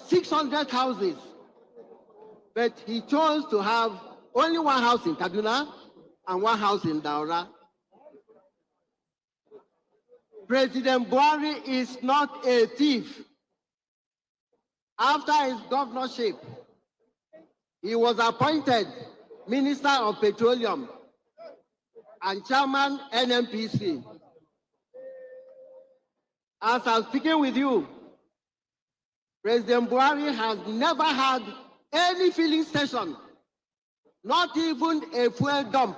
Speaker 9: 600 houses, but he chose to have only one house in Kaduna and one house in Daura. President Buhari is not a thief. After his governorship, he was appointed Minister of Petroleum and Chairman NNPC. As I'm speaking with you, President Buhari has never had any filling station, not even a fuel dump.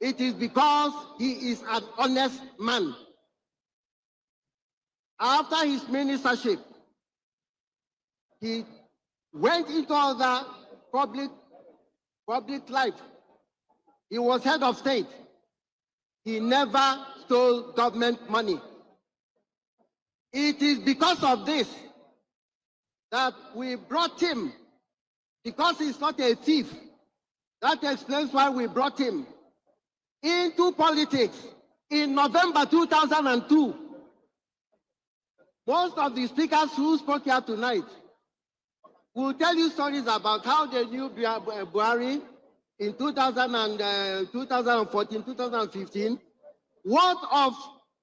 Speaker 9: It is because he is an honest man. After his ministership, he went into other public life. He was head of state. He never stole government money. It is because of this that we brought him, because he's not a thief. That explains why we brought him into politics in November 2002. Most of the speakers who spoke here tonight will tell you stories about how they knew Buhari in 2014, 2015. What of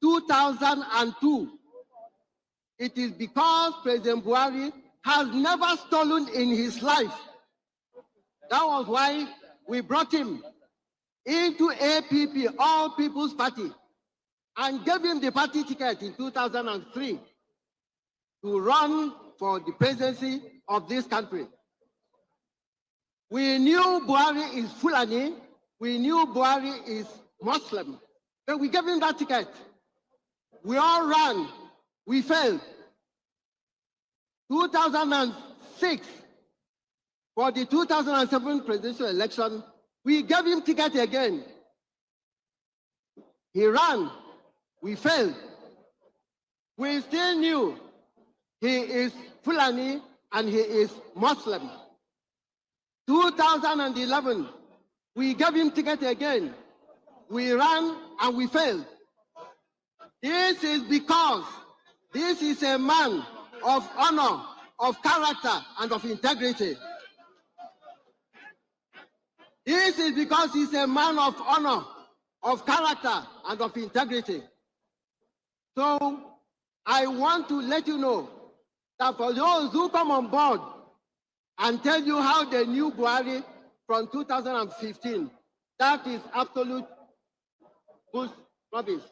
Speaker 9: 2002? It is because President Buhari has never stolen in his life. That was why we brought him into APP, All People's Party, and gave him the party ticket in 2003 to run for the presidency of this country. We knew Buhari is Fulani, we knew Buhari is Muslim, but we gave him that ticket. We all ran, we failed. 2006, for the 2007 presidential election, we gave him ticket again. He ran, we failed. We still knew he is Fulani and he is Muslim. 2011, we gave him ticket again. We ran and we failed. This is because this is a man of honor, of character, and of integrity. This is because he's a man of honor, of character, and of integrity. So I want to let you know that for those who come on board and tell you how they knew Buhari from 2015, that is absolute rubbish.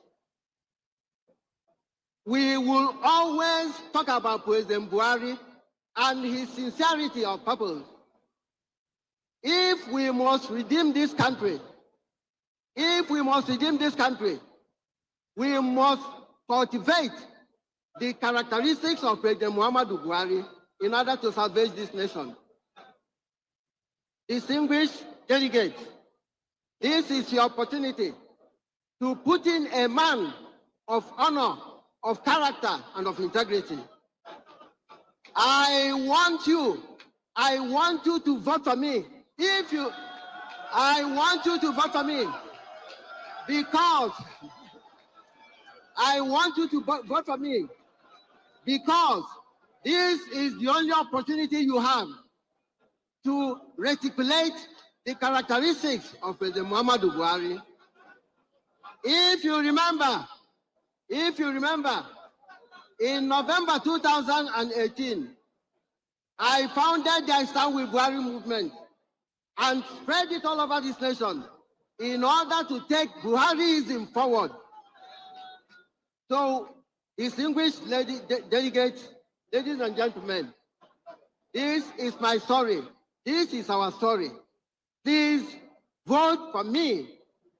Speaker 9: We will always talk about President Buhari and his sincerity of purpose. If we must redeem this country, we must cultivate the characteristics of President Muhammadu Buhari in order to salvage this nation. Distinguished delegates, this is your opportunity to put in a man of honor, of character, and of integrity. I want you to vote for me. I want you to vote for me because this is the only opportunity you have to reticulate the characteristics of President Muhammadu Buhari. If you remember, in November 2018, I founded the I Stand With Buhari movement and spread it all over this nation in order to take Buhariism forward. So, distinguished delegates, ladies and gentlemen, this is my story. This is our story. Please vote for me.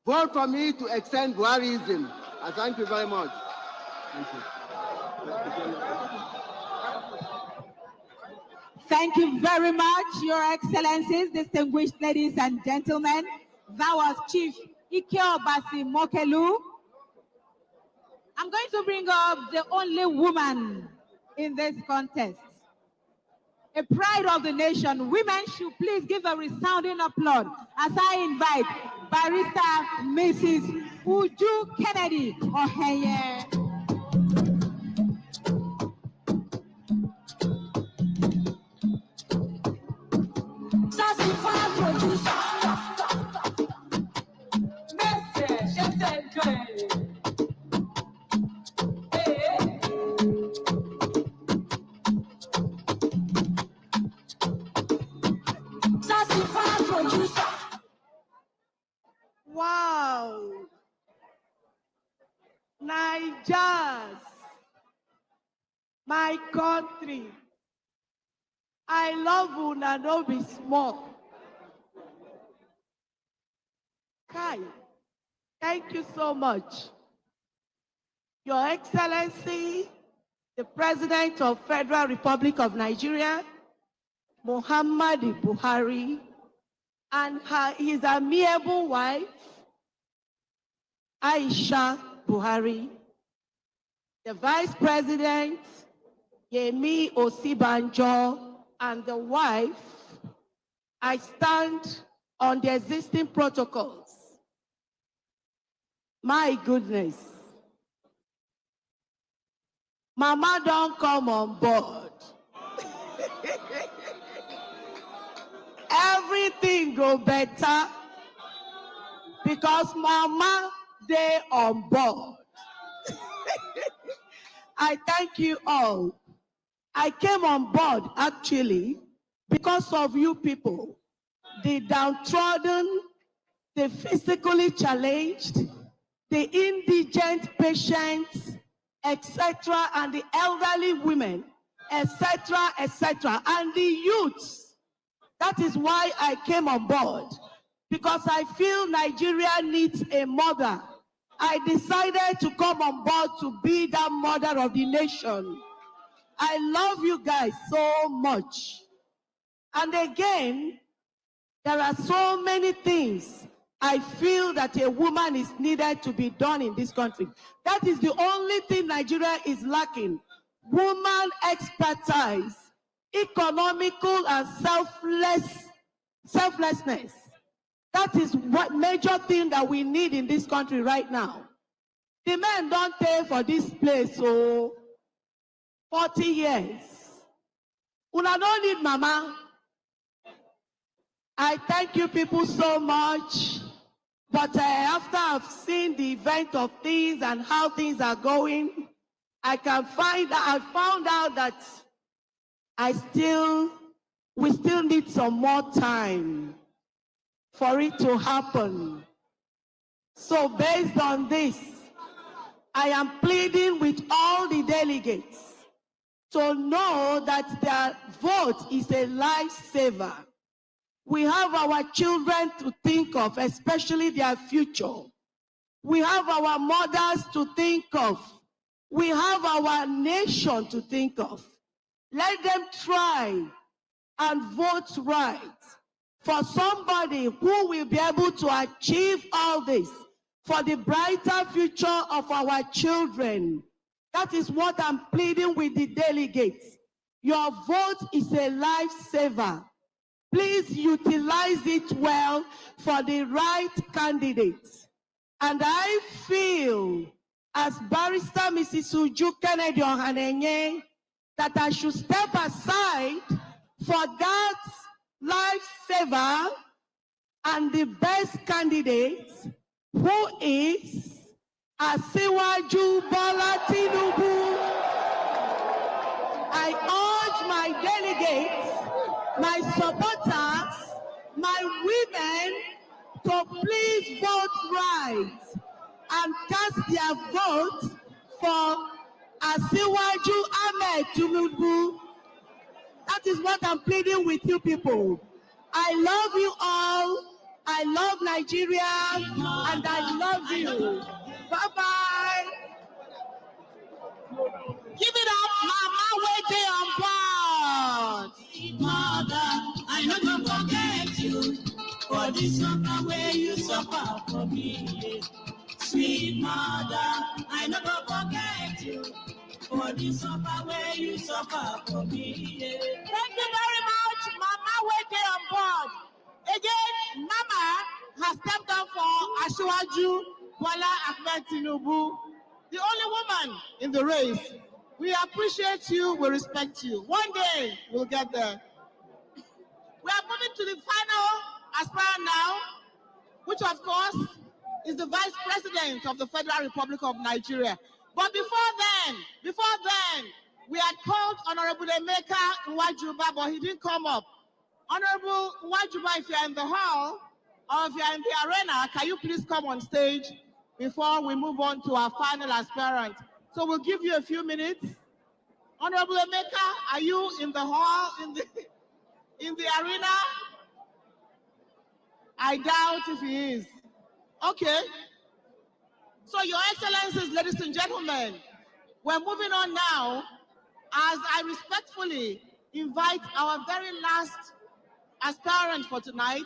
Speaker 9: Vote for me to extend Buhariism. I thank you very much. Thank you.
Speaker 20: Thank you very much, Your Excellencies, distinguished ladies and gentlemen. That was Chief Ezeoke Mokelu. I'm going to bring up the only woman in this contest. A pride of the nation. Women should please give a resounding applause as I invite Barrister Mrs. Uju Kennedy Oheye. Wow. Nigerians, my country. I love una no be small. Kai, thank you so much. Your Excellency, the President of Federal Republic of Nigeria, Muhammadu Buhari, and his amiable wife, Aisha Buhari, the Vice President, Yemi Osibanjo, and the wife, I stand on the existing protocols. My goodness. Mama don't come on board. Everything go better because Mama, they on board. I thank you all. I came on board actually because of you people, the downtrodden, the physically challenged, the indigent patients, etc., and the elderly women, etc., etc., and the youths. That is why I came on board, because I feel Nigeria needs a mother. I decided to come on board to be that mother of the nation. I love you guys so much. And again, there are so many things I feel that a woman is needed to be done in this country. That is the only thing Nigeria is lacking. Woman expertise, economical and selflessness. That is what major thing that we need in this country right now. The men don't pay for this place, so 40 years. Una don't need mama. I thank you people so much. But after I've seen the event of things and how things are going, I found out that we still need some more time for it to happen. So based on this, I am pleading with all the delegates to know that their vote is a lifesaver. We have our children to think of, especially their future. We have our mothers to think of. We have our nation to think of. Let them try and vote right for somebody who will be able to achieve all this for the brighter future of our children. That is what I'm pleading with the delegates. Your vote is a lifesaver. Please utilize it well for the right candidates. And I feel, as Barrister Mrs. Uju Kennedy Ohanenye, that I should step aside for that lifesaver and the best candidate, who is Asiwaju Bola Tinubu. I urge my delegates, my supporters, my women to please vote right and cast their vote for Asiwaju Ahmed Tinubu. That is what I'm pleading with you people. I love you all. I love Nigeria and I love you. Bye-bye. Give it up, Mama, waiting on board. Mother, I never forget you for the summer where you suffer for me. Sweet mother, I never forget you for the summer where you suffer for me. Thank you very much, Mama, waiting on board. Again, Mama has stepped down for Asiwaju Bola Ahmed Tinubu, the only woman in the race. We appreciate you, we respect you. One day, we'll get there. We are moving to the final aspirant now, which of course is the Vice President of the Federal Republic of Nigeria. But before then, we had called Honorable Emeka Nwajuba, but he didn't come up. Honorable Nwajuba, if you're in the hall,
Speaker 8: or if you're in the arena, can you please come on stage before we move on to our final aspirant? So we'll give you a few minutes. Honorable Emeka, are you in the hall, in the arena? I doubt if he is. Okay. So, Your Excellencies, ladies and gentlemen, we're moving on now as I respectfully invite our very last aspirant for tonight,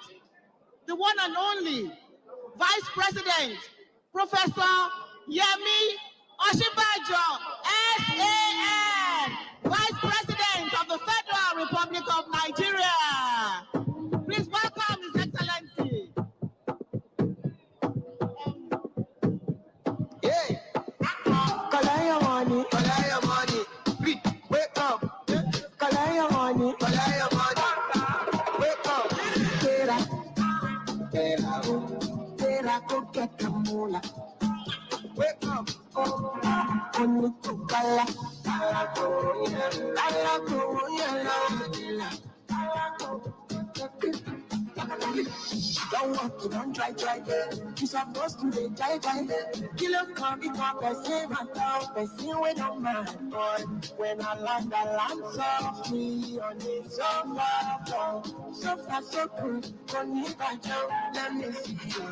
Speaker 8: the one and only Vice President, Professor Yemi Osinbajo, SAN, Vice President of the Federal Republic of Nigeria. Please welcome His Excellency.
Speaker 21: Hey, collect your money, please wake up. Collect your money, wake up. Tera, go get the moolah. Wake up, only to kala. Don't walk, you don't try. You supposed to be try. Kill up, come become person, my dog, person with no mind, boy. When I land softly on the sofa, so far so good, on me by Joe, let me see you,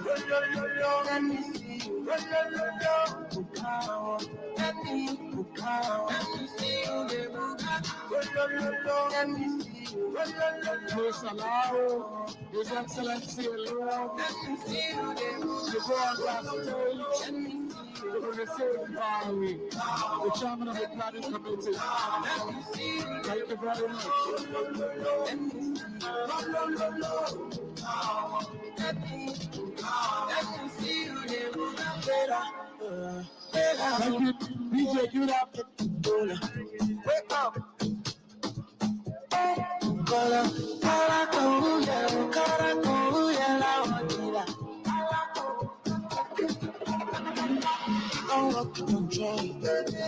Speaker 21: let me see you, let me see you, let me see you.
Speaker 15: Please allow His Excellency alone to go on that stage to be received by the Chairman of the Planning Committee. Thank you very much. Thank you, DJ. Give it up.
Speaker 21: Wake up.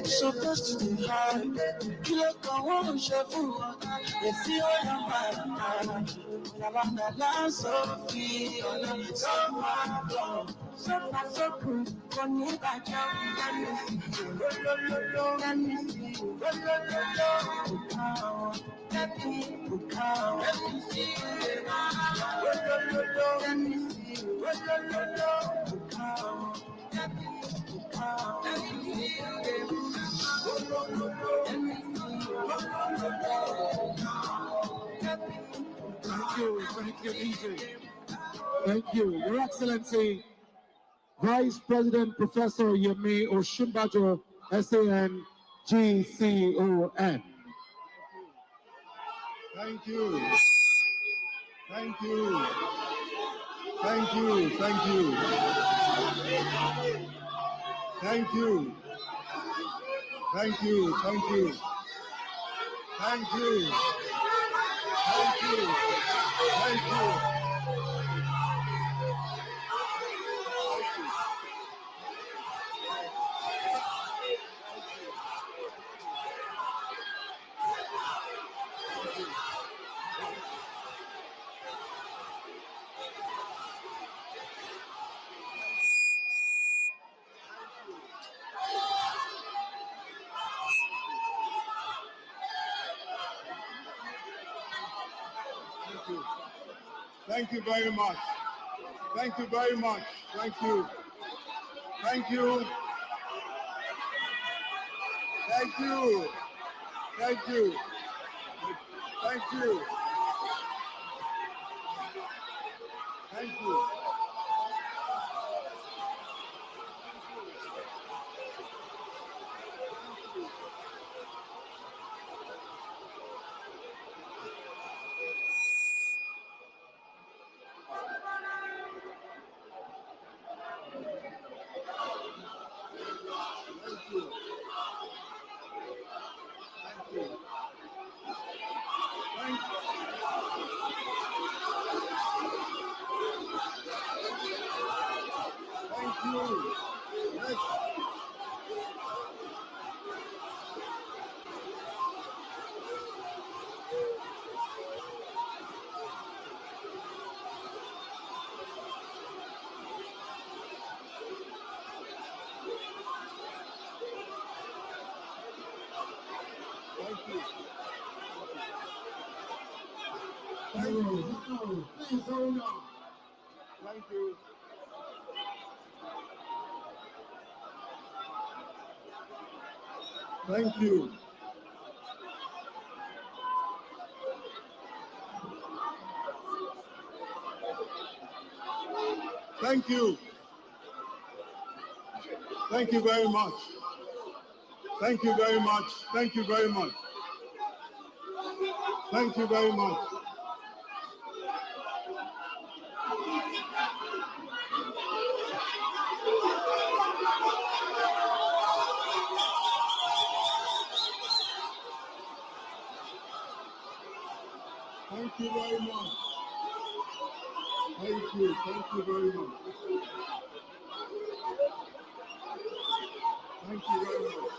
Speaker 21: Supposed to be high. Kilo kan won shefu. If you are my so free, so much. So good. Koni ba jam. Let me see you. Let me see you.
Speaker 15: Thank you, DJ. Thank you, Your Excellency, Vice President Professor Yemi Osinbajo, SAN GCON.
Speaker 7: Thank you. Thank you. Thank you. Thank you. Thank you. Thank you. Thank you. Thank you. Thank you. Thank you. Thank you very much. Thank you very much. Thank you. Thank you. Thank you. Thank you. Thank you. Thank you.
Speaker 4: Please hold on. Thank you. Thank you. Thank you. Thank you very much. Thank you very much. Thank you very much. Thank you very much. Thank you very much. Thank you very much. Thank you very much.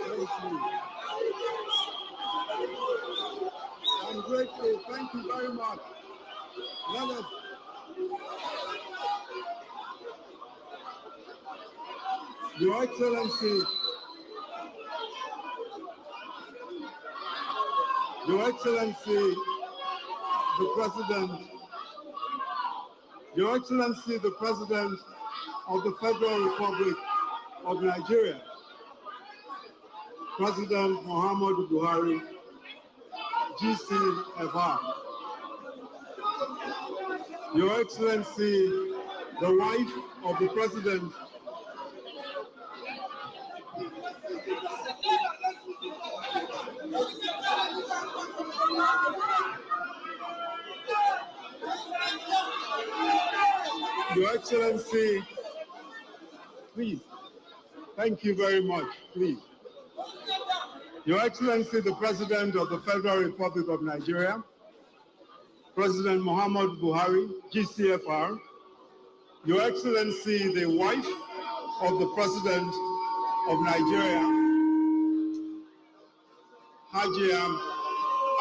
Speaker 4: Thank you. I'm grateful. Thank you very much. Let us. Your Excellency, Your Excellency, the President, Your Excellency, the President of the Federal Republic of Nigeria, President Muhammadu Buhari, GCFR. Your Excellency, the wife of the President, Your Excellency, please, thank you very much, please. Your Excellency, the President of the Federal Republic of Nigeria, President Muhammadu Buhari, GCFR, Your Excellency, the wife of the President of Nigeria, Hajiam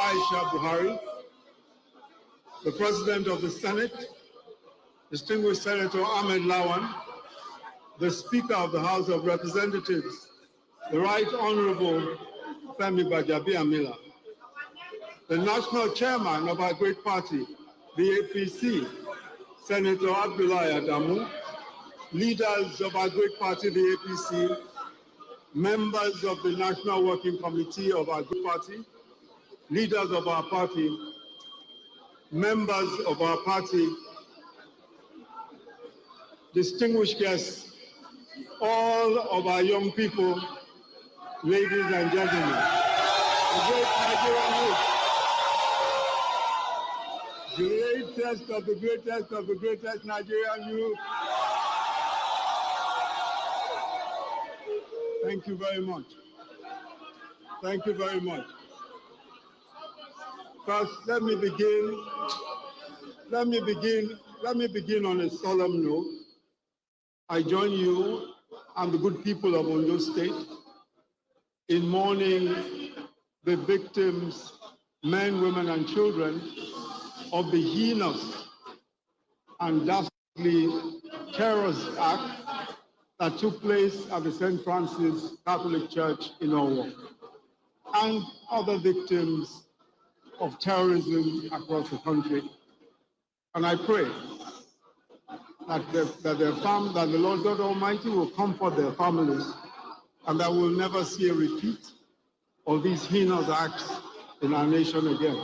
Speaker 4: Aisha Buhari, the President of the Senate, Distinguished Senator Ahmed Lawan, the Speaker of the House of Representatives, the Right Honorable Femi Gbajabiamila, the National Chairman of our great party, the APC, Senator Abdullahi Adamu, leaders of our great party, the APC, members of the National Working Committee of our great party, leaders of our party, members of our party, distinguished guests, all of our young people, ladies and gentlemen, the great Nigerian youth, greatest of the greatest Nigerian youth. Thank you very much. Thank you very much. First, let me begin on a solemn note. I join you and the good people of Ondo State in mourning the victims, men, women, and children of the heinous and dastardly terrorist act that took place at the St. Francis Catholic Church in Owo, and other victims of terrorism across the country. And I pray that the Lord God Almighty will comfort their families and that we'll never see a repeat of these heinous acts in our nation again.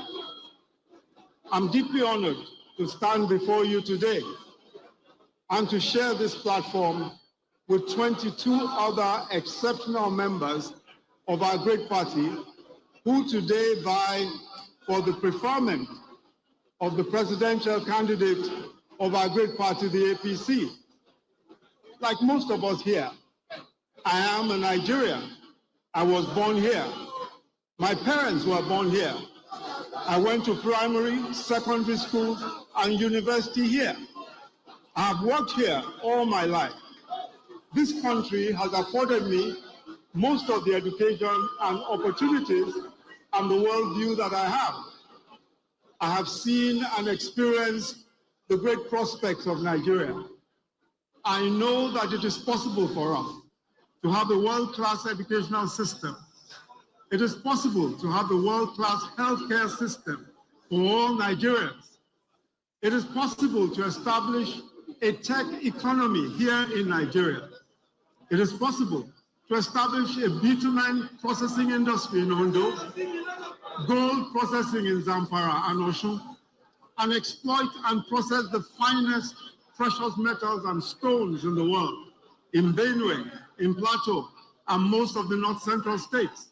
Speaker 4: I'm deeply honored to stand before you today and to share this platform with 22 other exceptional members of our great party who today vie for the preferment of the presidential candidate of our great party, the APC. Like most of us here, I am a Nigerian. I was born here. My parents were born here. I went to primary, secondary school, and university here. I have worked here all my life. This country has afforded me most of the education and opportunities and the worldview that I have. I have seen and experienced the great prospects of Nigeria. I know that it is possible for us to have a world-class educational system,
Speaker 11: It is possible to have a world-class healthcare system for all Nigerians. It is possible to establish a tech economy here in Nigeria. It is possible to establish a bitumen processing industry in Ondo, gold processing in Zamfara and Osun, and exploit and process the finest precious metals and stones in the world, in Benue, in Plateau, and most of the north-central states.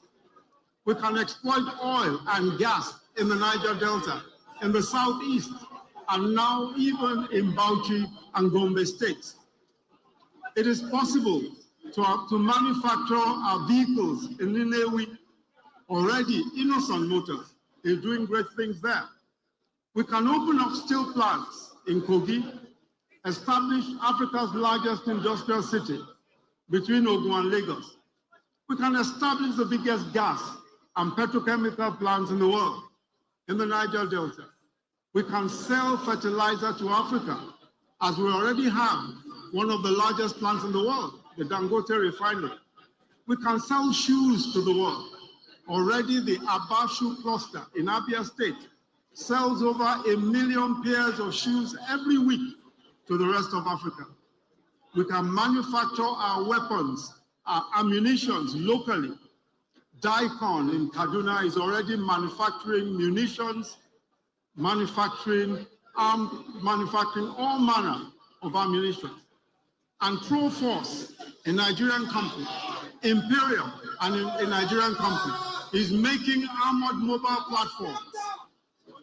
Speaker 11: We can exploit oil and gas in the Niger Delta, in the southeast, and now even in Bauchi and Gombe states. It is possible to manufacture our vehicles in Nnewi. Already, Innocent Motors is doing great things there. We can open up steel plants in Kogi, establish Africa's largest industrial city between Ogun and Lagos. We can establish the biggest gas and petrochemical plants in the world in the Niger Delta. We can sell fertilizer to Africa, as we already have one of the largest plants in the world, the Dangote refinery. We can sell shoes to the world. Already the Aba shoe cluster in Abia State sells over 1 million pairs of shoes every week to the rest of Africa. We can manufacture our weapons, our ammunitions locally. Daikon in Kaduna is already manufacturing munitions, manufacturing all manner of ammunition. And Proforce, a Nigerian company, Imperial, a Nigerian company, is making armored mobile platforms,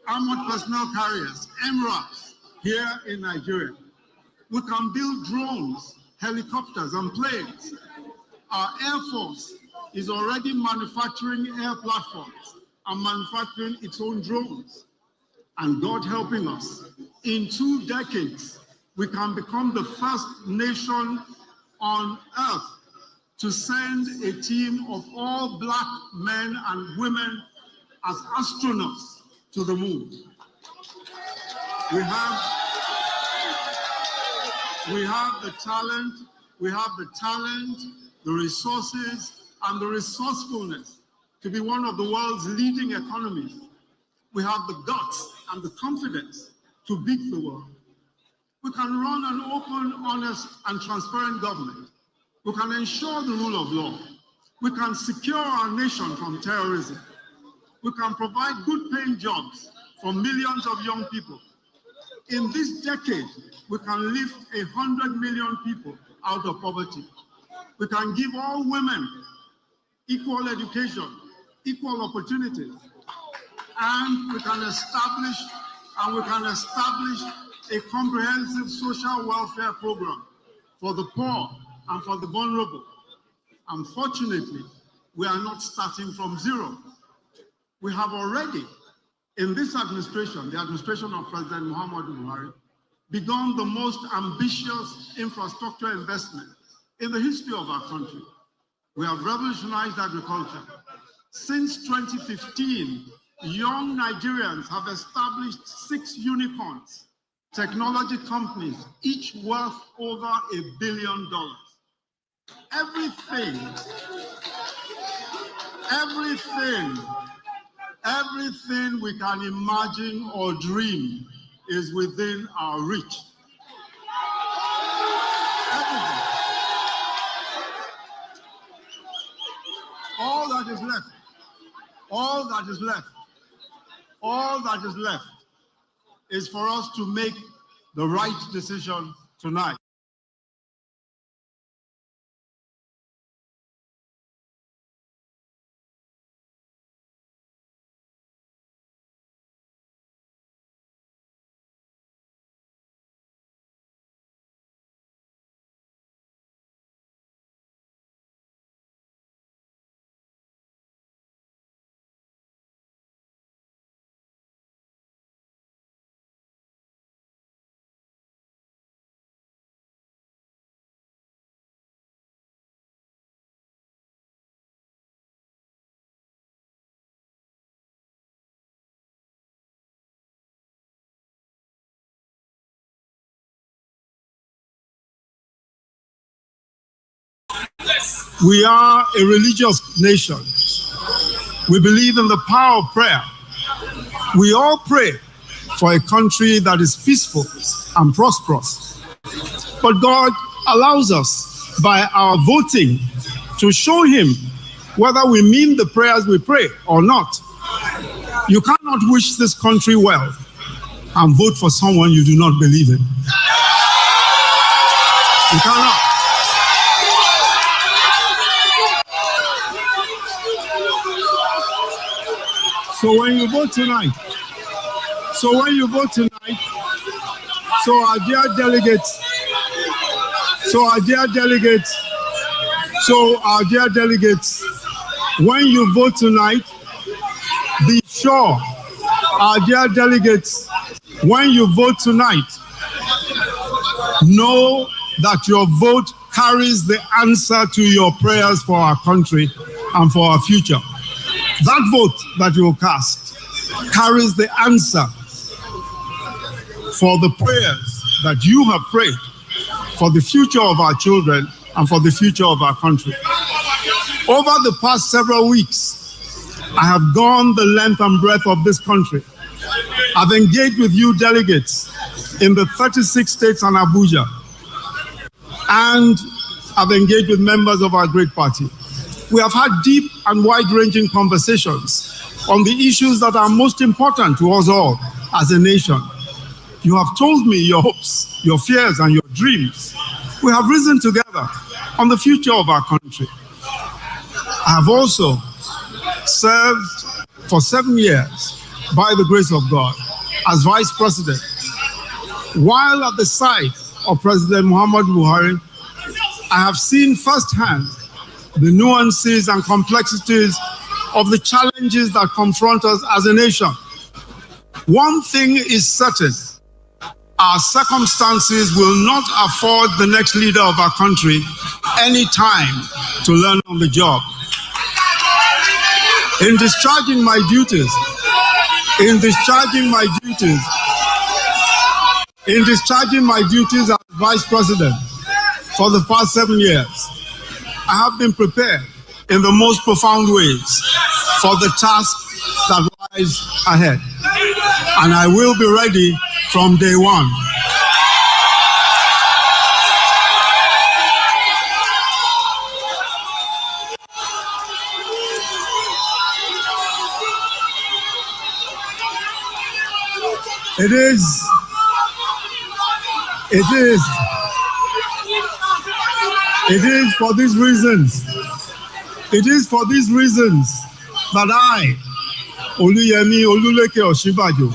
Speaker 11: armored personnel carriers, MRAPs, here in Nigeria. We can build drones, helicopters, and planes. Our Air Force is already manufacturing air platforms and manufacturing its own drones. And God helping us, in 2 decades, we can become the first nation on earth to send a team of all Black men and women as astronauts to the moon. We have the talent, the resources, and the resourcefulness to be one of the world's leading economies. We have the guts and the confidence to beat the world. We can run an open, honest, and transparent government. We can ensure the rule of law. We can secure our nation from terrorism. We can provide good paying jobs for millions of young people. In this decade, we can lift 100 million people out of poverty. We can give all women equal education, equal opportunities, and we can establish a comprehensive social welfare program for the poor and for the vulnerable. Unfortunately, we are not starting from zero. We have already, in this administration, the administration of President Muhammadu Buhari, begun the most ambitious infrastructure investment in the history of our country. We have revolutionized agriculture. Since 2015, young Nigerians have established 6 unicorns, technology companies, each worth over $1 billion. Everything we can imagine or dream is within our reach. Everything. All that is left is for us to make the right decision tonight. We are a religious nation. We believe in the power of prayer. We all pray for a country that is peaceful and prosperous. But God allows us by our voting to show him whether we mean the prayers we pray or not. You cannot wish this country well and vote for someone you do not believe in. You cannot. So when you vote tonight, so our dear delegates, when you vote tonight, be sure, our dear delegates, when you vote tonight, know that your vote carries the answer to your prayers for our country and for our future. That vote that you will cast carries the answer for the prayers that you have prayed for the future of our children and for the future of our country. Over the past several weeks, I have gone the length and breadth of this country. I've engaged with you delegates in the 36 states and Abuja, and I've engaged with members of our great party. We have had deep and wide-ranging conversations on the issues that are most important to us all as a nation. You have told me your hopes, your fears, and your dreams. We have risen together on the future of our country. I have also served for 7 years, by the grace of God, as Vice President. While at the side of President Muhammadu Buhari, I have seen firsthand the nuances and complexities of the challenges that confront us as a nation. One thing is certain: our circumstances will not afford the next leader of our country any time to learn on the job. In discharging my duties as Vice President for the past 7 years, I have been prepared in the most profound ways for the task that lies ahead, and I will be ready from day one. It is for these reasons that I, Oluyemi Oluleke Oshibajo,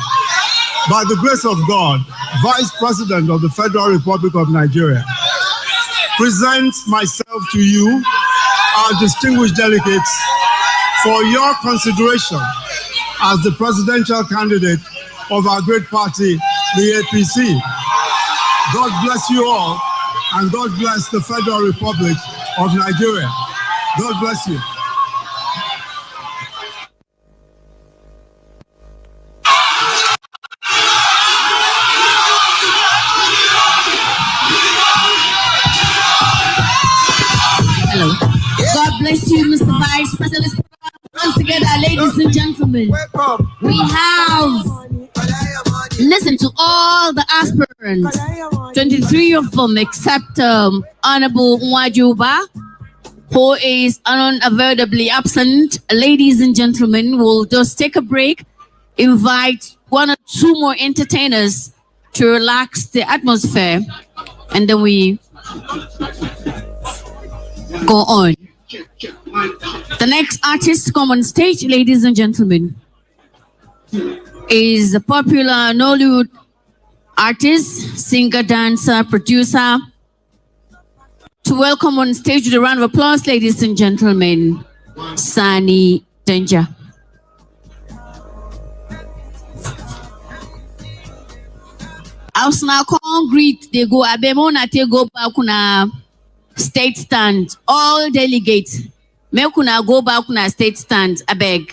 Speaker 11: by the grace of God, Vice President of the Federal Republic of Nigeria, present myself to you, our distinguished delegates, for your consideration as the presidential candidate of our great party, the APC. God bless you all, and God bless the Federal Republic of Nigeria. God bless you.
Speaker 3: Hello. God bless you, Mr. Vice President. Once together, ladies and gentlemen, we have listened to all the aspirants, 23 of them, except Honorable Nwajuba, who is unavoidably absent. Ladies and gentlemen, we'll just take a break, invite 1 or 2 more entertainers to relax the atmosphere, and then we go on. The next artist to come on stage, ladies and gentlemen, is a popular Nollywood artist, singer, dancer, producer. To welcome on stage with a round of applause, ladies and gentlemen, Sani Danger. As now greet, they go abemona te go back na state stand. All delegates, may kuna go back na state stand, I beg.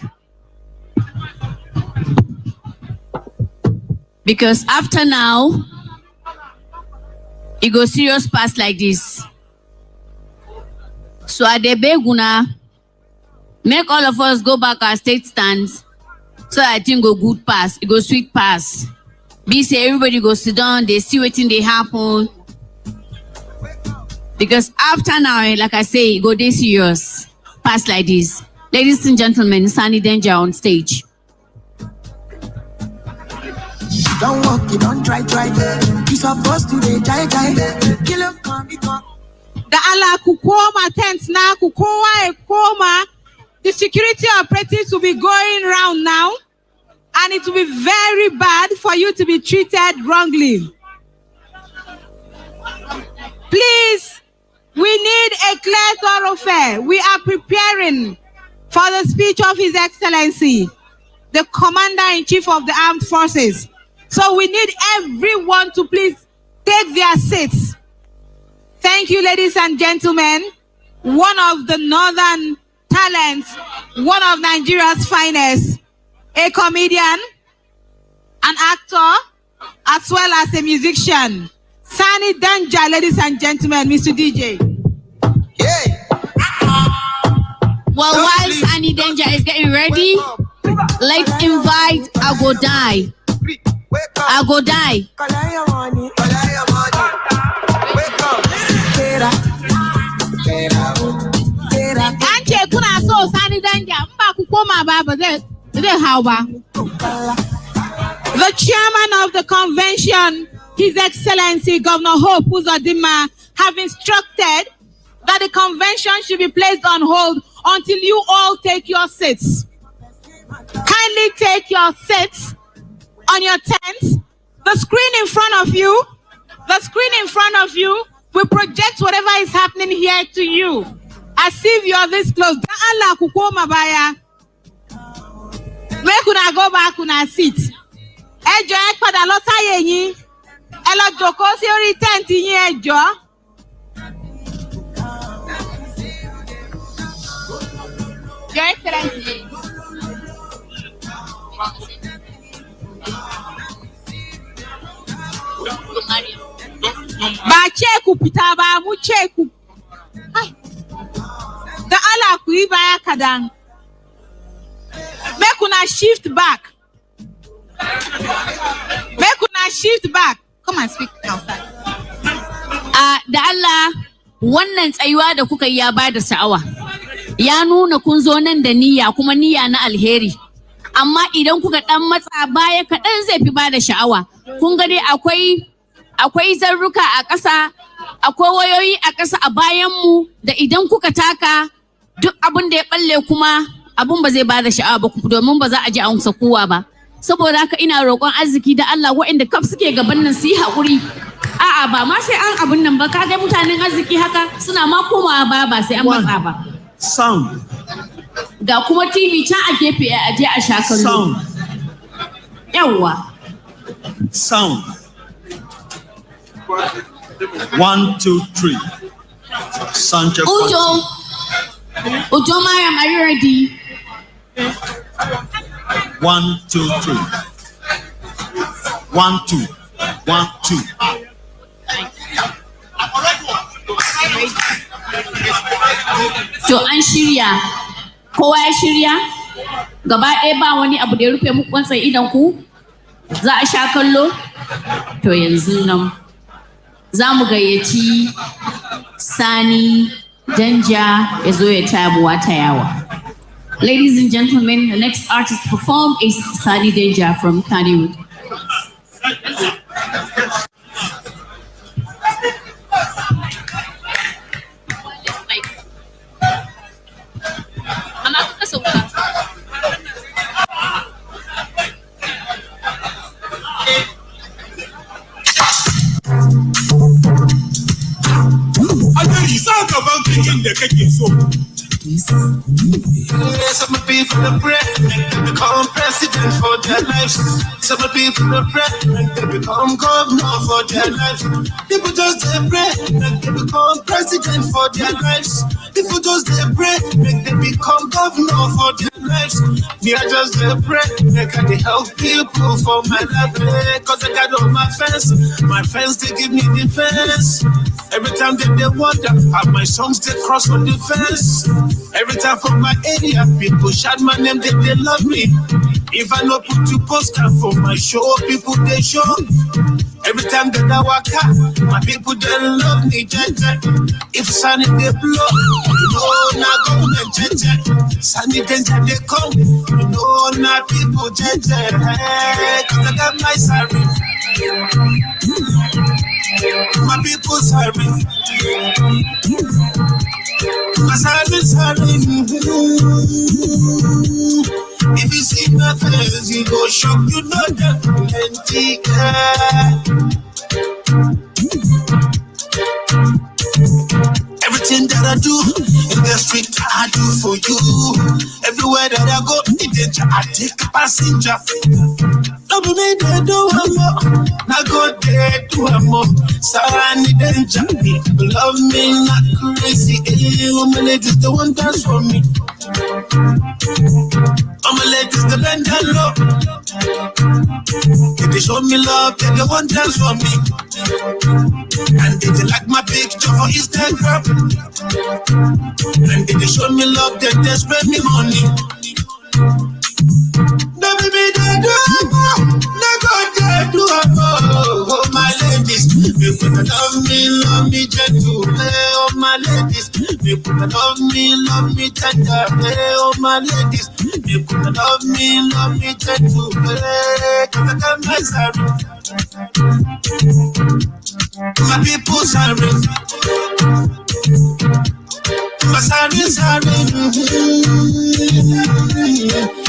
Speaker 3: Because after now, it goes serious pass like this. So I beg una Make all of us go back our state stands so I think go good pass, it go sweet pass. Be say everybody go sit down, they see what they happen. Because after now, like I say, go dey serious. Pass like this. Ladies and gentlemen, Sunny Danger on stage.
Speaker 21: Don't walk, you don't try. You supposed to be jai. Kill up, come.
Speaker 20: The Allah Kukoma tent now, Kukowa Ekoma. The security operatives will be going round now, and it will be very bad for you to be treated wrongly. Please, we need a clear thoroughfare. We are preparing for the speech of His Excellency, the Commander-in-Chief of the Armed Forces. So we need everyone to please take their seats. Thank you, ladies and gentlemen. One of the northern talents, one of Nigeria's finest, a comedian, an actor, as well as a musician. Sunny Danger, ladies and gentlemen, Mr. DJ.
Speaker 3: Well, while Sunny Danger is getting ready, let's invite I Go Die. I Go Die.
Speaker 20: The chairman of the convention, His Excellency Governor Hope Uzodinma, have instructed that the convention should be placed on hold until you all take your seats. Kindly take your seats on your tents. The screen in front of you will project whatever is happening here to you, as if you're this close. Make una go back una seat. Ejo e pada lo saye yin. E lo joko si ori tent yin ejo. Your Excellency. Ba cheku pitaba mu cheku. The ala ku iba kadang. Make una shift back. Come and speak outside.
Speaker 3: Da Allah, wannan tsayuwa da kuka yi ya bada sha'awa. Ya nuna kun zo nan da niyya, kuma niyya na alheri. Amma idan kuka dan matsa baya kaɗan zai fi bada sha'awa. Kun ga dai akwai zarruka a ƙasa, akwai wayoyi a ƙasa a bayan mu da idan kuka taka duk abin da ya balle kuma abun ba zai bada sha'awa ba, domin ba za a ji an kowa ba. Saboda haka ina roƙon arziki da Allah waɗanda kaf suke gaban nan su yi haƙuri. A'a ba ma sai an abun nan ba, kaga mutanen arziki haka suna ma komawa ba sai an matsa ba.
Speaker 2: Sound.
Speaker 3: Ga kuma TV can a gefe a je a sha kallo.
Speaker 2: Sound.
Speaker 3: Yawwa.
Speaker 2: Sound. 1, 2, 3. Sound check.
Speaker 3: Ujo Mariam, are you ready?
Speaker 2: 1, 2, 3. 1, 2. 1, 2.
Speaker 3: To an shirya, kowa ya shirya, gaba ɗaya ba wani abu da ya rufe muku wancan idan ku, za a sha kallo. To yanzu nan za mu gayyaci Sani Danja ya zo ya tabuwa ta yawa. Ladies and gentlemen, the next artist to perform is Sani Danja from Kannywood.
Speaker 21: da kake so. Yes, I'm a beat for the president, become president for
Speaker 12: their lives. Some people they pray and they become governor for their lives. People just they pray and they become president for their lives. People just they pray and they become governor for their lives. Me I just they pray make I help people for my life. Cause I got all my friends they give me defense. Every time that they wonder how my songs they cross on the fence. Every time from my area, people shout my name, they love me. If I no put you poster for my show, people they show. Every time that I walk out, my people they love me, Njenje. If sunny they blow, you know now government Njenje. Sunny danger they come, you know now people Njenje. Hey, cause I got my sorry. My people sorry. My sorry. If you see my face, you go shock, you know that plenty. Everything that I do in the street, I do for you. Everywhere that I go, in danger, I take a passenger. Don't be made to do more. Now go there, do more. So I need danger. People love me, not crazy. My ladies, the one dance for me. All my ladies, the bend down low. If they show me love, they the one dance for me. And they like my picture for Instagram. And they show me love, they spread me money. No baby, they do no go there, do oh my ladies, people that love me gentle. Hey, oh my ladies, people that love me tender. Hey, oh my ladies, people that love me gentle. Hey, cause I got my sorry. My people sorry. My sorry.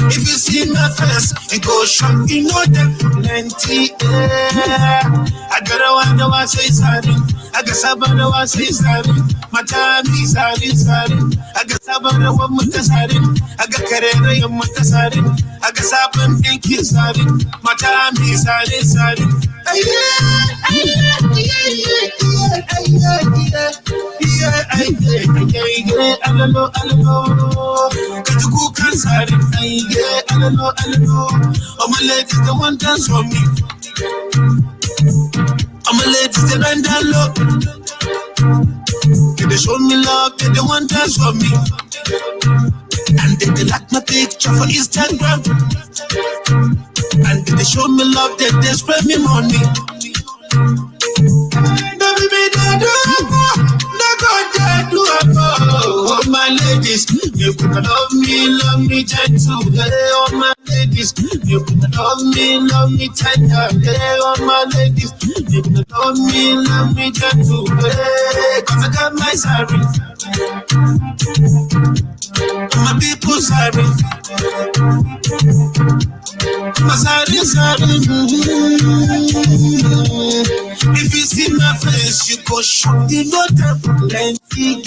Speaker 12: If you see my face, it go shock, you know that plenty. I gotta wonder why I say sorry. I guess I better why I say sorry. My time is sorry. I guess I better want my sorry. I got carried away with sorry. I guess I've been thinking sorry. My time is sorry. I don't know. Got you cook and sorry. I don't know. All my ladies, the one dance for me. All my ladies, they bend down low. They show me love, they the one dance for me. And they like my picture for Instagram. And they show me love, they spread me money. No baby, they do oh my ladies, you could love me gentle. Hey, oh my ladies, you could love me tender. Hey, oh my ladies, you could love me gentle. Hey, cause I got my sorry. My people sorry. My sorry. If you see my face, you go shock, you know that plenty,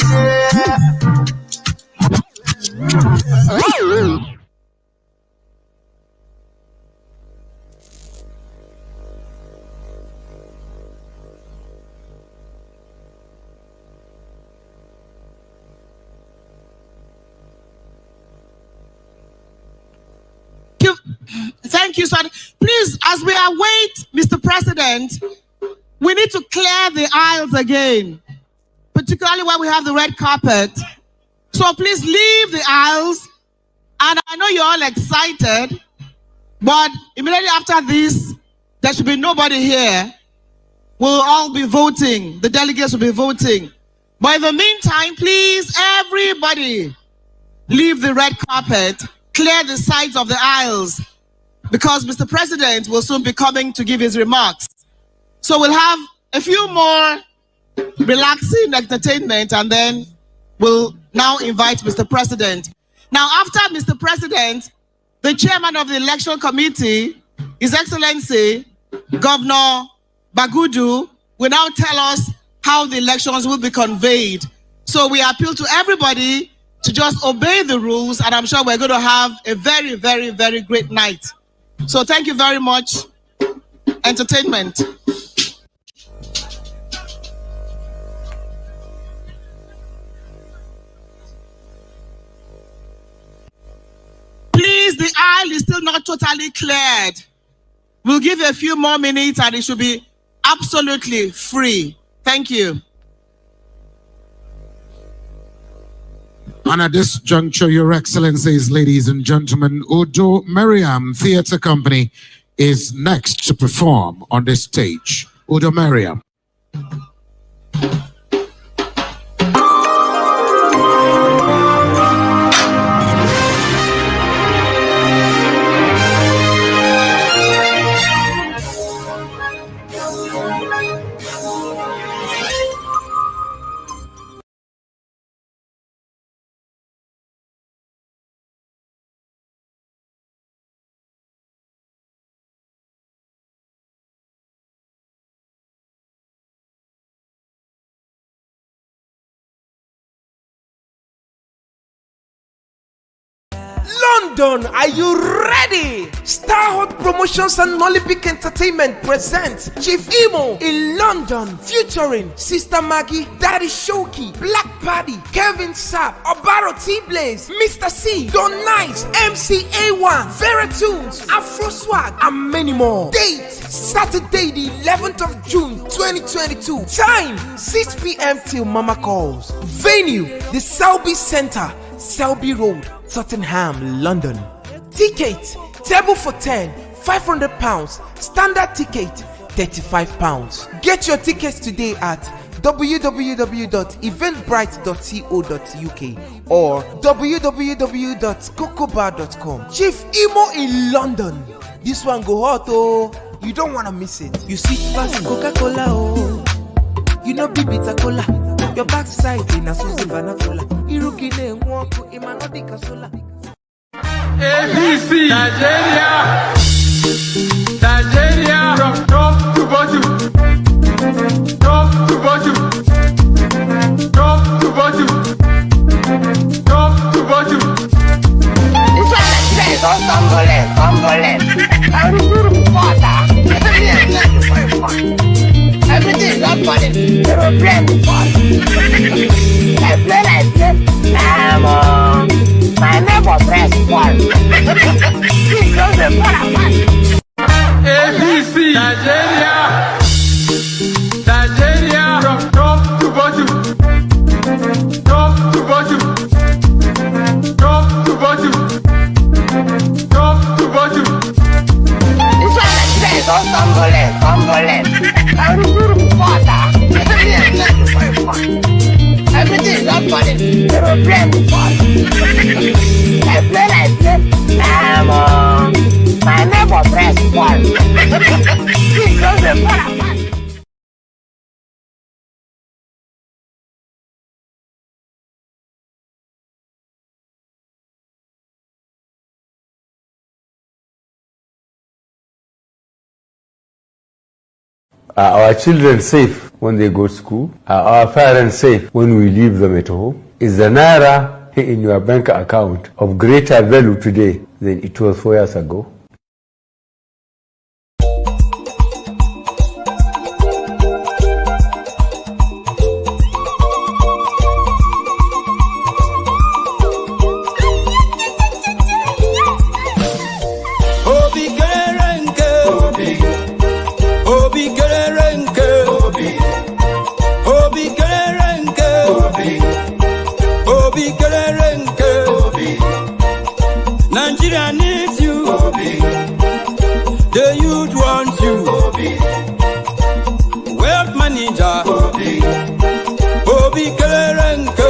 Speaker 8: Thank you, sir. Please, as we await Mr. President, we need to clear the aisles again, particularly when we have the red carpet. So please leave the aisles. And I know you're all excited, but immediately after this, there should be nobody here. We'll all be voting. The delegates will be voting. But in the meantime, please, everybody, leave the red carpet, clear the sides of the aisles, because Mr. President will soon be coming to give his remarks. So we'll have a few more relaxing entertainment, and then we'll now invite Mr. President. Now, after Mr. President, the chairman of the election committee, His Excellency, Governor Bagudu, will now tell us how the elections will be conveyed. So we appeal to everybody to just obey the rules, and I'm sure we're going to have a very, very, very great night. So thank you very much. Entertainment. Please, the aisle is still not totally cleared. We'll give you a few more minutes and it should be absolutely free. Thank you.
Speaker 10: And at this juncture, Your Excellencies, ladies and gentlemen, Udo Mariam Theatre Company is next to perform on this stage. Udo Mariam.
Speaker 1: London, are you ready? Star Hot Promotions and Olympic Entertainment presents Chief Imo in London, featuring Sister Maggie, Daddy Shoki, Black Paddy, Kevin Sapp, Obaro T-Blaze, Mr. C, Don Nice, MC A1, Vera Tunes, Afro Swag, and many more. Date, Saturday the 11th of June 2022. Time, 6 p.m. till Mama calls. Venue, the Selby Center, Selby Road, Tottenham, London. Ticket, table for 10, £500. Standard ticket, £35. Get your tickets today at www.eventbrite.co.uk or www.cocobar.com. Chief Imo in London. This one go hot, oh. You don't want to miss it. You see past Coca-Cola, oh. You know bitter cola. Your backside in a Susie Vanacola. Irukine Mwaku Imanodika Sola.
Speaker 13: APC Nigeria. Nigeria from top to bottom. Top to bottom. Top to bottom. Top to bottom.
Speaker 14: This one says on tumbling. I'm doing water. Everything is not funny. They will play me fun. I play. My neighbor press one. He goes the fun.
Speaker 13: APC Nigeria. Nigeria from top to bottom. Top to bottom. Top to bottom. Top to bottom.
Speaker 14: This one says on tumbling. I'm doing water. Everything is not funny. They will play me fun. I play. My neighbor press one. He goes the fun.
Speaker 18: Are our children safe when they go to school? Are our parents safe when we leave them at home? Is the Naira in your bank account of greater value today than it was 4 years ago?
Speaker 13: Nigeria needs you. The youth want you. Wealth manager. Obi Kerenke.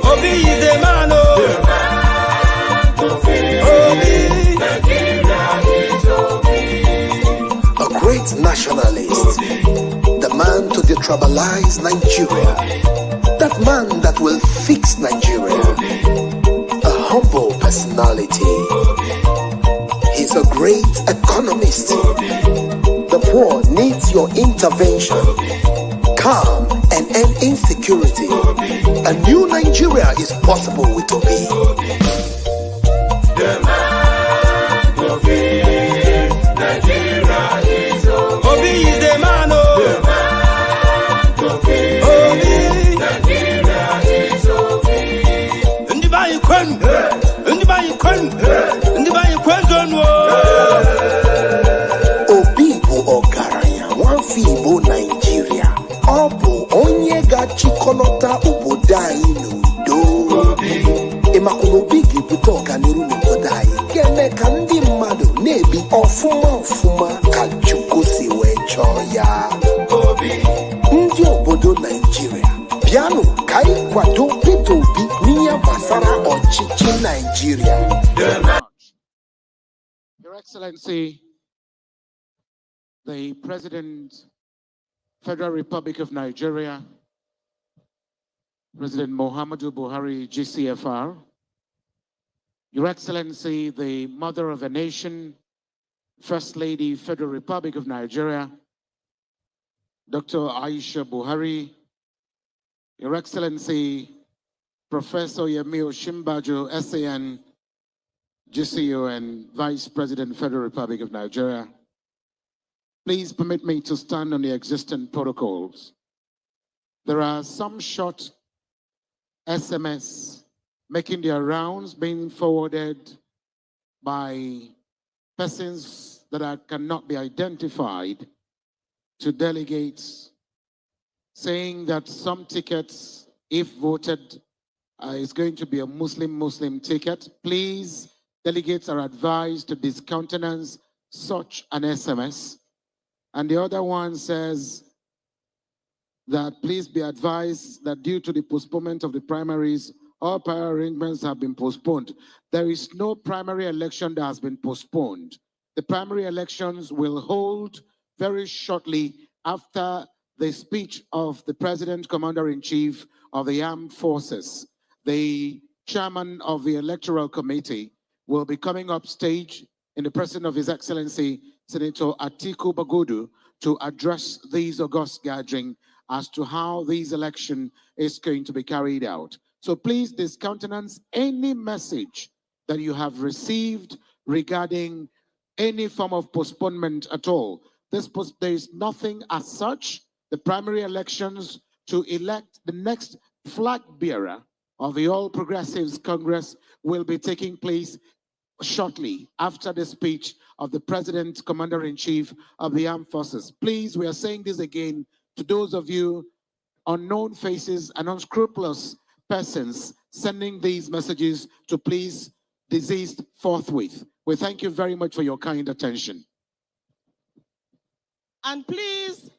Speaker 13: Obi is the man.
Speaker 24: A great nationalist. The man to detribalize Nigeria. That man that will fix Nigeria. A humble personality. He's a great economist. The poor needs your intervention. Come and end insecurity. A new Nigeria is possible with Obi.
Speaker 13: The man Obi, Nigeria is Obi. Obi is the man, oh. The man Obi, Nigeria is Obi. Ndibayi kwen, ndibayi kwen, ndibayi kwen zonwo.
Speaker 24: Obi bu ogaranya, wafi Igbo Nigeria. Obu onye ga-achịkọlọta obodo anyị n'udo. Ịmakwunobi ga-ebute ọganiru n'obodo anyị ga-eme ka ndị mmadụ na-ebi ọfụma ka Chukwu si wee chọọ ya. Ndị obodo Nigeria bịanụ ka anyị kwado Peter Obi n'ihe gbasara ọchịchị Nigeria.
Speaker 10: Your Excellency, the President, Federal Republic of Nigeria, President Muhammadu Buhari, GCFR, Your Excellency, the Mother of a Nation, First Lady, Federal Republic of Nigeria, Dr. Aisha Buhari, Your Excellency, Professor Yemio Shimbajo, SAN, GCU, and Vice President, Federal Republic of Nigeria, please permit me to stand on the existing protocols. There are some short SMS making their rounds, being forwarded by persons that cannot be identified to delegates, saying that some tickets, if voted, is going to be a Muslim ticket. Please, delegates are advised to discountenance such an SMS. And the other one says that please be advised that due to the postponement of the primaries, all prior arrangements have been postponed. There is no primary election that has been postponed. The primary elections will hold very shortly after the speech of the President, Commander-in-Chief of the Armed Forces. The chairman of the Electoral Committee will be coming up stage in the person of His Excellency, Senator Atiku Bagudu, to address these august gathering as to how this election is going to be carried out. So please discountenance any message that you have received regarding any form of postponement at all. There is nothing as such. The primary elections to elect the next flag bearer of the All Progressives Congress will be taking place shortly after the speech of the President, Commander-in-Chief of the Armed Forces. Please, we are saying this again to those of you unknown faces and unscrupulous persons sending these messages to please desist forthwith. We thank you very much for your kind attention.
Speaker 8: And please,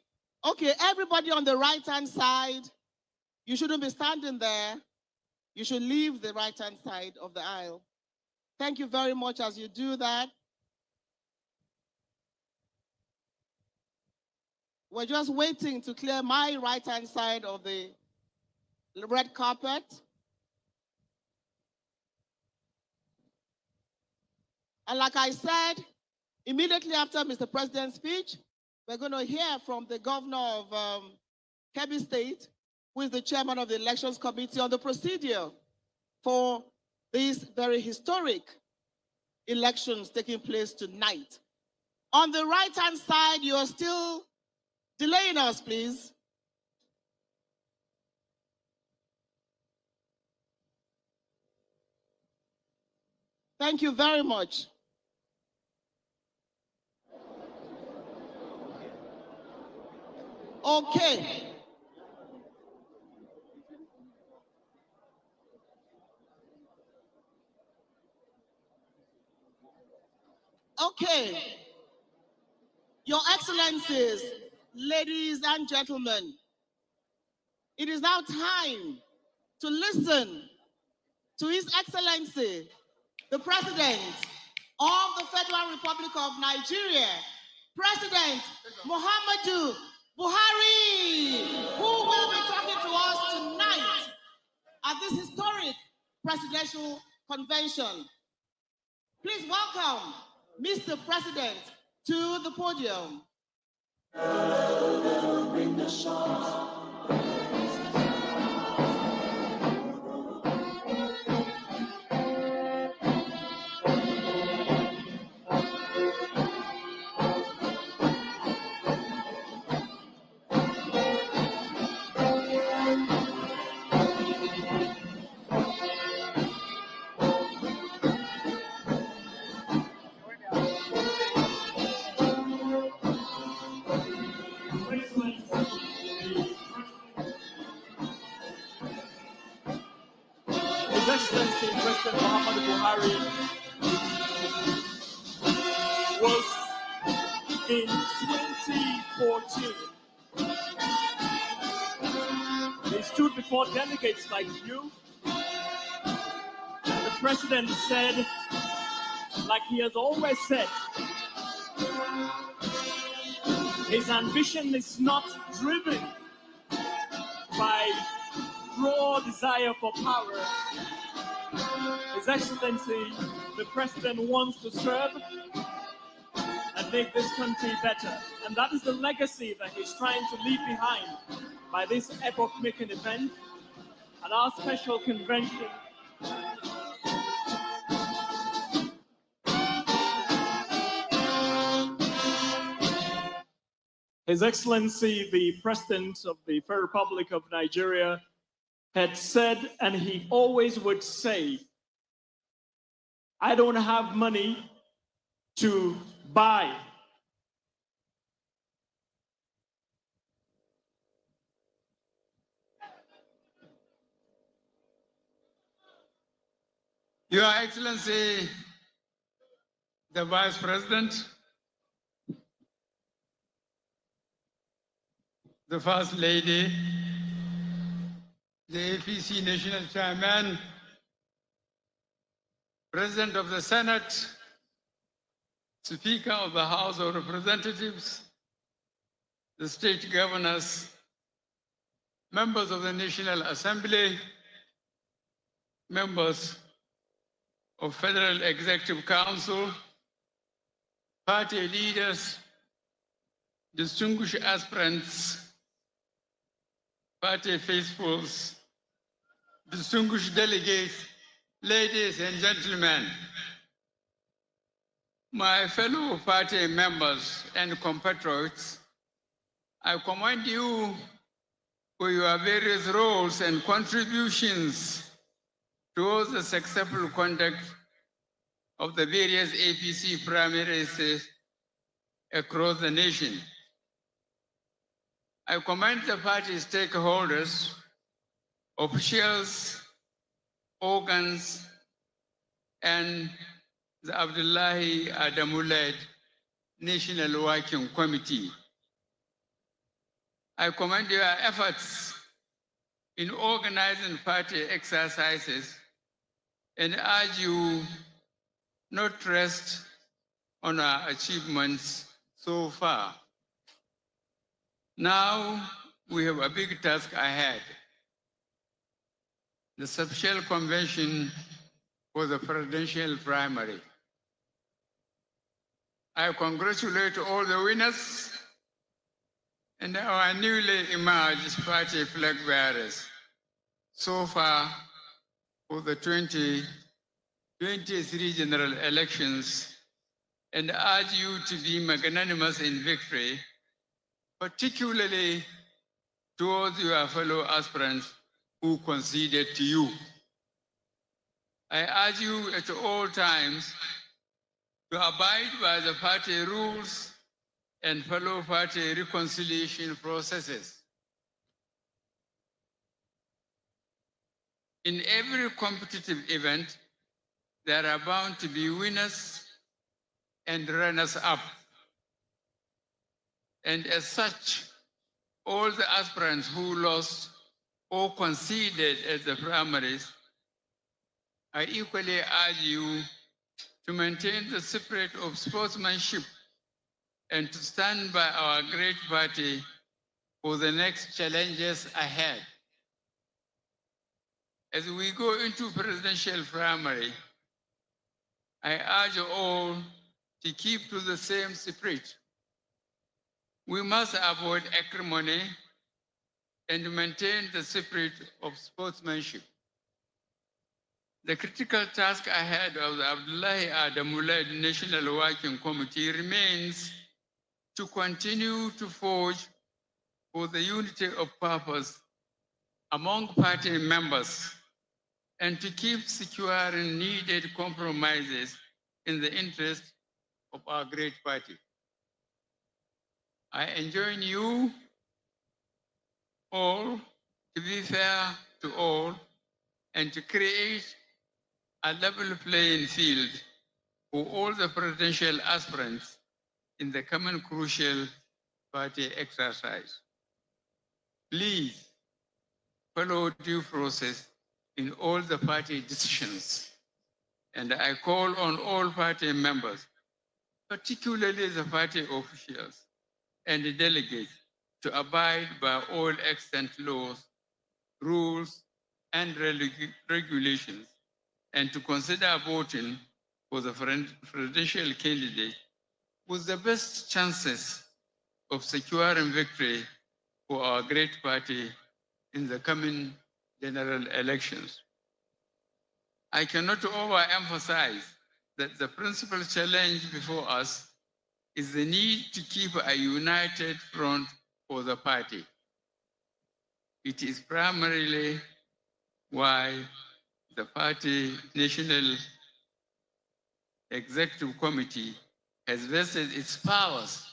Speaker 8: okay, everybody on the right-hand side, you shouldn't be standing there. You should leave the right-hand side of the aisle. Thank you very much as you do that. We're just waiting to clear my right-hand side of the red carpet. And like I said, immediately after Mr. President's speech, we're going to hear from the governor of Kebbi State, who is the chairman of the Elections Committee, on the procedure for these very historic elections taking place tonight. On the right-hand side, you are still delaying us, please. Thank you very much. Okay. Okay. Your Excellencies, ladies and gentlemen, it is now time to listen to His Excellency, the President of the Federal Republic of Nigeria, President Muhammadu Buhari, who will be talking to us tonight at this historic presidential convention. Please welcome Mr. President to the podium.
Speaker 16: His Excellency President Muhammadu Buhari was in 2014. He stood before delegates like you, and the president said, like he has always said, his ambition is not driven by raw desire for power. His Excellency, the President wants to serve and make this country better. And that is the legacy that he's trying to leave behind by this epoch-making event and our special convention. His Excellency, the President of the Federal Republic of Nigeria, had said, and he always would say, I don't have money to buy.
Speaker 17: Your Excellency, the Vice President, the First Lady, the APC National Chairman, President of the Senate, Speaker of the House of Representatives, the state governors, members of the National Assembly, members of Federal Executive Council, party leaders, distinguished aspirants, party faithfuls, distinguished delegates, ladies and gentlemen, my fellow party members and compatriots, I commend you for your various roles and contributions towards the successful conduct of the various APC primaries across the nation. I commend the party stakeholders, officials, organs, and the Abdullahi Adamu-led National Working Committee. I commend your efforts in organizing party exercises and urge you not to rest on our achievements so far. Now we have a big task ahead. The substantial convention for the presidential primary. I congratulate all the winners and our newly emerged party flag bearers so far for the 2023 general elections, and urge you to be magnanimous in victory, particularly towards your fellow aspirants who conceded to you. I urge you at all times to abide by the party rules and follow party reconciliation processes. In every competitive event, there are bound to be winners and runners-up. And as such, all the aspirants who lost or conceded at the primaries, I equally urge you to maintain the spirit of sportsmanship and to stand by our great party for the next challenges ahead. As we go into presidential primary, I urge all to keep to the same spirit. We must avoid acrimony and maintain the spirit of sportsmanship. The critical task ahead of the Abdullahi Adamu-led National Working Committee remains to continue to forge for the unity of purpose among party members and to keep securing needed compromises in the interest of our great party. I enjoin you all to be fair to all and to create a level playing field for all the presidential aspirants in the coming crucial party exercise. Please follow due process in all the party decisions. And I call on all party members, particularly the party officials and the delegates, to abide by all extant laws, rules, and regulations, and to consider voting for the presidential candidate with the best chances of securing victory for our great party in the coming general elections. I cannot overemphasize that the principal challenge before us is the need to keep a united front for the party. It is primarily why the party National Executive Committee has vested its powers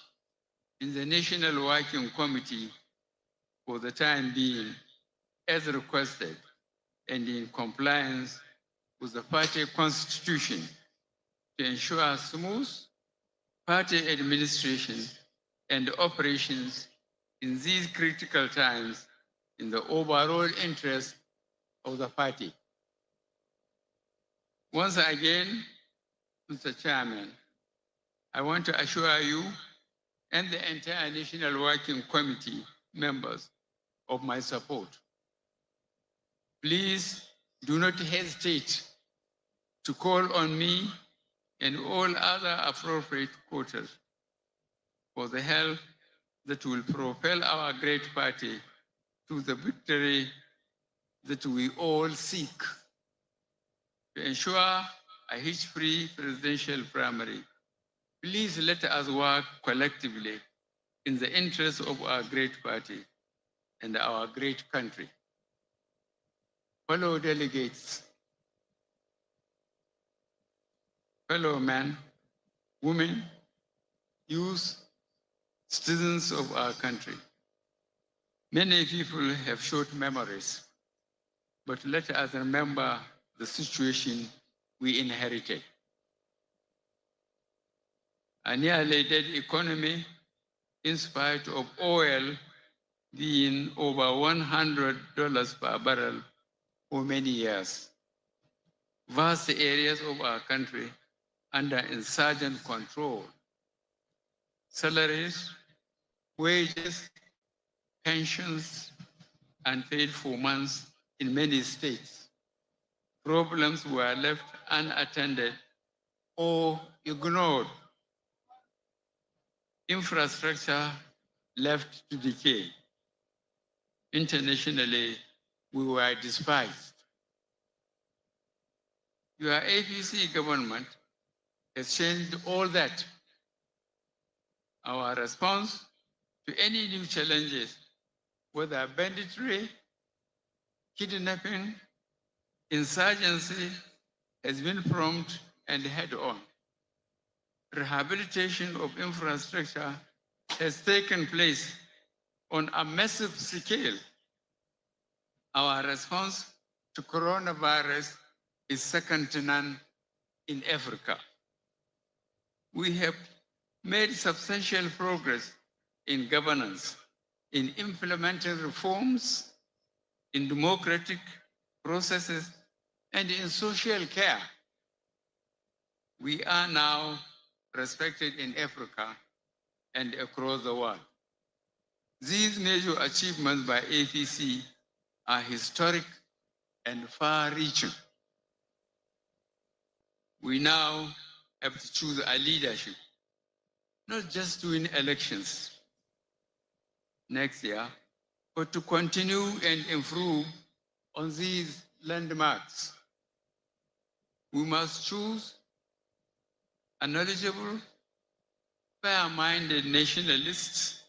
Speaker 17: in the National Working Committee for the time being, as requested and in compliance with the party constitution, to ensure smooth party administration and operations in these critical times in the overall interest of the party. Once again, Mr. Chairman, I want to assure you and the entire National Working Committee members of my support. Please do not hesitate to call on me and all other appropriate quarters for the help that will propel our great party to the victory that we all seek. To ensure a hitch-free presidential primary, please let us work collectively in the interest of our great party and our great country. Fellow delegates, fellow men, women, youth, citizens of our country. Many people have short memories, but let us remember the situation we inherited. A nearly dead economy, in spite of oil being over $100 per barrel for many years. Vast areas of our country under insurgent control. Salaries, wages, pensions, unpaid for months in many states. Problems were left unattended or ignored. Infrastructure left to decay. Internationally, we were despised. Your APC government has changed all that. Our response to any new challenges, whether banditry, kidnapping, insurgency, has been prompt and head-on. Rehabilitation of infrastructure has taken place on a massive scale. Our response to coronavirus is second to none in Africa. We have made substantial progress in governance, in implementing reforms, in democratic processes, and in social care. We are now respected in Africa and across the world. These major achievements by APC are historic and far-reaching. We now have to choose a leadership, not just to win elections next year, but to continue and improve on these landmarks. We must choose a knowledgeable, fair-minded nationalists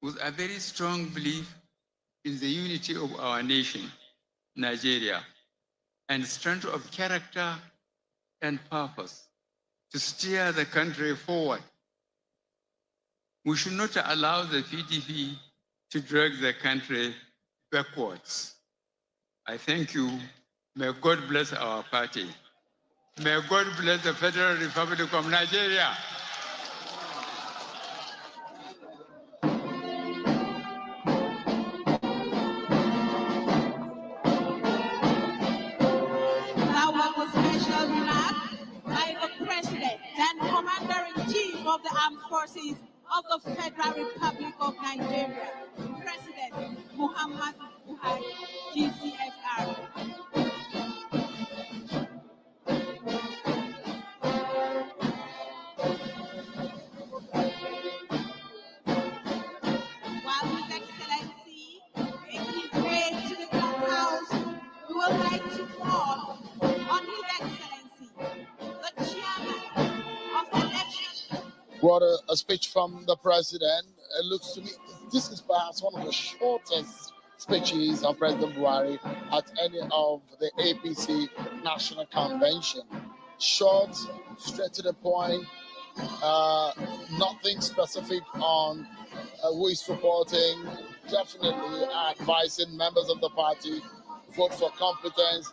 Speaker 17: with a very strong belief in the unity of our nation, Nigeria, and strength of character and purpose to steer the country forward. We should not allow the PDP to drag the country backwards. I thank you. May God bless our party. May God bless the Federal Republic of Nigeria.
Speaker 20: That was a special remark by the President and Commander-in-Chief of the Armed Forces of the Federal Republic of Nigeria, President Muhammad Buhari, GCFR. While His Excellency makes his way to the clubhouse, we would like to call on His Excellency, the Chairman of the Election.
Speaker 4: What a speech from the president. It looks to me, this is perhaps one of the shortest speeches of President Buhari at any of the APC National Convention. Short, straight to the point, nothing specific on who is supporting, definitely advising members of the party, vote for competence,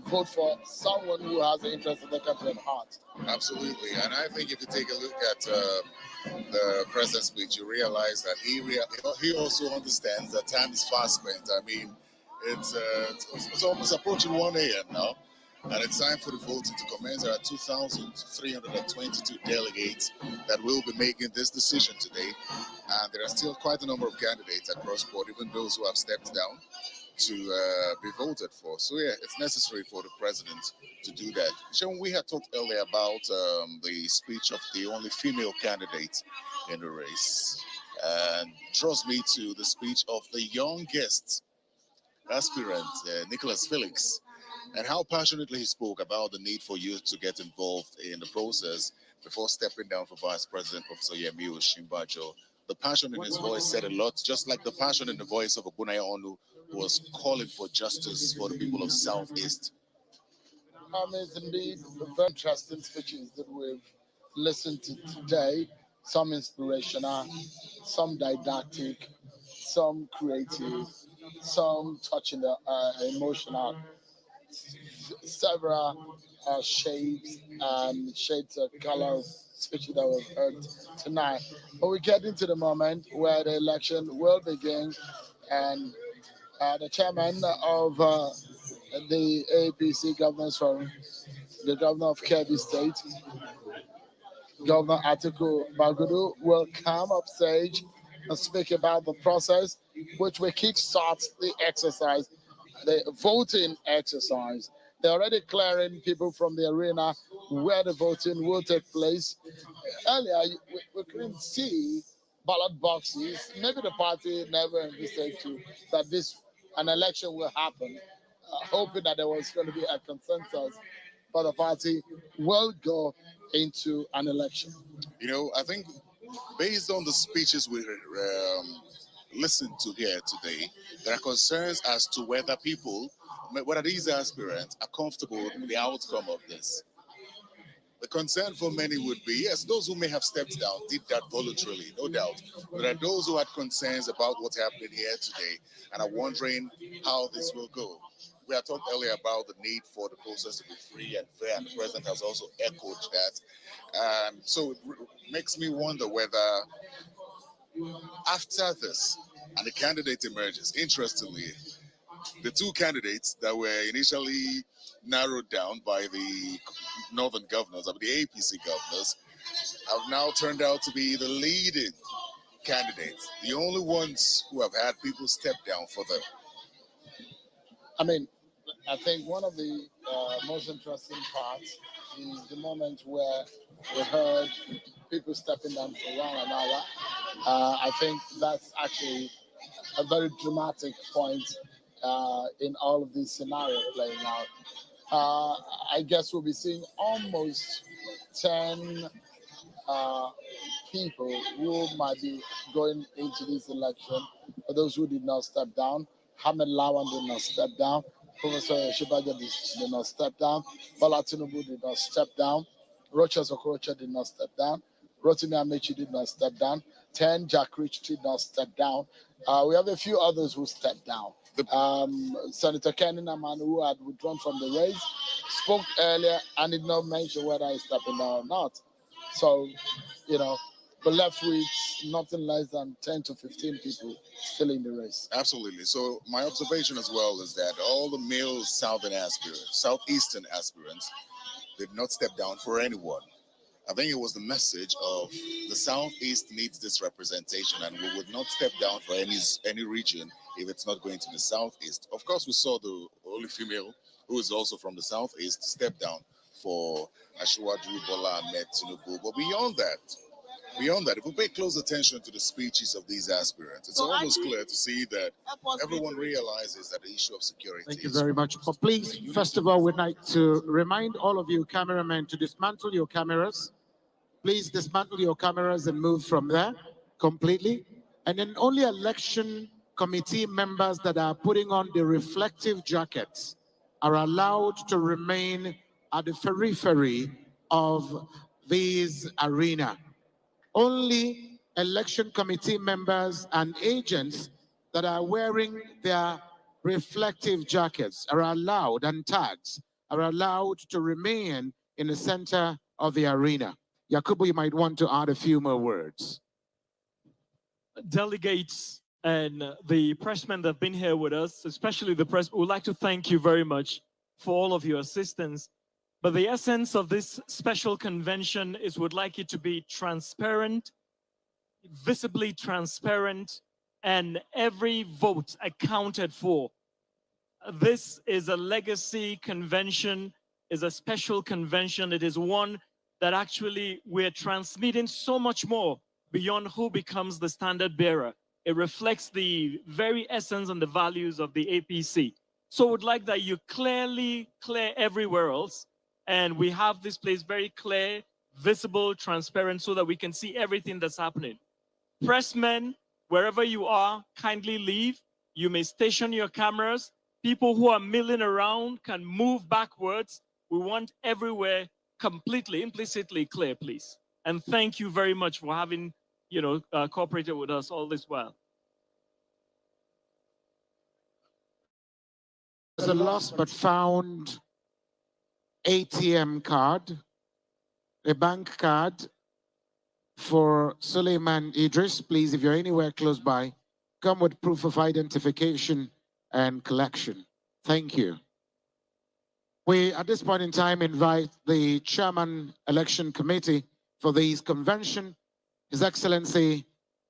Speaker 4: vote for someone who has the interest of the country at heart.
Speaker 5: Absolutely, and I think if you take a look at the president's speech, you realize that he also understands that time is fast spent. I mean, it's almost approaching 1 a.m. now, and it's time for the voting to commence. There are 2,322 delegates that will be making this decision today, and there are still quite a number of candidates across board, even those who have stepped down, to be voted for. So yeah, it's necessary for the president to do that. Sean, we had talked earlier about the speech of the only female candidate in the race, and draws me to the speech of the youngest aspirant, Nicholas Felix, and how passionately he spoke about the need for youth to get involved in the process before stepping down for Vice President Professor Yemi Osinbajo. The passion in his voice said a lot, just like the passion in the voice of Ogunaya Onu, who was calling for justice for the people of Southeast.
Speaker 4: It's indeed very interesting speeches that we've listened to today. Some inspirational, some didactic, some creative, some touching the emotional. Several shades of color speeches that we've heard tonight. But we get into the moment where the election will begin, and the chairman of the APC Governors Forum, the governor of Kebbi State, Governor Atiku Bagudu, will come up stage and speak about the process which will kickstart the exercise, the voting exercise. They're already clearing people from the arena where the voting will take place. Earlier, we couldn't see ballot boxes. Maybe the party never envisaged that an election will happen, hoping that there was going to be a consensus, but the party will go into an election.
Speaker 5: You know, I think based on the speeches we listened to here today, there are concerns as to whether these aspirants are comfortable with the outcome of this. The concern for many would be, yes, those who may have stepped down did that voluntarily, no doubt. But there are those who had concerns about what's happening here today and are wondering how this will go. We had talked earlier about the need for the process to be free and fair, and the president has also echoed that. So it makes me wonder whether after this, and the candidate emerges, interestingly, the two candidates that were initially narrowed down by the northern governors, of the APC governors, have now turned out to be the leading candidates, the only ones who have had people step down for them.
Speaker 4: I mean, I think one of the most interesting parts is the moment where we heard people stepping down for one another. I think that's actually
Speaker 15: a very dramatic point in all of these scenarios playing out. I guess we'll be seeing almost 10 people who might be going into this election. For those who did not step down, Hamid Lawan did not step down. Professor Shibaja did not step down. Bola Tinubu did not step down. Rochas Okorocha did not step down. Rotimi Amechi did not step down. 10 Jack Rich did not step down. We have a few others who stepped down. Senator Kenny Naman, who had withdrawn from the race, spoke earlier and did not mention whether he's stepping down or not. So, you know, we're left with nothing less than 10 to 15 people still in the race.
Speaker 5: Absolutely. So my observation as well is that all the male southeastern aspirants did not step down for anyone. I think it was the message of the Southeast needs this representation, and we would not step down for any region if it's not going to the Southeast. Of course, we saw the only female who is also from the Southeast step down for Asiwaju Bola Ahmed Tinubu. But beyond that, if we pay close attention to the speeches of these aspirants, it's almost clear to see that everyone realizes that the issue of security.
Speaker 10: Thank you very much. But please, first of all, we'd like to remind all of you cameramen to dismantle your cameras. Please dismantle your cameras and move from there completely. And then only election committee members that are putting on the reflective jackets are allowed to remain at the periphery of this arena. Only election committee members and agents that are wearing their reflective jackets are allowed, and tags are allowed to remain in the center of the arena. Yakubu, you might want to add a few more words.
Speaker 16: Delegates and the pressmen that have been here with us, especially the press, we would like to thank you very much for all of your assistance. But the essence of this special convention is we'd like it to be transparent, visibly transparent, and every vote accounted for. This is a legacy convention, is a special convention. It is one that actually we're transmitting so much more beyond who becomes the standard bearer. It reflects the very essence and the values of the APC. So we'd like that you clear everywhere else, and we have this place very clear, visible, transparent, so that we can see everything that's happening. Pressmen, wherever you are, kindly leave. You may station your cameras. People who are milling around can move backwards. We want everywhere completely, implicitly clear, please. And thank you very much for having, cooperated with us all this while.
Speaker 10: There's a lost but found ATM card, a bank card for Suleiman Idris. Please, if you're anywhere close by, come with proof of identification and collection. Thank you. We, at this point in time, invite the Chairman Election Committee for this convention, His Excellency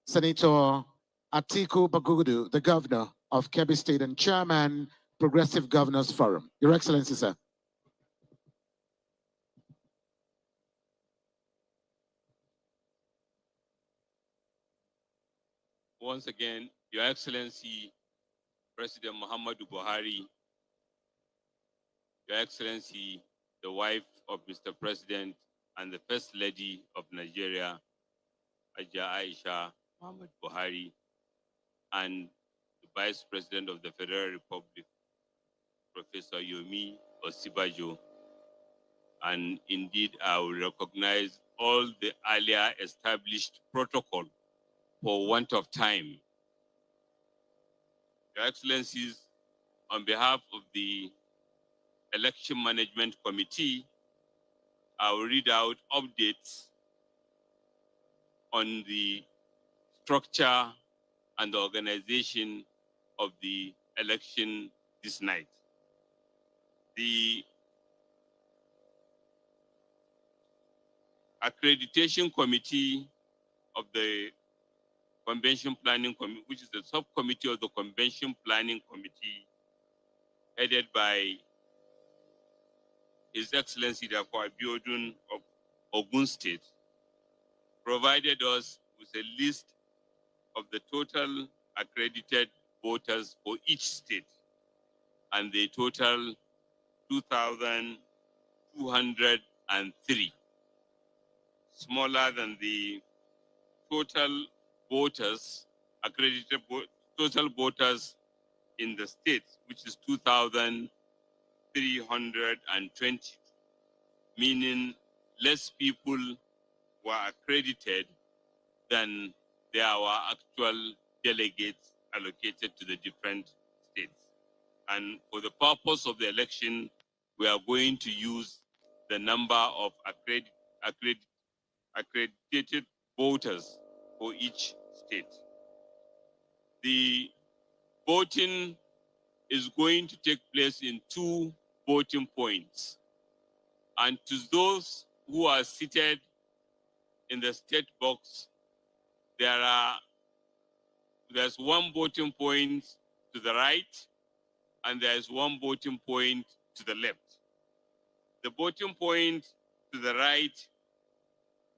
Speaker 10: Senator Atiku Bagudu, the Governor of Kebbi State and Chairman, Progressive Governors Forum. Your Excellency, sir.
Speaker 6: Once again, Your Excellency, President Muhammadu Buhari, Your Excellency, the wife of Mr. President and the First Lady of Nigeria, Aja Aisha Muhammad Buhari, and the Vice President of the Federal Republic, Professor Yomi Osibajo. And indeed, I will recognize all the earlier established protocol for want of time. Your Excellencies, on behalf of the Election Management Committee, I will read out updates on the structure and the organization of the election this night. The Accreditation Committee of the Convention Planning Committee, which is the subcommittee of the Convention Planning Committee, headed by His Excellency Dr. Abiodun of Ogun State, provided us with a list of the total accredited voters for each state, and they total 2,203, smaller than the total voters, accredited total voters in the states, which is 2,320, meaning less people were accredited than there were actual delegates allocated to the different states. And for the purpose of the election, we are going to use the number of accredited voters for each state. The voting is going to take place in 2 voting points. And to those who are seated in the state box, there's 1 voting point to the right, and there's 1 voting point to the left. The voting point to the right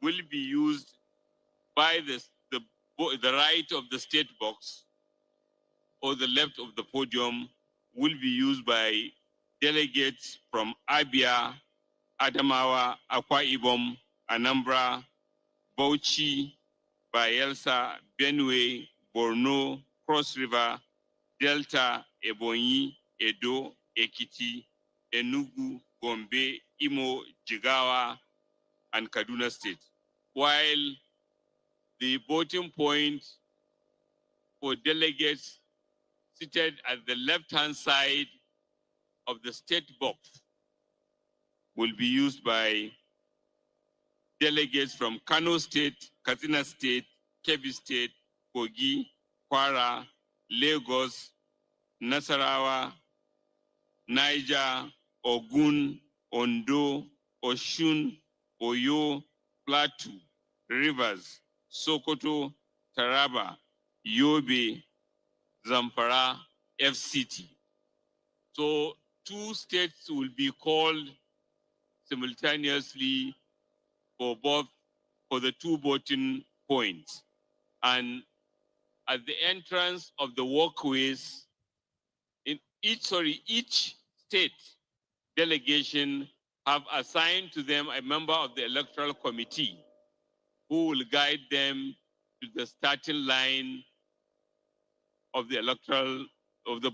Speaker 6: will be used by the right of the state box, or the left of the podium will be used by delegates from Abia, Adamawa, Akwa Ibom, Anambra, Bauchi, Bayelsa, Benue, Borno, Cross River, Delta, Ebonyi, Edo, Ekiti, Enugu, Gombe, Imo, Jigawa, and Kaduna State. While the voting point for delegates seated at the left-hand side of the state box will be used by delegates from Kano State, Katsina State, Kebbi State, Kogi, Kwara, Lagos, Nasarawa, Niger, Ogun, Ondo, Oshun, Oyo, Plateau, Rivers, Sokoto, Taraba, Yobe, Zamfara, FCT. So 2 states will be called simultaneously for the 2 voting points. And at the entrance of the walkways, in each state delegation have assigned to them a member of the electoral committee who will guide them to the starting line of the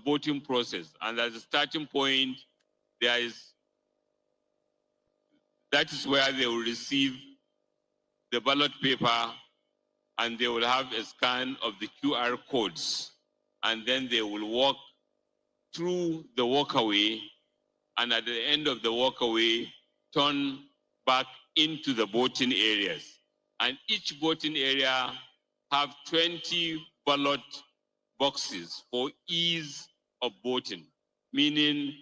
Speaker 6: voting process. And as a starting point, that is where they will receive the ballot paper, and they will have a scan of the QR codes. And then they will walk through the walkaway, and at the end of the walkaway, turn back into the voting areas. And each voting area have 20 ballot boxes for ease of voting, meaning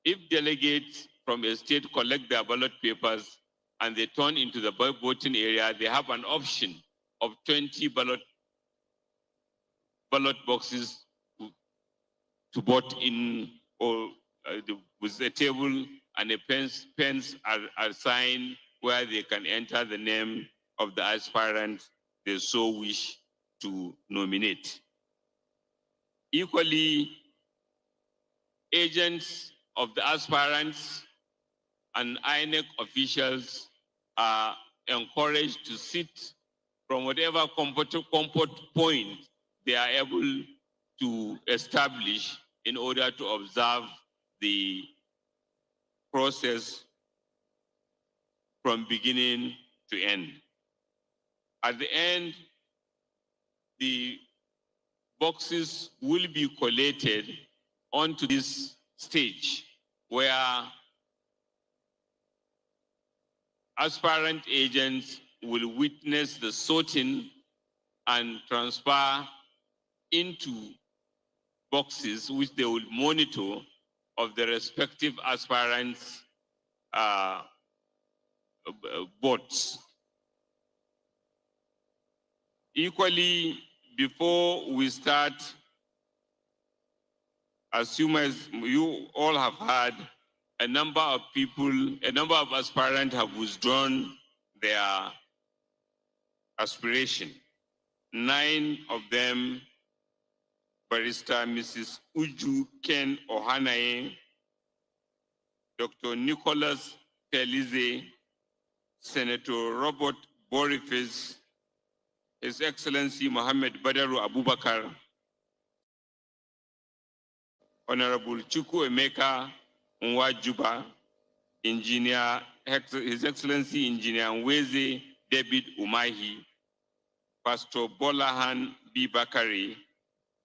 Speaker 6: if delegates from a state collect their ballot papers and they turn into the voting area, they have an option of 20 ballot boxes to vote in, or with a table and a pens are assigned where they can enter the name of the aspirant they so wish to nominate. Equally, agents of the aspirants and INEC officials are encouraged to sit from whatever comfort point they are able to establish in order to observe the process from beginning to end. At the end, the boxes will be collated onto this stage where aspirant agents will witness the sorting and transfer into boxes which they will monitor of the respective aspirants' votes. Equally, before we start, as you all have heard, a number of aspirants have withdrawn their aspiration. 9 of them Barrister Mrs. Uju Ken Ohanaye, Dr. Nicholas Pelize, Senator Robert Boniface, His Excellency Mohammed Badaru Abubakar, Honorable Chuku Emeka Nwajuba, Engineer, His Excellency Engineer Nweze David Umahi, Pastor Bolahan B. Bakari,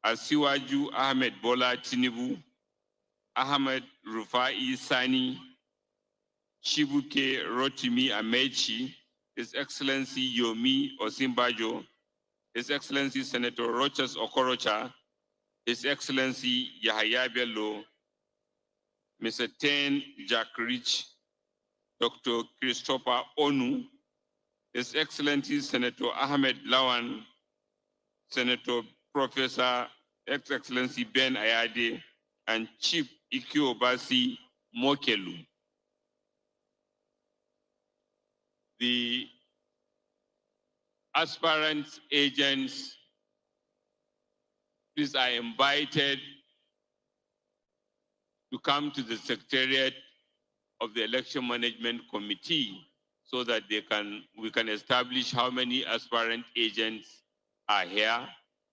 Speaker 6: Asiwaju Ahmed Bola Tinubu, Ahmed Rufai Sani, Chibuke Rotimi Amechi, His Excellency Yomi Osinbajo, His Excellency Senator Rochas Okorocha, His Excellency Yahaya Bello, Mr. Ten Jack Rich, Dr. Christopher Onu, His Excellency Senator Ahmed Lawan, Senator Professor His Excellency Ben Ayade, and Chief Ikiobasi Mokelu. The aspirant agents, please are invited to come to the Secretariat of the Election Management Committee so that we can establish how many aspirant agents are here,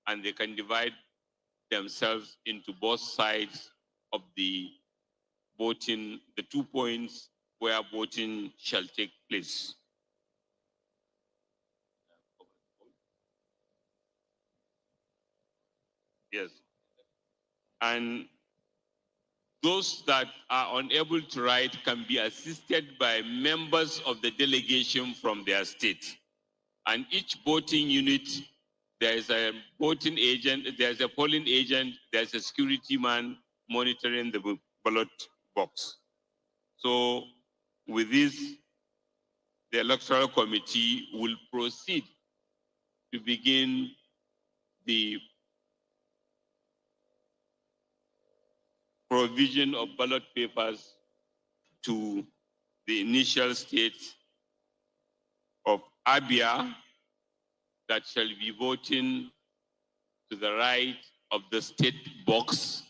Speaker 6: and they can divide themselves into both sides of the voting, the 2 points where voting shall take place. Yes. And those that are unable to write can be assisted by members of the delegation from their state. And each voting unit, there is a voting agent, there's a polling agent, there's a security man monitoring the ballot box. So with this, the Electoral Committee will proceed to begin the provision of ballot papers to the initial states of Abia that shall be voting to the right of the state box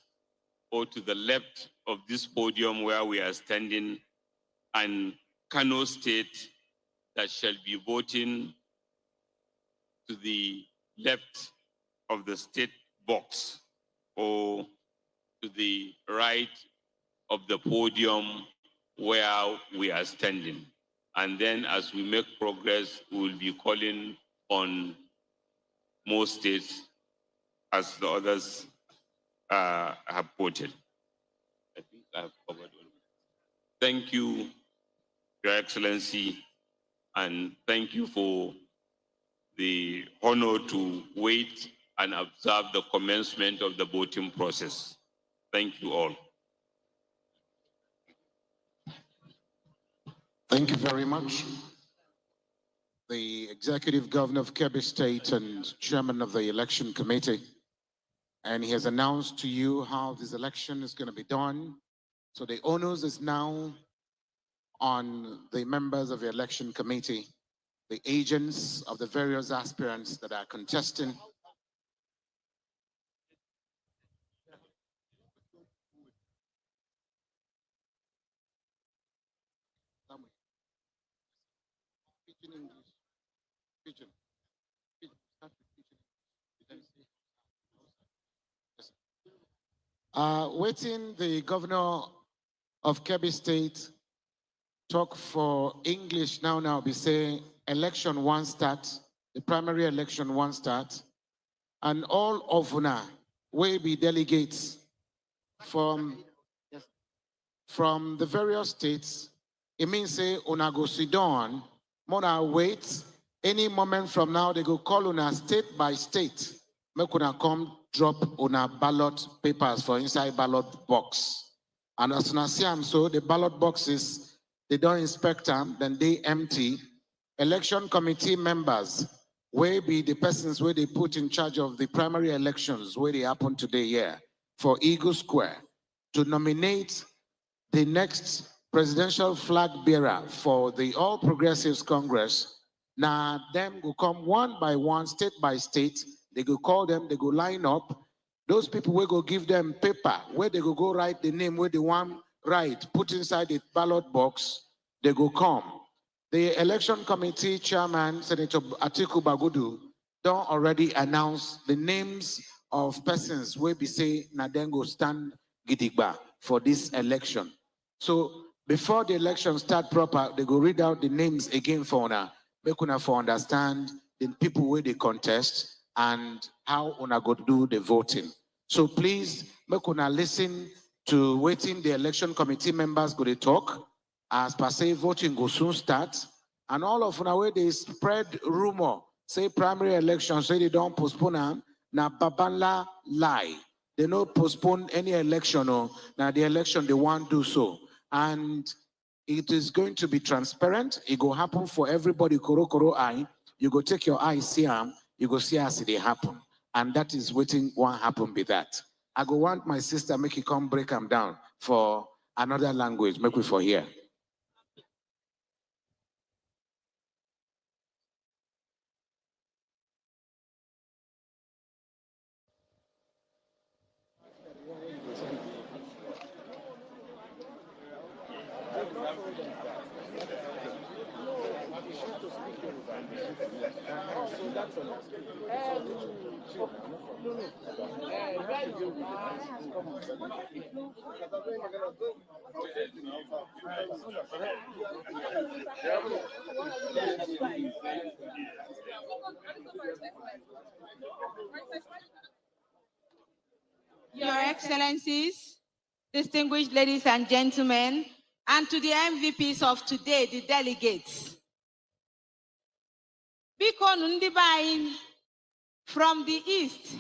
Speaker 6: or to the left of this podium where we are standing, and Kano State that shall be voting to the left of the state box or to the right of the podium where we are standing. And then as we make progress, we will be calling on more states as the others have voted. I think I have covered all. Thank you, Your Excellency, and thank you for the honor to wait and observe the commencement of the voting process. Thank you all.
Speaker 10: Thank you very much. The Executive Governor of Kebbi State and Chairman of the Election Committee, and he has announced to you how this election is going to be done. So the onus is now on the members of the Election Committee, the agents of the various aspirants that are contesting. Waiting the governor of Kebbi State talk for English now be saying election one start, the primary election one start, and all of una will be delegates from the various states. It means say una go sit down, mona wait. Any moment from now they go call una state by state. Make una come drop una ballot papers for inside ballot box. And as una see them, so the ballot boxes, they don't inspect them, then they empty. Election committee members will be the persons where they put in charge of the primary elections where they happen today here for Eagle Square to nominate the next presidential flag bearer for the All Progressives Congress. Now them go come one by one, state by state. They go call them, they go line up. Those people will go give them paper where they go write the name where they want write, put inside the ballot box, they go come. The election committee chairman, Senator Atiku Bagudu, don't already announce the names of persons where we say Nadengo stand gidigba for this election. So before the election start proper, they go read out the names again for una, make una for understand the people where they contest and how una go do the voting. So please make una listen to waiting the election committee members go to talk. As per say, voting go soon start. And all of una way they spread rumor, say primary elections, say they don't postpone them. Now babanla lie. They don't postpone any election or now the election they want to do so. And it is going to be transparent. It will happen for everybody. Koro eye. You go take your eye, see them. You go see as it happen. And that is waiting what happen with that. I go want my sister make it come break them down for another language. Make we for here.
Speaker 20: Your Excellencies, distinguished ladies and gentlemen, and to the MVPs of today, the delegates. Biko Nundibain from the east,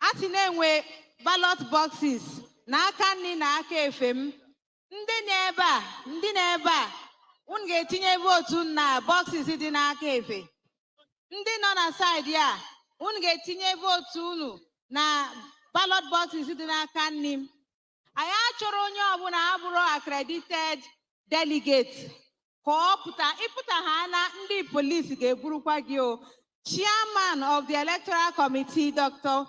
Speaker 20: Atinenwe ballot boxes, Nakani Naka FM, Ndi neba, Unge tinye vote na boxes in Naka FM. Ndi non aside ya, Unge tinye vote unu na ballot boxes in Naka Nim. I actually aburo accredited delegates. Iputa hana ndi police geburukwa Chairman of the Electoral Committee, Dr.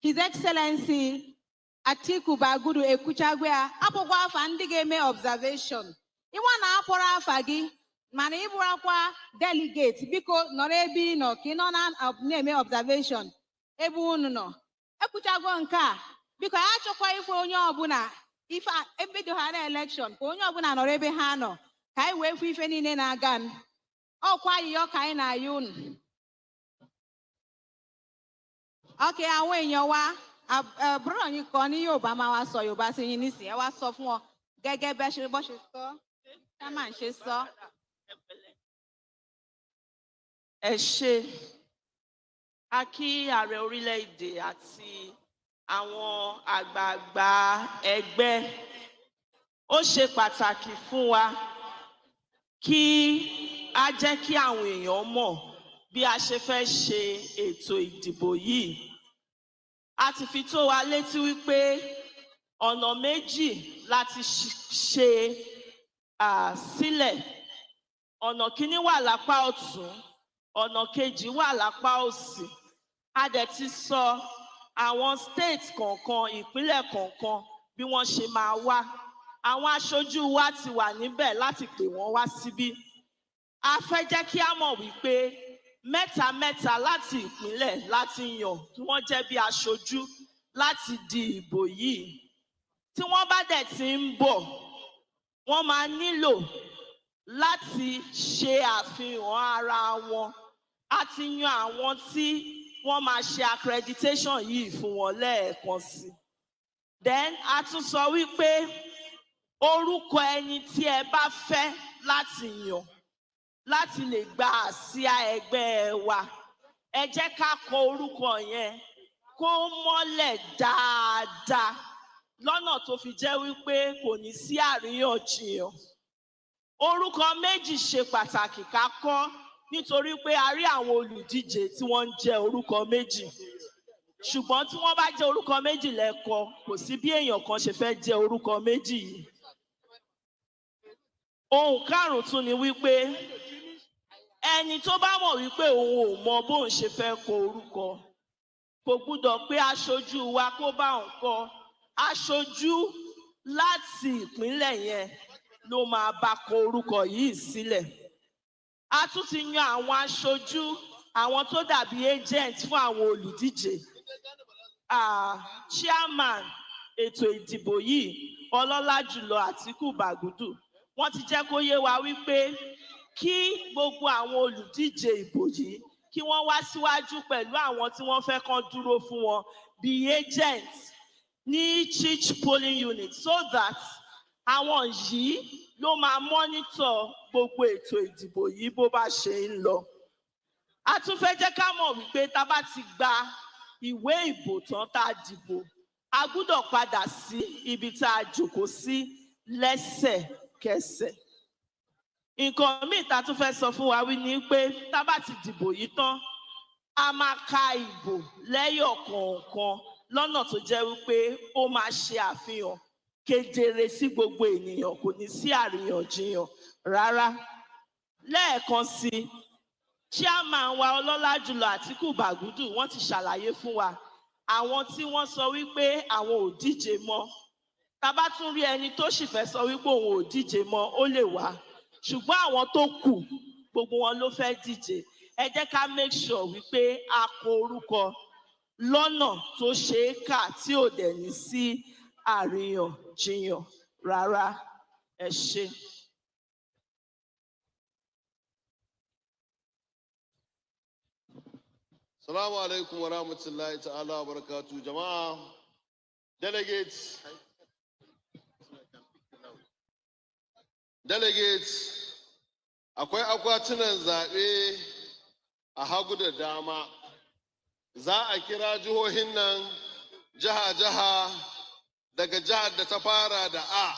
Speaker 20: His Excellency Atiku Bagudu Ekuchagwea, apogwa afa ndi game observation. Iwana apora afa gi, mana iburakwa delegate biko norebi no kinona name observation. Ebu unu no. Ekuchagwa nka biko achọkwa ife onye ọbụla ife ebido ha election ka onye ọbụla nọrọ ebe ha nọ ka anyị wee fu ife niile na-aga ọkwa yiyo ka anyị na-ayị unu. Okay, àwọn èèyàn wa àbúrò yín kan ní Yorùbá máa wá sọ Yorùbá sí yín nísìnyí ẹ wá sọ fún wọn gẹ́gẹ́ bẹ́ ṣe bọ́ ṣe sọ ká máa ṣe sọ.
Speaker 9: Ẹ ṣé a kí ààrẹ orílẹ̀-èdè àti àwọn àgbààgbà ẹgbẹ́ ó ṣe pàtàkì fún wa kí a jẹ́ kí àwọn èèyàn mọ̀ bí a ṣe fẹ́ ṣe ètò ìdìbò yìí. A ti fi tó wa létí wípé ọ̀nà méjì láti ṣe sílẹ̀. Ọ̀nà kíní wà lápá ọ̀tún, ọ̀nà kejì wà lápá òsì. A dẹ̀ ti sọ àwọn state kọ̀ọ̀kan, ìpínlẹ̀ kọ̀ọ̀kan bí wọ́n ṣe máa wá. Àwọn aṣojú wa ti wà níbẹ̀ láti pè wọ́n wá síbí. A fẹ́ jẹ́ kí a mọ̀ wípé mẹ́ta láti ìpínlẹ̀ láti yàn kí wọ́n jẹ́ bí aṣojú láti di ìbò yìí. Tí wọ́n bá dẹ̀ ti ń bọ̀, wọ́n máa nílò láti ṣe àfihàn ara wọn. A ti yan àwọn tí wọ́n máa ṣe accreditation yìí fún wọn lẹ́ẹ̀kan sí. Then a tún sọ wípé orúkọ ẹni tí ẹ bá fẹ́ láti yàn láti lè gba àsíá ẹgbẹ́ wa. Ẹ jẹ́ ká kọ orúkọ yẹn kó mọ́lẹ̀ dáadáa lọ́nà tó fi jẹ́ wípé kò ní sí àríyànjiyàn. Orúkọ méjì ṣe pàtàkì ká kọ nítorí pé a rí àwọn olùdíje tí wọ́n ń jẹ́ orúkọ méjì. Ṣùgbọ́n tí wọ́n bá jẹ́ orúkọ méjì lẹ́kọ, kò sí bí èèyàn kan ṣe fẹ́ jẹ́ orúkọ méjì yìí. Ohun karùn-ún tún ni wípé ẹni tó bá mọ̀ wípé òun ò mọ bóun ṣe fẹ́ kọ orúkọ kò gbúdọ̀ pé aṣojú wa kó bá òun kọ. Aṣojú láti ìpínlẹ̀ yẹn ló máa bá kọ orúkọ yìí sílẹ̀. A tún ti yan àwọn aṣojú, àwọn tó dàbí agent fún àwọn olùdíje. Chairman ètò ìdìbò yìí, ọlọ́lá jùlọ Àtíkù Bàgúdù, wọ́n ti jẹ́ kó yé wa wípé kí gbogbo àwọn olùdíje ìbò yìí kí wọ́n wá síwájú pẹ̀lú àwọn tí wọ́n fẹ́ kán dúró fún wọn bí agent ní each polling unit, so that àwọn yìí ló máa monitor gbogbo ètò ìdìbò yìí bó bá ṣe ń lọ. A tún fẹ́ jẹ́ ká mọ̀ wípé tá bá ti gba ìwé ìbò tán tá a dìbò, a gbúdọ̀ padà sí ibi tá a jókòó sí lẹ́sẹ̀kẹsẹ̀. Nǹkan míì tá a tún fẹ́ sọ fún wa wí ni pé tá bá ti dìbò yìí tán, a máa ka ìbò lẹ́yọ̀ kọ̀ọ̀kan lọ́nà tó jẹ́ wípé ó máa ṣe àfihàn kedere sí gbogbo ènìyàn, kò ní sí àríyànjiyàn rárá. Lẹ́ẹ̀kan sí i, chairman wa ọlọ́lá jùlọ Àtíkù Bàgúdù wọ́n ti ṣàlàyé fún wa àwọn tí wọ́n sọ wípé àwọn ò díje mọ́. Tá bá tún rí ẹni tó sì fẹ́ sọ wípé òun ò díje mọ́, ó lè wá. Ṣùgbọ́n àwọn tó kù, gbogbo wọn ló fẹ́ díje. Ẹ jẹ́ ká make sure wípé a kọ orúkọ lọ́nà tó ṣe é kà tí ò dẹ̀ ní sí àríyànjiyàn rárá. Ẹ ṣé.
Speaker 7: Assalamu alaikum wa rahmatullahi ta'ala wa barakatuh. Jama'a, delegates, akwai akwatunan zaɓe a hagu da dama. Za a kira jihohin nan jiha-jiha daga jihar da ta fara da A,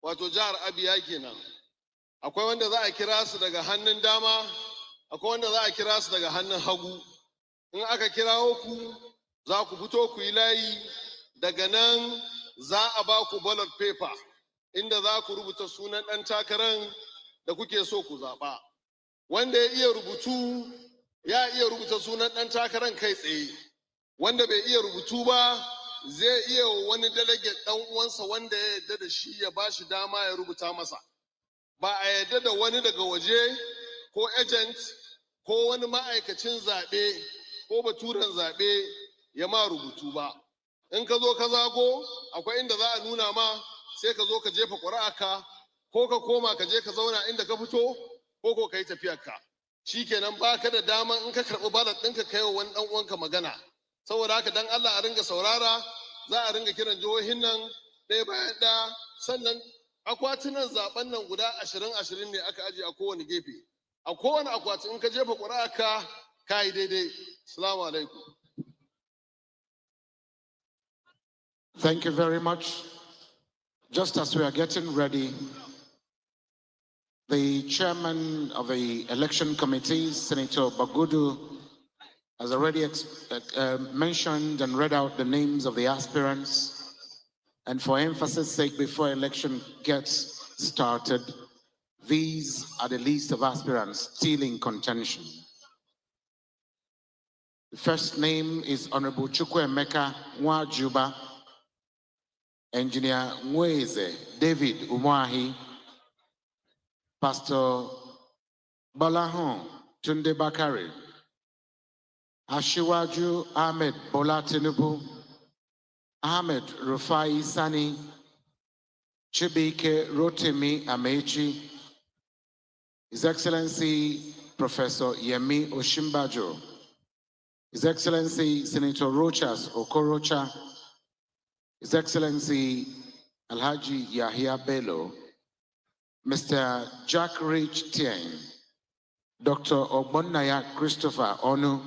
Speaker 7: wato jihar Abia kenan. Akwai wanda za a kira su daga hannun dama, akwai wanda za a kira su daga hannun hagu. In aka kirawo ku, za ku fito ku yi layi, daga nan za a ba ku ballot paper, inda za ku rubuta sunan ɗan takarar da kuke so ku zaɓa. Wanda ya iya rubutu, ya iya rubuta sunan ɗan takarar kai tsaye. Wanda bai iya rubutu ba, zai iya wani delegate ɗan uwansa wanda ya yarda da shi ya ba shi dama ya rubuta masa. Ba a yarda da wani daga waje ko agent ko wani ma'aikacin zaɓe ko baturen zaɓe ya ma rubutu ba. In ka zo ka zago, akwai inda za a nuna ma, sai ka zo ka jefa ƙuri'arka, ko ka koma ka je ka zauna inda ka fito, ko ka yi tafiyarka. Shi kenan ba ka da dama in ka karɓi ballot ɗinka kai wa wani ɗan uwanka magana. Saboda haka dan Allah a ringa saurara, za a ringa kiran jihohin nan ɗaya bayan ɗaya. Sannan akwatunan zaɓen nan guda 20 ne aka ajiye a kowane gefe. A kowane akwati in ka jefa ƙuri'arka, ka yi daidai. Assalamu alaikum.
Speaker 10: Thank you very much. Just as we are getting ready, the chairman of the election committee, Senator Bagudu, has already mentioned and read out the names of the aspirants. And for emphasis sake, before election gets started, these are the list of aspirants still in contention. The first name is Honorable Chukwuemeka Nwajuba, Engineer Nweze David Umwahi, Pastor Balahon Tunde Bakari, Ashiwaju Ahmed Bola Tinubu, Ahmed Rufai Sani, Chibike Rotimi Amechi, His Excellency Professor Yemi Oshimbajo, His Excellency Senator Rochas Okorocha, His Excellency Alhaji Yahya Bello, Mr. Jack Rich Tieng, Dr. Ogbonnaya Christopher Onu,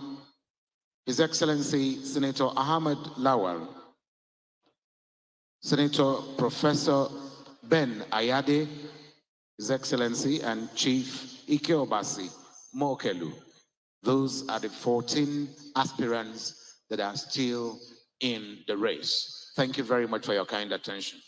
Speaker 10: His Excellency Senator Ahmed Lawal, Senator Professor Ben Ayade, His Excellency and Chief Ike Obasi Mokelu. Those are the 14 aspirants that are still in the race. Thank you very much for your kind attention.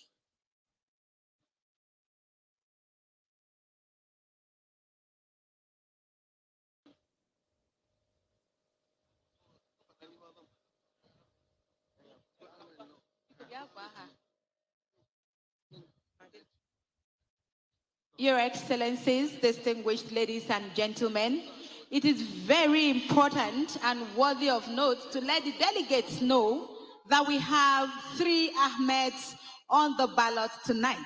Speaker 20: Your Excellencies, distinguished ladies and gentlemen, it is very important and worthy of note to let the delegates know that we have 3 Ahmeds on the ballot tonight.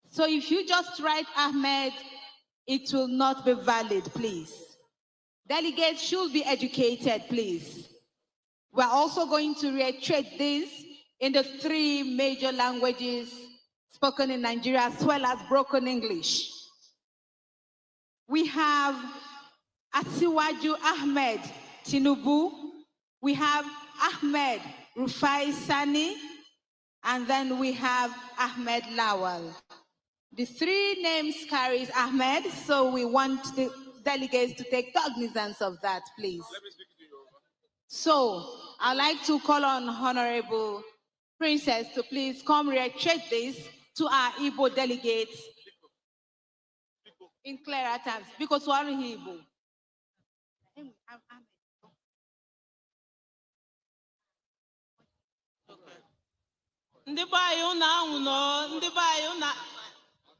Speaker 20: So if you just write Ahmed, it will not be valid, please. Delegates should be educated, please. We're also going to reiterate this in the 3 major languages spoken in Nigeria, as well as broken English. We have Asiwaju Ahmed Tinubu, we have Ahmed Rufai Sani, and then we have Ahmed Lawal. The 3 names carries Ahmed, so we want the delegates to take cognizance of that, please. So I'd like to call on Honorable Princess to please come reiterate this to our Igbo delegates in clearer terms, because we're in Igbo.
Speaker 9: Ndị be anyị unu ahụ nọ, ndị be anyị unu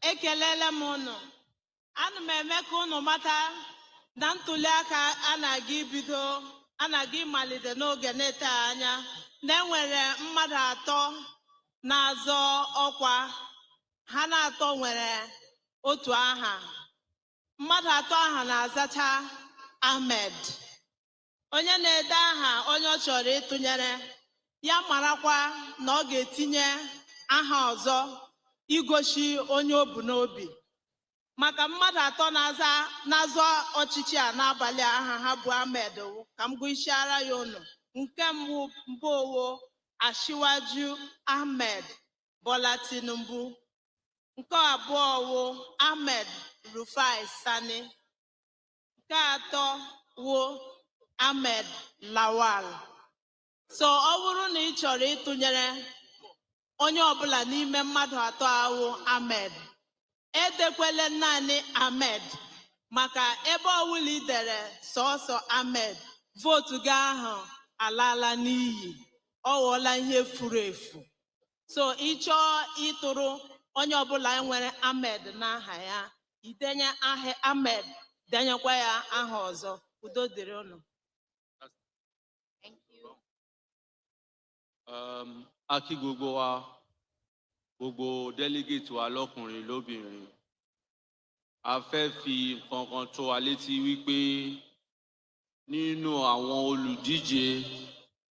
Speaker 9: ekelele m unu. Ana m eme ka unu mata na ntuli aka a na-aga ibido, a na-aga ịmalite n'oge na-ete anya, na enwere mmadụ 3 na-azọ ọkwa, ha na-atọ nwere otu aha. Mmadụ 3 aha na-azacha Ahmed. Onye na-ede aha onye ọ chọrọ ịtụnyere ya marakwa na ọ ga-etinye aha ọzọ igosi onye o bu n'obi. Maka mmadụ 3 na-azọ ọchịchị a n'abalị aha ha bụ Ahmed, ka m gụisiara ya unu. Nke mbụ owo Asiwaju Ahmed Bola Tinubu. Nke abụọ wo Ahmed Rufai Sani. Nke atọ wo Ahmed Lawal. So ọ bụrụ na ị chọrọ ịtụnyere onye ọbụla n'ime mmadụ 3 ahụ Ahmed, edekwele naanị Ahmed, maka ebe ọbụla ị dere sọsọ Ahmed, votu gị ahụ alala n'iyi, ọ ghọọla ihe furu efu. So ị chọọ ịtụrụ onye ọbụla nwere Ahmed n'aha ya, idenye aha Ahmed, denyekwa ya aha ọzọ. Udo dịrị unu.
Speaker 6: Aki gbogbo wa, gbogbo delegate wa lọ́kùnrin lóbìnrin, a fẹ́ fi nǹkan kan tó wa létí wípé nínú àwọn olùdíje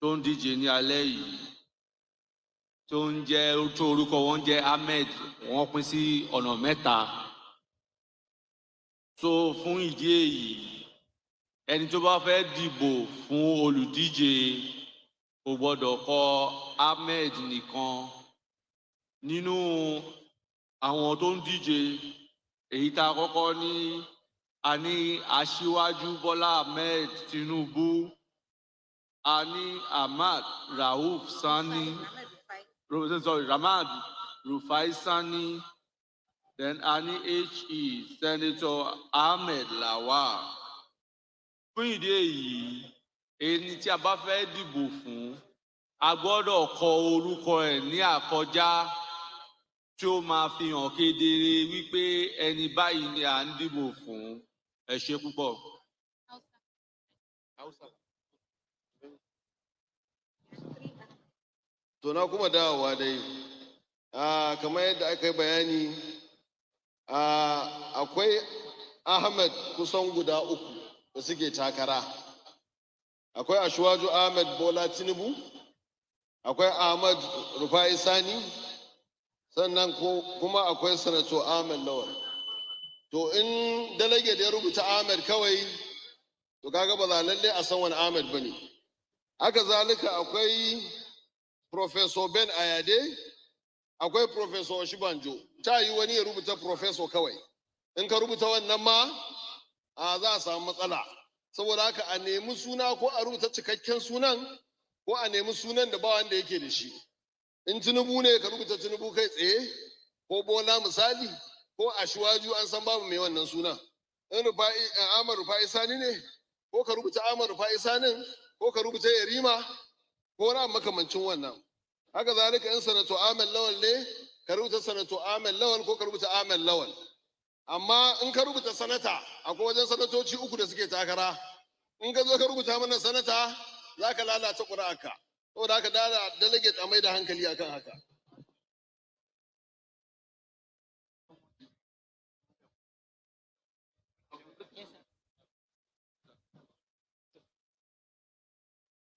Speaker 6: tó ń díje ní alẹ́ yìí, tó orúkọ wọn jẹ́ Ahmed, wọ́n pín sí ọ̀nà 3. So fún ìdí èyí, ẹni tó bá fẹ́ dìbò fún olùdíje kò gbọ́dọ̀ kọ Ahmed nìkan. Nínú àwọn tó ń díje, èyí tá a kọ́kọ́ ní, a ní Aṣíwájú Bọ́lá Ahmed Tinubu, a ní Ahmad Rauf Sani, Ahmad Rufai Sani, then a ní HE Senator Ahmed Lawal. Fún ìdí èyí, ẹni tí a bá fẹ́ dìbò fún, a gbọ́dọ̀ kọ orúkọ ẹ̀ ní àkọjá tí ó máa fi hàn kedere wípé ẹni báyìí ni à ń dìbò fún. Ẹ ṣé púpọ̀.
Speaker 7: To na kuma dawowa dai. Kamar yadda aka yi bayani, akwai Ahmed kusan guda 3 da suke takara. Akwai Asiwaju Ahmed Bola Tinubu, akwai Ahmed Rufai Sani, sannan kuma akwai Sanato Ahmed Lawal. To in delegate ya rubuta Ahmed kawai, to kaga ba za lalle a san wani Ahmed bane. Haka zalika akwai Professor Ben Ayade, akwai Professor Oshibanjo. Ta yi wani ya rubuta Professor kawai. In ka rubuta wannan ma, za a samu matsala. Saboda haka a nemi suna ko a rubuta cikakken sunan, ko a nemi sunan da ba wanda yake da shi. In Tinubu ne ka rubuta Tinubu kai tsaye, ko Bola misali, ko Asiwaju an san babu mai wannan suna. In Ahmad Rufai Sani ne, ko ka rubuta Ahmad Rufai Sanin, ko ka rubuta Yarima, ko na makamancin wannan. haka zalika in sanatu Ahmed Lawal ne ka rubuta sanatu Ahmed Lawal ko ka rubuta Ahmed Lawal. Amma in ka rubuta sanata akwai wajen sanatoci uku da suke takara. In ka zo ka rubuta mana sanata za ka lalata ƙuri'arka. Saboda haka delegate a mai da hankali akan haka.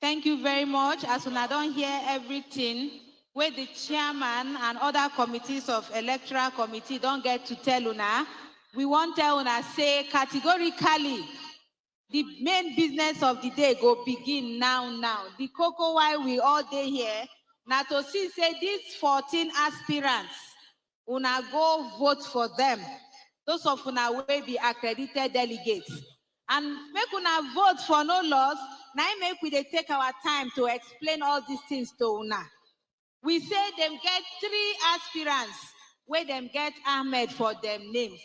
Speaker 20: Thank you very much. As una don't hear everything, where the chairman and other committees of electoral committee don't get to tell una, we want tell una say categorically, the main business of the day go begin now. The cocoa why we all day here, now to see say these 14 aspirants, una go vote for them. Those of una will be accredited delegates. And make una vote for no loss. Now make we dey take our time to explain all these things to una. We say them get 3 aspirants where them get Ahmed for them names.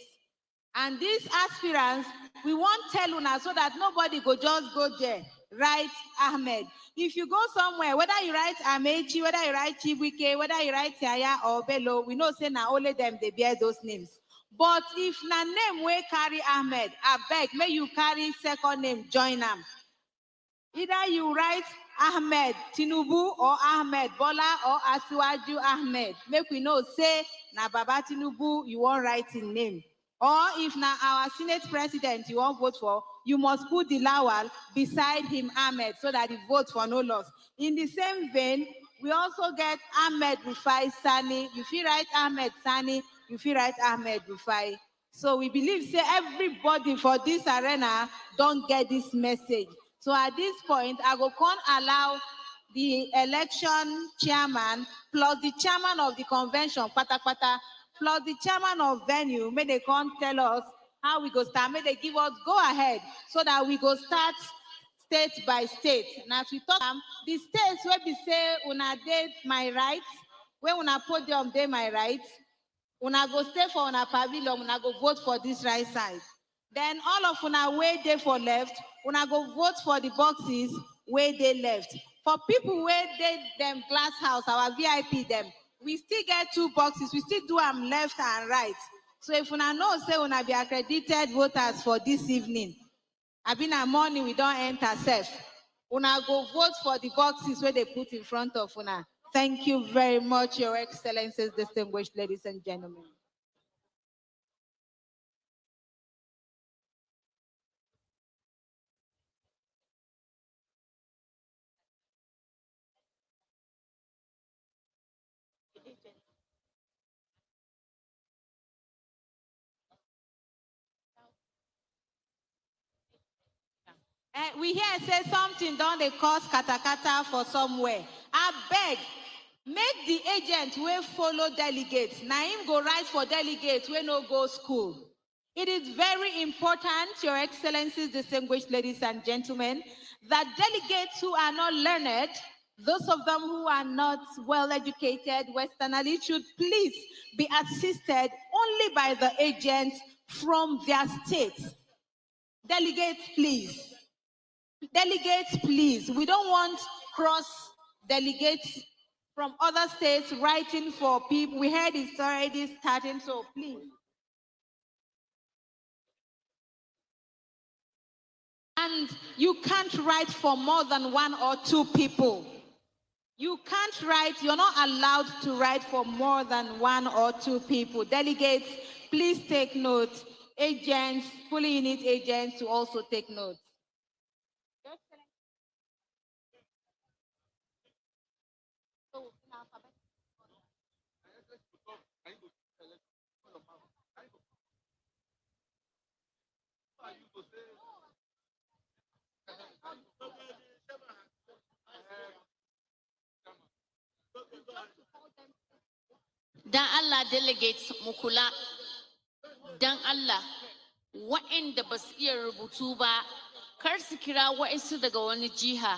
Speaker 20: And these aspirants, we won't tell una so that nobody go just go there, write Ahmed. If you go somewhere, whether you write Amechi, whether you write Chibuike, whether you write Yaya or Bello, we know say na only them they bear those names. But if na name wey carry Ahmed, I beg, may you carry second name, join them. Either you write Ahmed Tinubu or Ahmed Bola or Asiwaju Ahmed. Make we know say na Baba Tinubu you won't write in name. Or if na our Senate president you won't vote for, you must put the Lawal beside him Ahmed so that he votes for no loss. In the same vein, we also get Ahmed Rufai Sani. If you write Ahmed Sani, if you write Ahmed Rufai. So we believe say everybody for this arena don't get this message. So at this point, I go can't allow the election chairman plus the chairman of the convention, pata, plus the chairman of venue, may they come tell us how we go start, may they give us go ahead so that we go start state by state. Now as we talk, the states where we say una did my rights, where una podium day my rights, una go stay for una pavilion, una go vote for this right side. Then all of una way they for left, una go vote for the boxes where they left. For people where they them glass house, our VIP them, we still get 2 boxes, we still do them left and right. So if una know say una be accredited voters for this evening, I been a morning we don't enter safe. Una go vote for the boxes where they put in front of una. Thank you very much, Your Excellencies, distinguished ladies and gentlemen. We hear say something don't they cause kata for somewhere. I beg, make the agent will follow delegates. Now him go write for delegates when no go school. It is very important, Your Excellencies, distinguished ladies and gentlemen, that delegates who are not learned, those of them who are not well educated westernally, should please be assisted only by the agents from their states. Delegates, please. Delegates, please. We don't want cross delegates from other states writing for people. We heard it's already starting, so please. And you can't write for more than 1 or 2 people. You can't write, you're not allowed to write for more than 1 or 2 people. Delegates, please take note. Agents, fully unit agents to also take note.
Speaker 3: Dan Allah delegates mukula. Dan Allah waɗanda ba su iya rubutu ba kar su kira waɗansu daga wani jiha.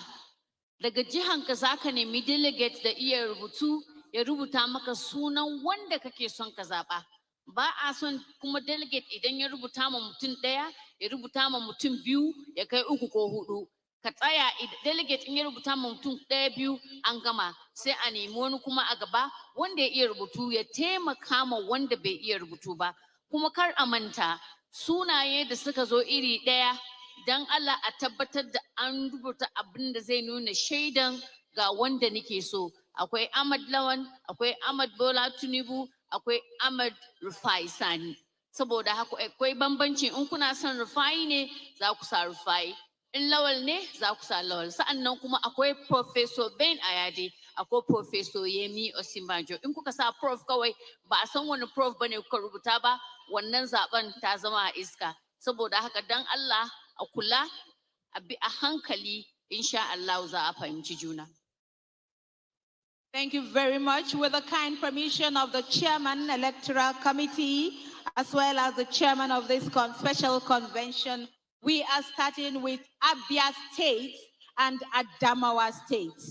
Speaker 3: Daga jihanka za ka nemi delegate da iya rubutu ya rubuta maka sunan wanda kake son ka zaɓa. Ba a son kuma delegate idan ya rubuta ma mutum ɗaya ya rubuta ma mutum 2 ya kai 3 ko 4.
Speaker 11: ka tsaya delegate in ya rubuta mutum ɗaya biyu an gama sai a nemi wani kuma a gaba wanda ya iya rubutu ya taimaka ma wanda bai iya rubutu ba kuma kar a manta sunaye da suka zo iri ɗaya dan Allah a tabbatar da an rubuta abin da zai nuna shaidan ga wanda nake so akwai Ahmad Lawan akwai Ahmad Bola Tinubu akwai Ahmad Rufai Sani saboda haka akwai bambanci in kuna son Rufai ne za ku sa Rufai in Lawal ne za ku sa Lawal sa'annan kuma akwai Professor Ben Ayade akwai Professor Yemi Osinbajo in kuka sa prof kawai ba a san wani prof bane kuka rubuta ba wannan zaben ta zama a iska saboda haka dan Allah a kula a bi a hankali insha Allah za a fahimci juna.
Speaker 20: Thank you very much. With the kind permission of the Chairman Electoral Committee, as well as the Chairman of this special convention, we are starting with Abia State and Adamawa State.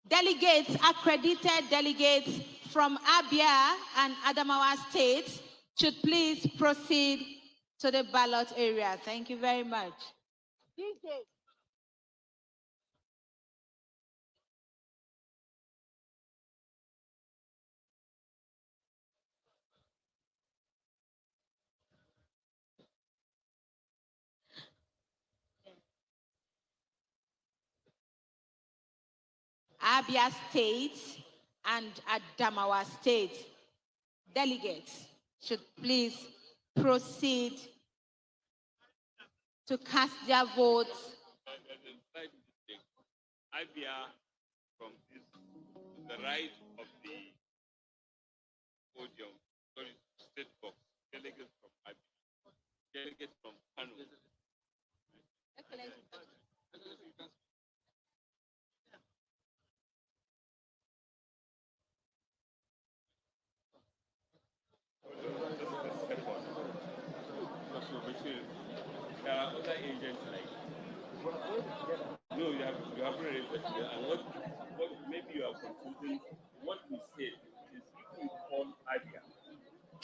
Speaker 20: Delegates, accredited delegates from Abia and Adamawa State should please proceed to the ballot area. Thank you very much. Abia State and Adamawa State delegates should please proceed to cast their votes.
Speaker 6: Abia from the right of the podium, sorry, state box, delegates from Abia, delegates from Kano. There are other agents like no, you have already and what maybe you are confusing. What we said is if we call Abia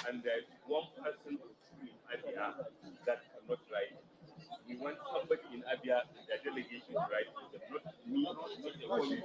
Speaker 6: and there's one person in Abia that cannot write, we want somebody in Abia, the delegation, right? Not me, not the committee.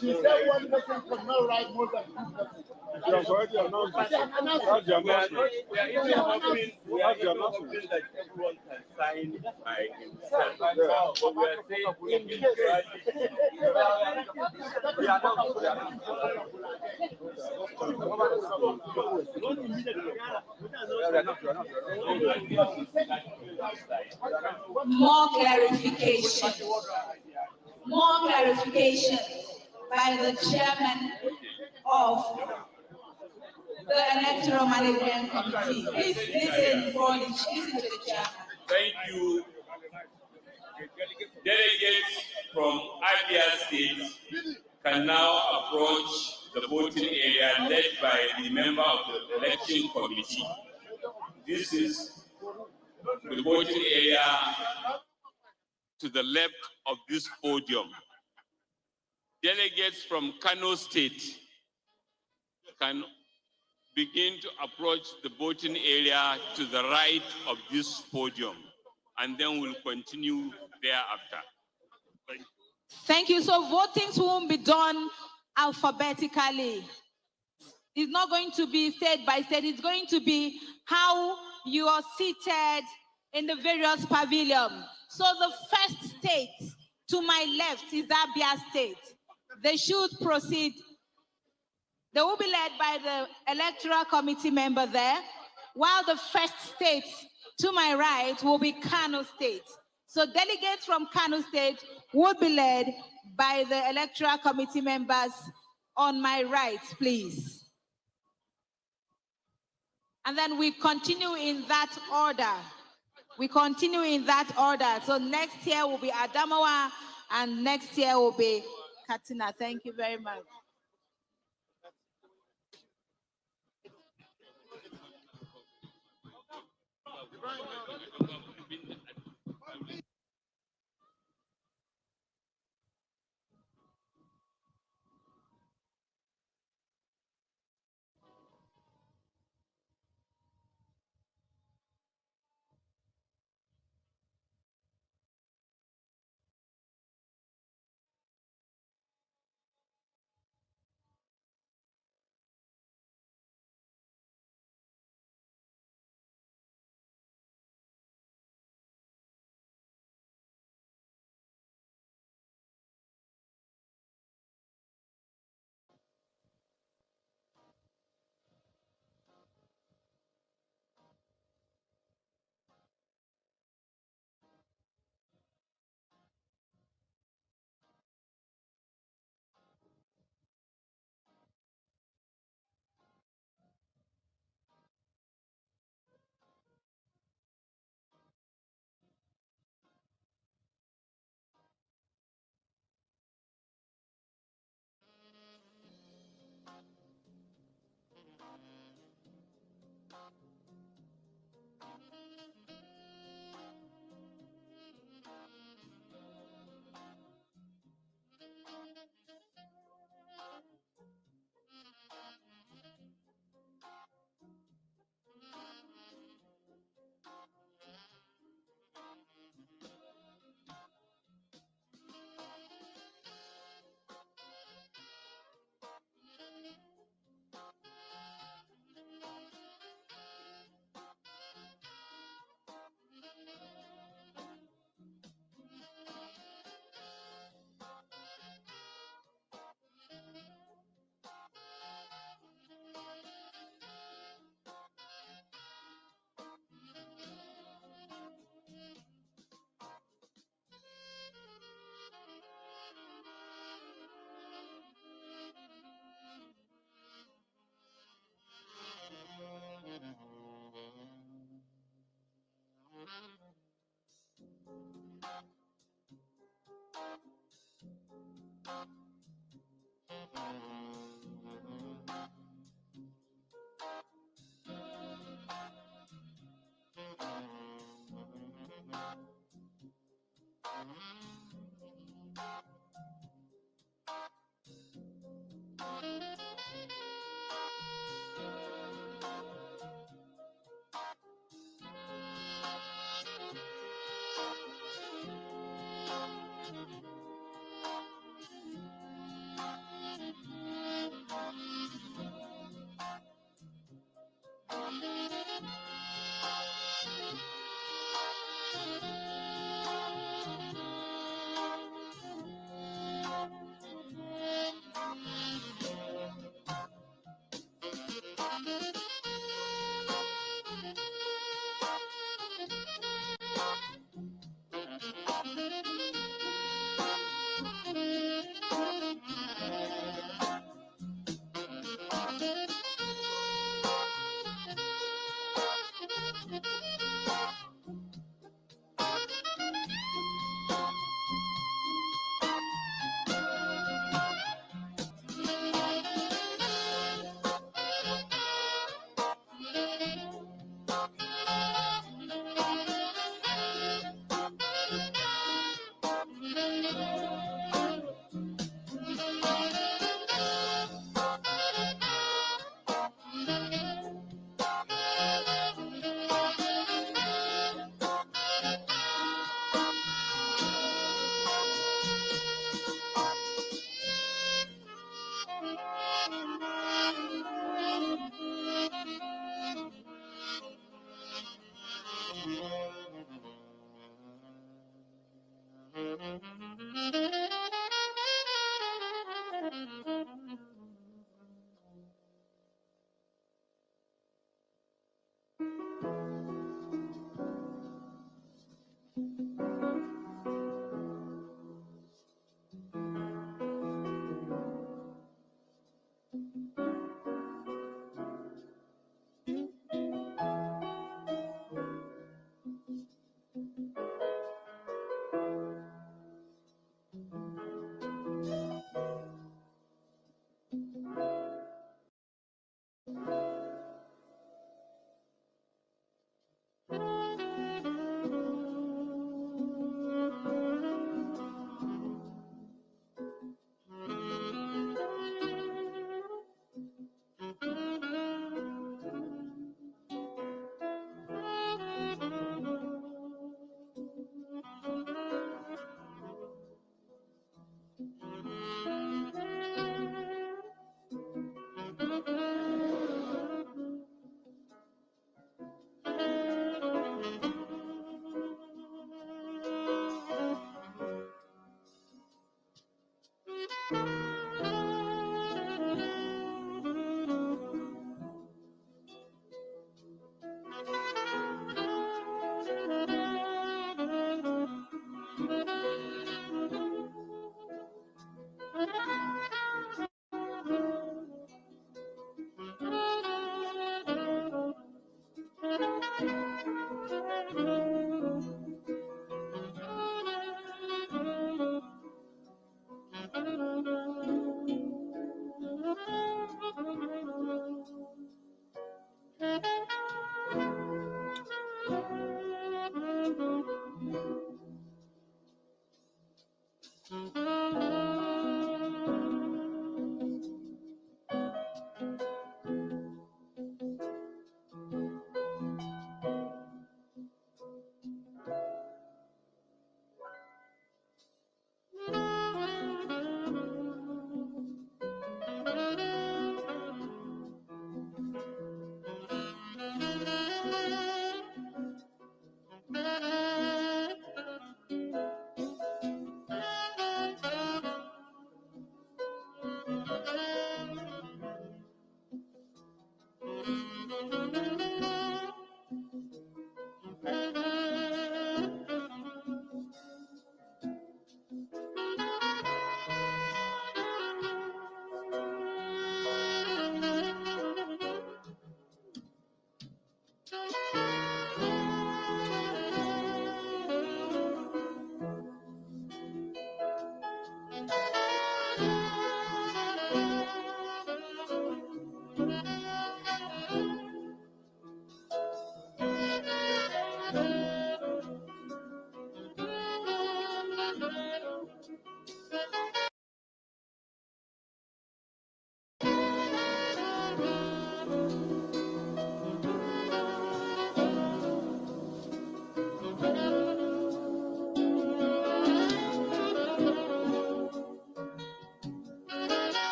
Speaker 15: She said one person cannot write more than two persons. You have already announced it. That's the announcement.
Speaker 6: We are even hoping that everyone can sign by himself. But we are saying
Speaker 20: More clarification. More clarification by the chairman of the Electoral Management Committee. Please listen to the chairman.
Speaker 6: Thank you. Delegates from Abia State can now approach the voting area led by the member of the election committee. This is the voting area to the left of this podium. Delegates from Kano State can begin to approach the voting area to the right of this podium, and then we'll continue thereafter. Thank you.
Speaker 20: Thank you. So votings won't be done alphabetically. It's not going to be state by state. It's going to be how you are seated in the various pavilions. So the first state to my left is Abia State. They should proceed. They will be led by the electoral committee member there, while the first state to my right will be Kano State. So delegates from Kano State will be led by the electoral committee members on my right, please. And then we continue in that order. We continue in that order. So next year will be Adamawa and next year will be Katina. Thank you very much.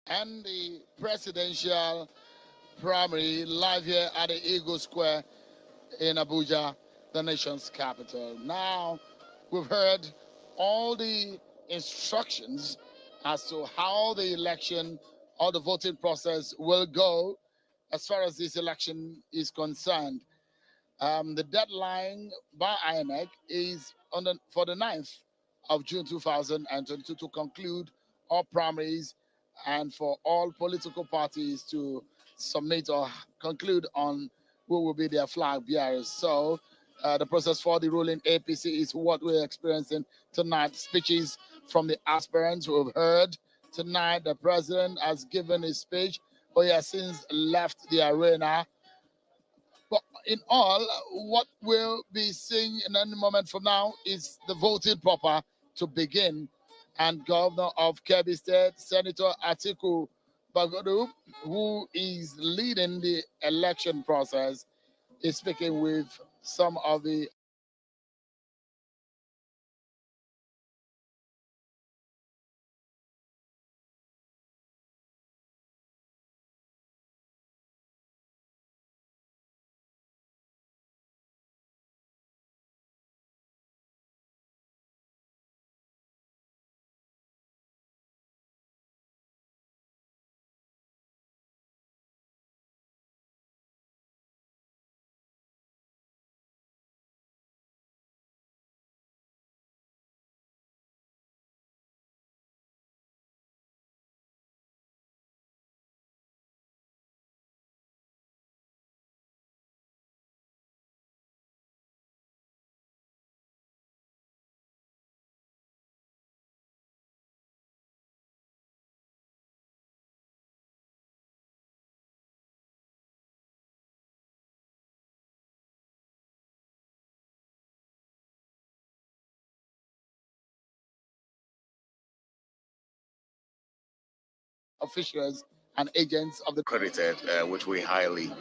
Speaker 4: And the presidential primary live here at the Eagle Square in Abuja, the nation's capital. Now, we've heard all the instructions as to how the election or the voting process will go as far as this election is concerned. The deadline by INEC is for the 9th of June 2022 to conclude all primaries and for all political parties to submit or conclude on who will be their flag bearers. So the process for the ruling APC is what we're experiencing tonight. Speeches from the aspirants who have heard tonight. The president has given his speech, but he has since left the arena. But in all, what we'll be seeing in any moment from now is the voting proper to begin. And Governor of Kebbi State, Senator Atiku Bagudu, who is leading the election process, is speaking with some of the officials and agents of the
Speaker 5: credited, which we highly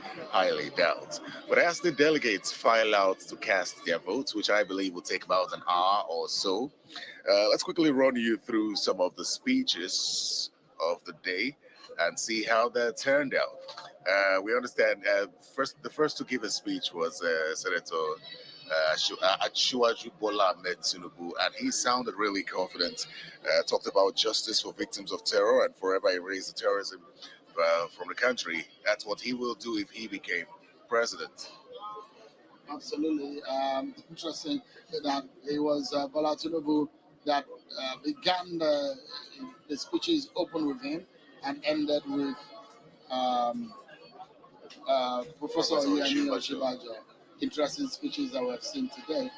Speaker 5: doubt. But as the delegates file out to cast their votes, which I believe will take about an hour or so, let's quickly run you through some of the speeches of the day and see how that turned out. We understand the first to give a speech was Senator Asiwaju Bola Ahmed Tinubu, and he sounded really confident. Talked about justice for victims of terror and forever erase the terrorism from the country. That's what he will do if he became president.
Speaker 4: Absolutely. Interesting that it was Bola Tinubu that began the speeches open with him and ended with Professor Yemi Oshibajo. Interesting speeches that we have seen today.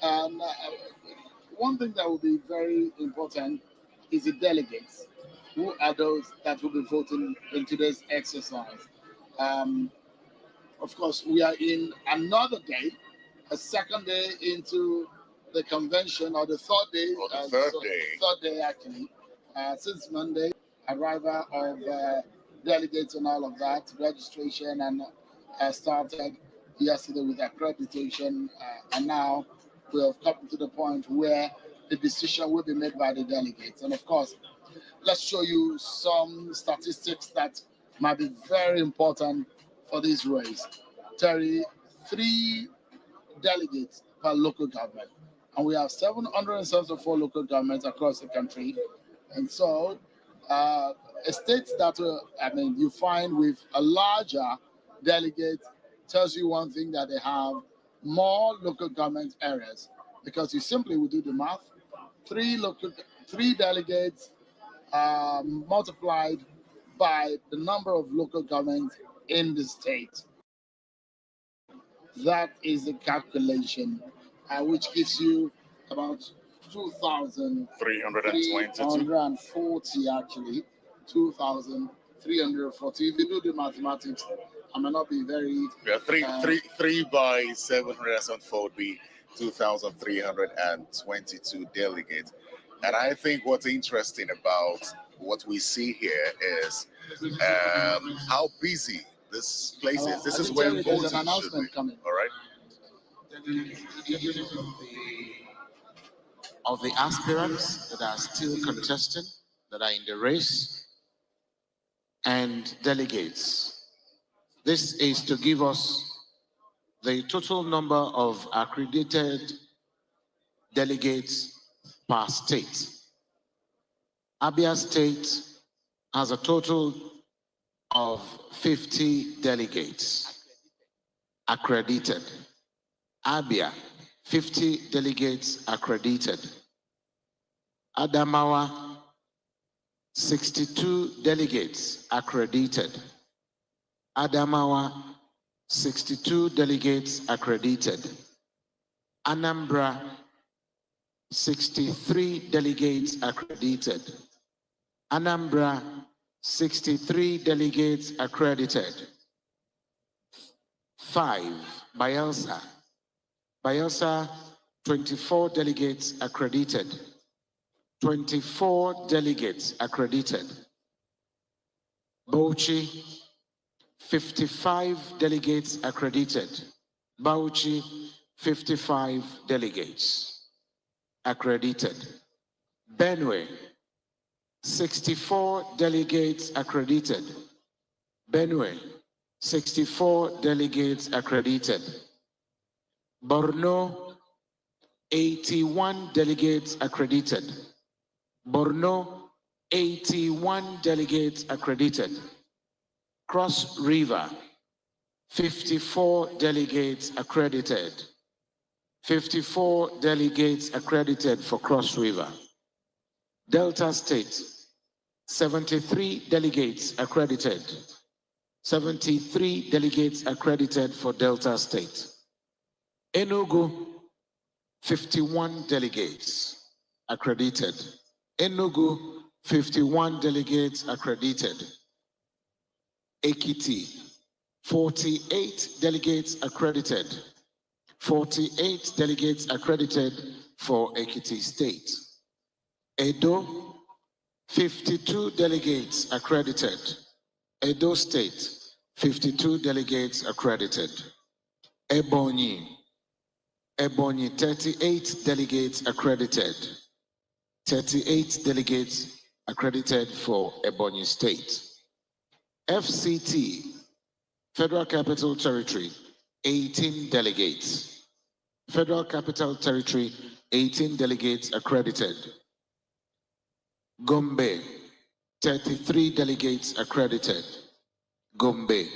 Speaker 4: And one thing that will be very important is the delegates. Who are those that will be voting in today's exercise? Of course, we are in another day, a second day into the convention, or the third day. Third day, actually. Since Monday, arrival of delegates and all of that, registration, and started yesterday with accreditation, and now we have come to the point where the decision will be made by the delegates. And of course, let's show you some statistics that might be very important for this race. Terry, 3 delegates per local government, and we have 774 local governments across the country. And so, states that you find with a larger delegate tells you one thing, that they have more local government areas, because you simply will do the math. 3 delegates multiplied by the number of local governments in the state. That is the calculation, which gives you about 2,340 actually. 2,340. If you do the mathematics, I may not be very.
Speaker 5: Yeah, 3 by 704 would be 2,322 delegates. And I think what's interesting about what we see here is how busy this place is. This is where voters should be.
Speaker 4: Coming.
Speaker 5: All right.
Speaker 10: Of the aspirants that are still contesting, that are in the race, and delegates. This is to give us the total number of accredited delegates per state. Abia State has a total of 50 delegates accredited. Abia, 50 delegates accredited. Adamawa, 62 delegates accredited. Adamawa, 62 delegates accredited. Anambra, 63 delegates accredited. Anambra, 63 delegates accredited. 5, Bayelsa. Bayelsa, 24 delegates accredited. 24 delegates accredited. Bauchi, 55 delegates accredited. Bauchi, 55 delegates accredited. Benue, 64 delegates accredited. Benue, 64 delegates accredited. Borno, 81 delegates accredited. Borno, 81 delegates accredited. Cross River, 54 delegates accredited. 54 delegates accredited for Cross River. Delta State, 73 delegates accredited. 73 delegates accredited for Delta State. Enugu, 51 delegates accredited. Enugu, 51 delegates accredited. Ekiti, 48 delegates accredited. 48 delegates accredited for Ekiti State. Edo,
Speaker 24: 52 delegates accredited. Edo State, 52 delegates accredited. Ebonyi, 38 delegates accredited. 38 delegates accredited for Ebonyi State. FCT, Federal Capital Territory, 18 delegates. Federal Capital Territory, 18 delegates accredited. Gombe, 33 delegates accredited. Gombe,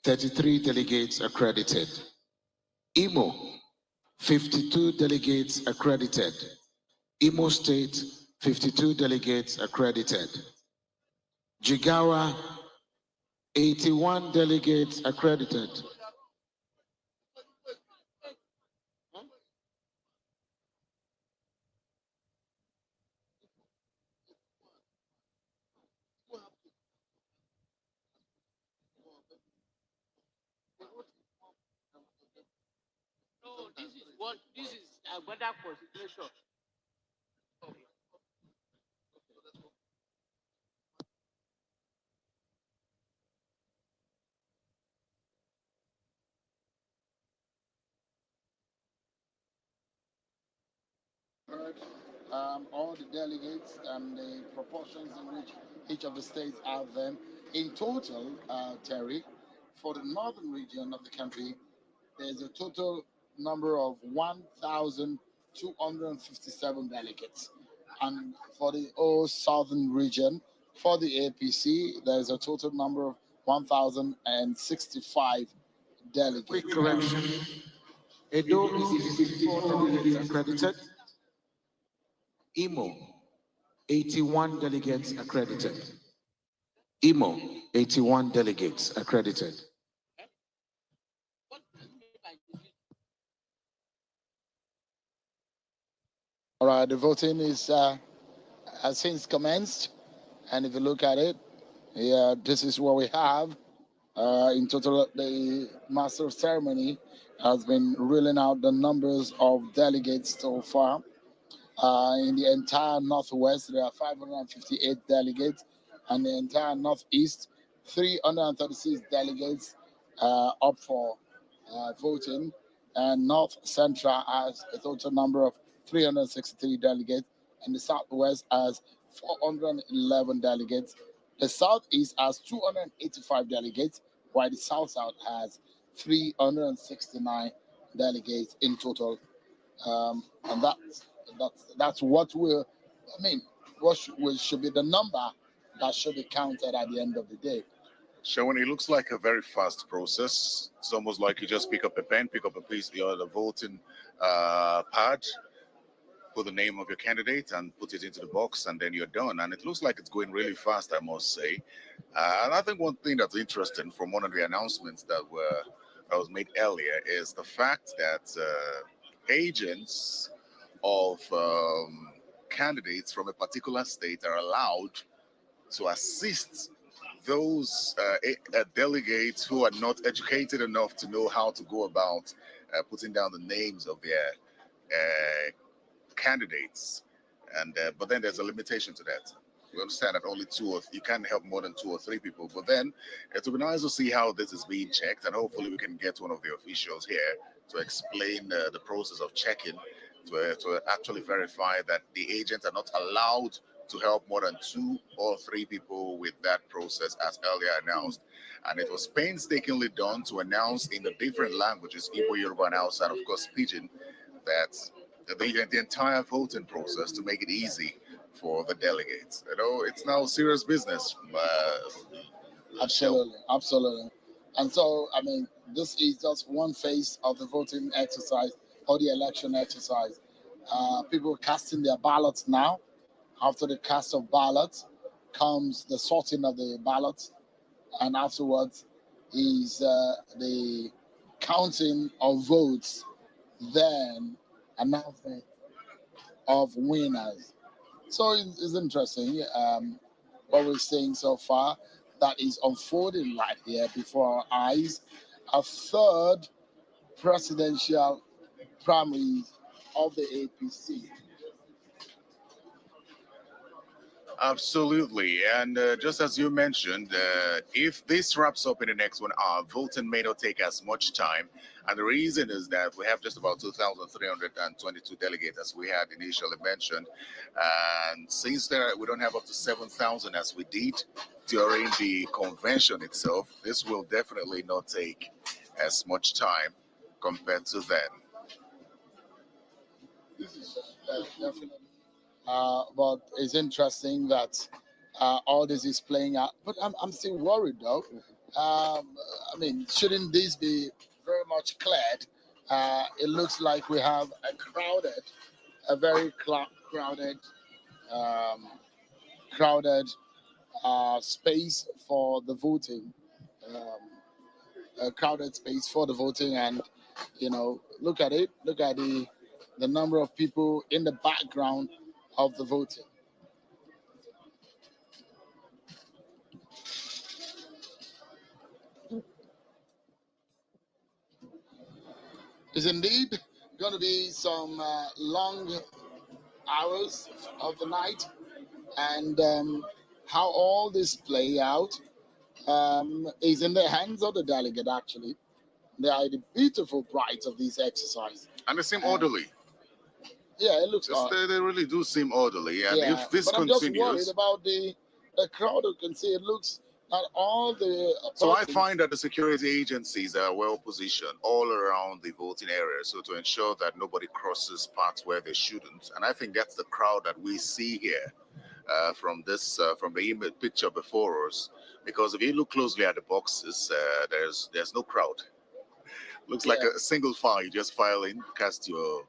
Speaker 24: 33 delegates accredited. Imo, 52 delegates accredited. Imo State, 52 delegates accredited. Jigawa, 81 delegates accredited.
Speaker 2: No, this is a weather consideration.
Speaker 24: All the delegates and the proportions in which each of the states have them. In total, Terry, for the northern region of the country, there's a total number of 1,257 delegates. And for the whole southern region, for the APC, there's a total number of 1,065 delegates. Quick correction. Edo is 54 delegates accredited. Imo, 81 delegates accredited. Imo, 81 delegates accredited. All right, the voting is has since commenced, and if you look at it, yeah, this is what we have. In total, the Master of Ceremony has been ruling out the numbers of delegates so far. In the entire Northwest, there are 558 delegates, and the entire Northeast, 336 delegates up for voting, and North Central has a total number of 363 delegates, and the Southwest has 411 delegates. The Southeast has 285 delegates, while the South-South has 369 delegates in total. And that's what will, I mean, what should be the number that should be counted at the end of the day.
Speaker 5: Shawan, it looks like a very fast process. It's almost like you just pick up a pen, pick up a piece of the voting pad, put the name of your candidate and put it into the box, and then you're done. And it looks like it's going really fast, I must say. And I think one thing that's interesting from one of the announcements that was made earlier is the fact that agents of candidates from a particular state are allowed to assist those delegates who are not educated enough to know how to go about putting down the names of their candidates. And but then there's a limitation to that. We understand that only you can't help more than 2 or 3 people. But then it will be nice to see how this is being checked, and hopefully we can get one of the officials here to explain the process of checking, to actually verify that the agents are not allowed to help more than 2 or 3 people with that process, as earlier announced. And it was painstakingly done to announce in the different languages, Igbo, Yoruba, and Hausa, and of course Pidgin, that the entire voting process to make it easy for the delegates. You know, it's now serious business.
Speaker 24: Absolutely. And so, I mean, this is just one phase of the voting exercise or the election exercise. People casting their ballots now. After the cast of ballots comes the sorting of the ballots, and afterwards is the counting of votes, then announcement of winners. So it's interesting what we're seeing so far that is unfolding right here before our eyes. A third presidential primary of the APC.
Speaker 5: Absolutely. And just as you mentioned, if this wraps up in the next 1 hour, voting may not take as much time. And the reason is that we have just about 2,322 delegates, as we had initially mentioned. And since we don't have up to 7,000 as we did during the convention itself, this will definitely not take as much time compared to then.
Speaker 4: This is definitely. But it's interesting that all this is playing out. But I'm still worried, though. I mean, shouldn't this be very much cleared? It looks like we have a very crowded space for the voting. A crowded space for the voting, and look at it. Look at the number of people in the background of the voting. It's indeed going to be some long hours of the night, and how all this play out is in the hands of the delegate. Actually, they are the beautiful brides of this exercise,
Speaker 5: and they seem orderly.
Speaker 4: Yeah, it looks.
Speaker 5: They really do seem orderly, and if this
Speaker 4: but
Speaker 5: continues,
Speaker 4: I'm just worried about the crowd. You can see it looks. Not all the.
Speaker 5: So I find that the security agencies are well positioned all around the voting area, so to ensure that nobody crosses paths where they shouldn't. And I think that's the crowd that we see here from the image picture before us. Because if you look closely at the boxes, there's no crowd. Looks like a single file. You just file in, cast your